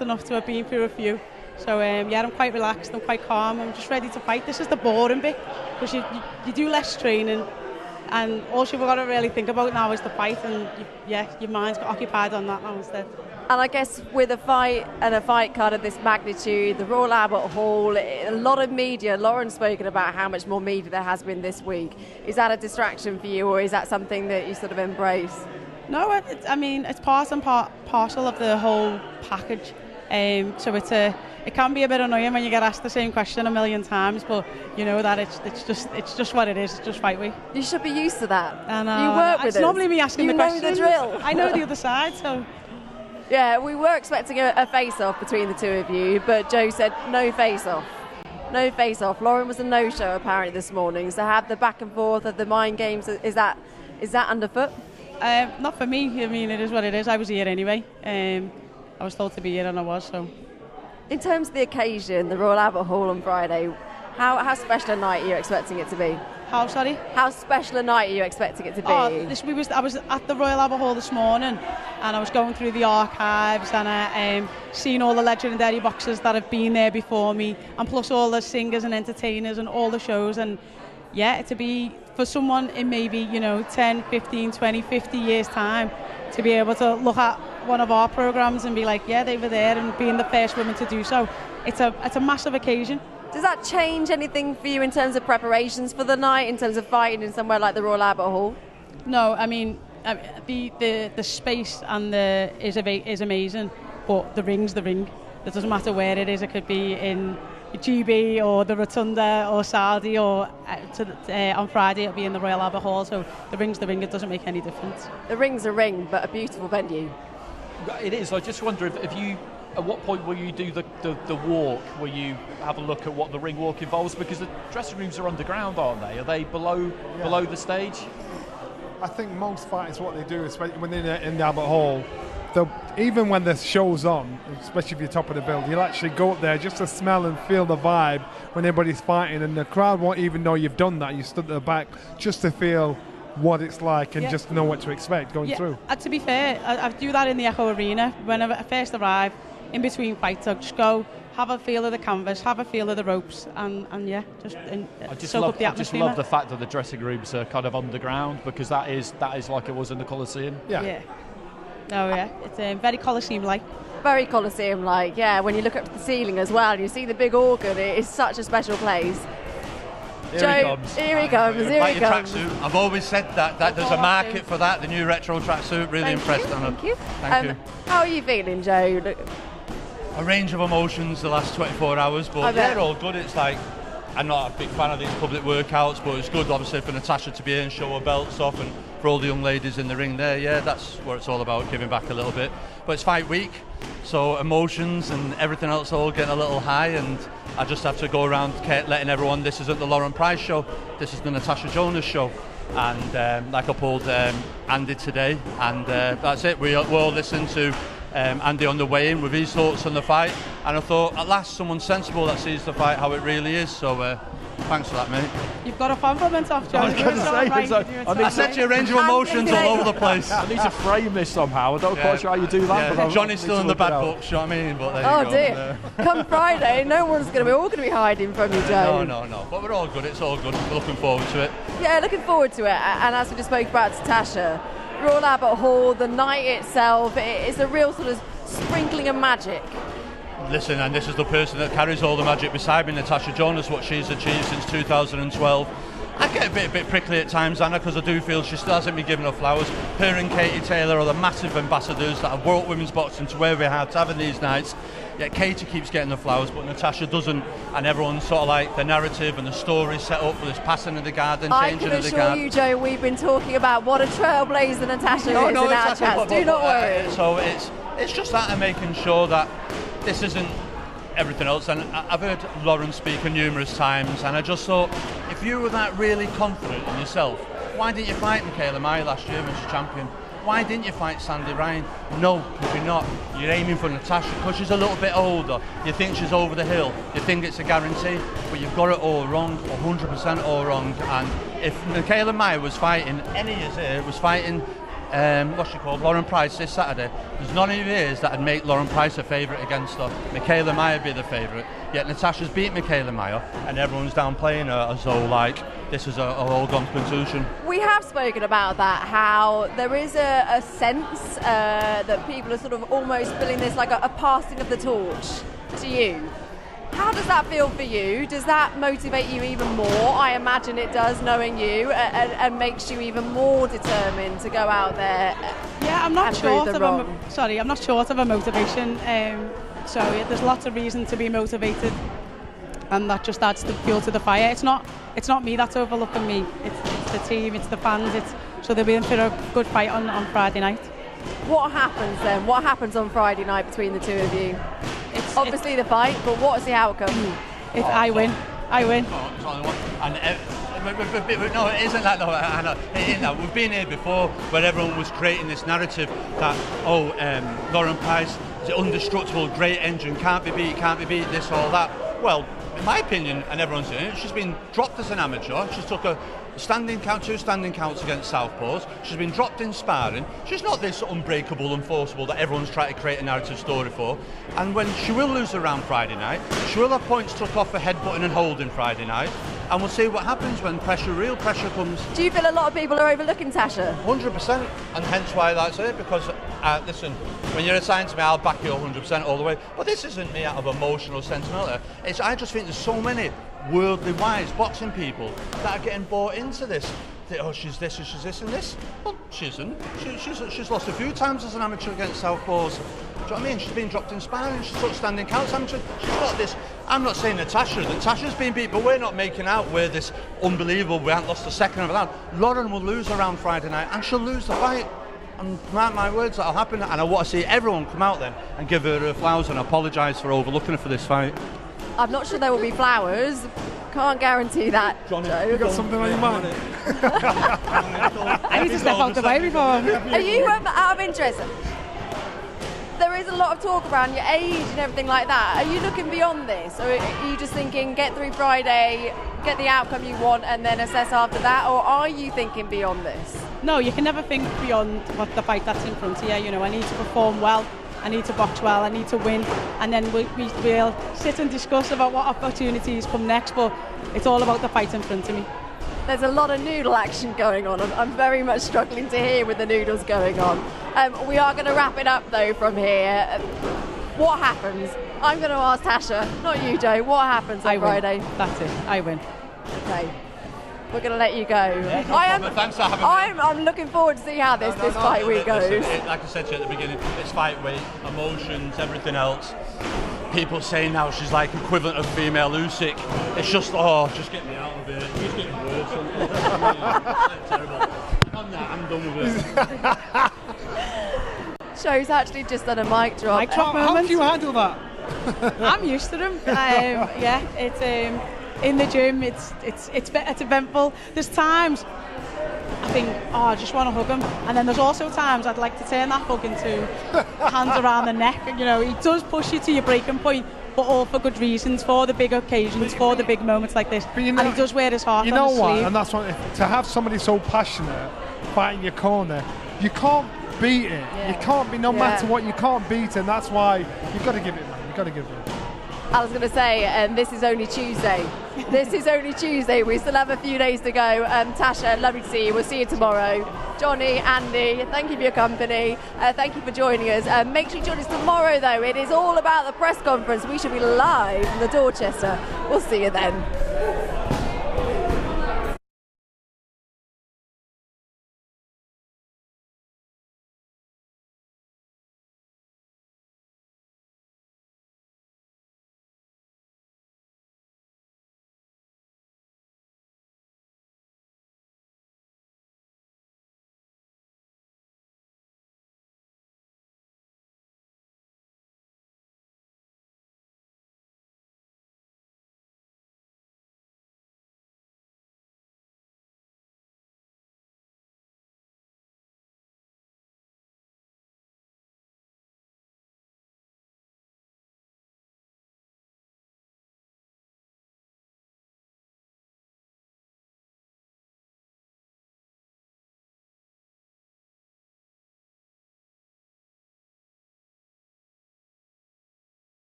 enough to have been through a few. So, yeah, I'm quite relaxed. I'm quite calm. I'm just ready to fight. This is the boring bit because you do less training. And all you've got to really think about now is the fight, and your mind's got occupied on that now instead. And I guess with a fight and a fight card of this magnitude, the Royal Albert Hall, a lot of media. Lauren's spoken about how much more media there has been this week. Is that a distraction for you, or is that something that you sort of embrace? No, it's part and parcel of the whole package. So it can be a bit annoying when you get asked the same question a million times, but you know that it's just what it is. It's just fight week. You should be used to that. And you work with it's normally me asking the questions. You know the drill. I know the other side, so. Yeah, we were expecting a face-off between the two of you, but Joe said no face-off. No face-off. Lauren was a no-show apparently this morning, so have the back and forth of the mind games, is that underfoot? Not for me. I mean, it is what it is. I was here anyway. I was told to be here and I was, so. In terms of the occasion, the Royal Albert Hall on Friday, how special a night are you expecting it to be? How, sorry? How special a night are you expecting it to be? I was at the Royal Albert Hall this morning and I was going through the archives and I seen all the legendary boxers that have been there before me, and plus all the singers and entertainers and all the shows. And yeah, to be for someone in maybe 10, 15, 20, 50 years time to be able to look at one of our programs and be like, yeah, they were there, and being the first women to do so, it's a massive occasion. Does that change anything for you in terms of preparations for the night, in terms of fighting in somewhere like the Royal Albert Hall? No, I mean the space and is amazing, but the ring's the ring. It doesn't matter where it is. It could be in GB or the Rotunda or Saudi, or on Friday it'll be in the Royal Albert Hall. So the ring's the ring. It doesn't make any difference. The ring's a ring, but a beautiful venue. It is. I just wonder if you. At what point will you do the walk? Will you have a look at what the ring walk involves? Because the dressing rooms are underground, aren't they? Are they below the stage? I think most fighters, what they do, especially when they're in the Albert Hall, even when the show's on, especially if you're top of the build, you'll actually go up there just to smell and feel the vibe when everybody's fighting, and the crowd won't even know you've done that. You stood at the back just to feel what it's like and just know what to expect going through. And to be fair, I do that in the Echo Arena. Whenever I first arrive, in between fights, I'll just go, have a feel of the canvas, have a feel of the ropes, and soak up the atmosphere. I just love the fact that the dressing rooms are kind of underground, because that is like it was in the Coliseum. Yeah. Oh yeah, it's very Coliseum-like. Very Coliseum-like, yeah. When you look up to the ceiling as well, and you see the big organ, it is such a special place. Here he comes. Tracksuit. I've always said that there's a market for that. The new retro tracksuit, really impressed on it. Thank you. Thank you. How are you feeling, Joe? A range of emotions the last 24 hours, but they're all good. It's like, I'm not a big fan of these public workouts, but it's good obviously for Natasha to be here and show her belts off, and for all the young ladies in the ring there. Yeah, that's what it's all about, giving back a little bit. But it's fight week, so emotions and everything else all getting a little high, and I just have to go around letting everyone, this isn't the Lauren Price show, this is the Natasha Jonas show. And like I pulled Andy today, and that's it. We all listened to Andy on the weigh-in with his thoughts on the fight, and I thought, at last, someone sensible that sees the fight how it really is. So thanks for that, mate. You've got a compliment off, Joe. I set you a range of emotions all over the place. I need to frame this somehow. I don't quite sure how you do that. But Johnny's still in the bad books, you know what I mean? But there you go. Dear. Come Friday, we're all going to be hiding from you, Joe. No. But we're all good. It's all good. We're looking forward to it. Yeah, looking forward to it. And as we just spoke about Natasha, Royal Albert Hall, the night itself, it's a real sort of sprinkling of magic. Listen, and this is the person that carries all the magic beside me, Natasha Jonas, what she's achieved since 2012. I get a bit prickly at times, Anna, because I do feel she still hasn't been given her flowers. Her and Katie Taylor are the massive ambassadors that have brought women's boxing to where we are having these nights. Yet Katie keeps getting the flowers, but Natasha doesn't, and everyone's sort of like the narrative and the story set up for this passing of the garden, changing of the garden. I can assure you, Joe, we've been talking about what a trailblazer Natasha is in our chats. Do not worry. So it's just that, and making sure that this isn't everything else. And I've heard Lauren speak numerous times, and I just thought, if you were that really confident in yourself, Why didn't you fight Michaela Mayer last year, Mr. Champion? Why didn't you fight Sandy Ryan? No, because you're not. You're aiming for Natasha because she's a little bit older. You think she's over the hill. You think it's a guarantee, but you've got it all wrong, 100% all wrong. And if Michaela Mayer was fighting, any years here, was fighting, what's she called, Lauren Price this Saturday, there's none of years that would make Lauren Price a favourite against her. Michaela Mayer be the favourite. Yet Natasha's beat Michaela Mayer, and everyone's downplaying her as though like this is a all-gone conclusion. We have spoken about that, how there is a sense that people are sort of almost feeling this like a passing of the torch to you. How does that feel for you? Does that motivate you even more? I imagine it does, knowing you, and makes you even more determined to go out there. Yeah, I'm not short of a motivation. So yeah, there's lots of reason to be motivated, and that just adds the fuel to the fire. It's not me that's overlooking me. It's the team, it's the fans. So they'll be in for a good fight on Friday night. What happens then? What happens on Friday night between the two of you? It's obviously the fight, but what's the outcome? I win. And no, it isn't that. No, Anna, it isn't that. We've been here before, where everyone was creating this narrative that Lauren Price is indestructible, great engine, can't be beat, this or that. Well, in my opinion, and everyone's saying it, she's been dropped as an amateur. She took a two standing counts against southpaws. She's been dropped in sparring. She's not this unbreakable, unforceable that everyone's trying to create a narrative story for. And when she will lose a round Friday night, she will have points took off for headbutting and holding Friday night. And we'll see what happens when real pressure comes. Do you feel a lot of people are overlooking Tasha? 100%, and hence why that's it, because, listen, when you're assigned to me, I'll back you 100% all the way. But this isn't me out of emotional sentimental. I just think there's so many worldly wise boxing people that are getting bought into this. She's this and this. Well, she isn't. She's lost a few times as an amateur against southpaws. Do you know what I mean? She's been dropped in sparring, she's took standing counts amateur. She's got this. I'm not saying Natasha's been beat, but we're not making out we're this unbelievable, we haven't lost a second of a round. Lauren will lose around Friday night, and she'll lose the fight. And mark my words, that'll happen. And I want to see everyone come out then and give her flowers and apologise for overlooking her for this fight. I'm not sure there will be flowers. Can't guarantee that. Johnny, you got something on your mind? I need to step out the way before. Are you out of interest? There is a lot of talk around your age and everything like that. Are you looking beyond this? Or are you just thinking, get through Friday, get the outcome you want, and then assess after that? Or are you thinking beyond this? No, you can never think beyond what the fight that's in front of you. You know, I need to perform well, I need to box well, I need to win, and then we'll sit and discuss about what opportunities come next, but it's all about the fight in front of me. There's a lot of noodle action going on. I'm very much struggling to hear with the noodles going on. We are going to wrap it up though from here. What happens? I'm going to ask Tasha, not you, Joe. What happens on Friday? That's it. I win. Okay. We're going to let you go. Yeah, thanks for having me. I'm looking forward to see how this fight week goes. Like I said to you at the beginning, it's fight week, emotions, everything else. People saying now she's like equivalent of female Usyk. It's just, just get me out of here. She's getting worse. Terrible. I'm done with it. Show's actually just done a mic drop. Mic drop moment. How do you handle that? I'm used to them. It's in the gym. It's eventful. There's times I think, I just want to hug him, and then there's also times I'd like to turn that hug into hands around the neck. You know, he does push you to your breaking point, but all for good reasons, for the big occasions, for the big moments like this. And he does wear his heart on his sleeve. And that's what, to have somebody so passionate fighting your corner, you can't beat it. Yeah. You can't be, no matter what, you can't beat it. And that's why you've got to give it, man. You've got to give it. I was going to say, this is only Tuesday. This is only Tuesday. We still have a few days to go. Tasha, lovely to see you. We'll see you tomorrow. Johnny, Andy, thank you for your company. Thank you for joining us. Make sure you join us tomorrow, though. It is all about the press conference. We should be live from the Dorchester. We'll see you then.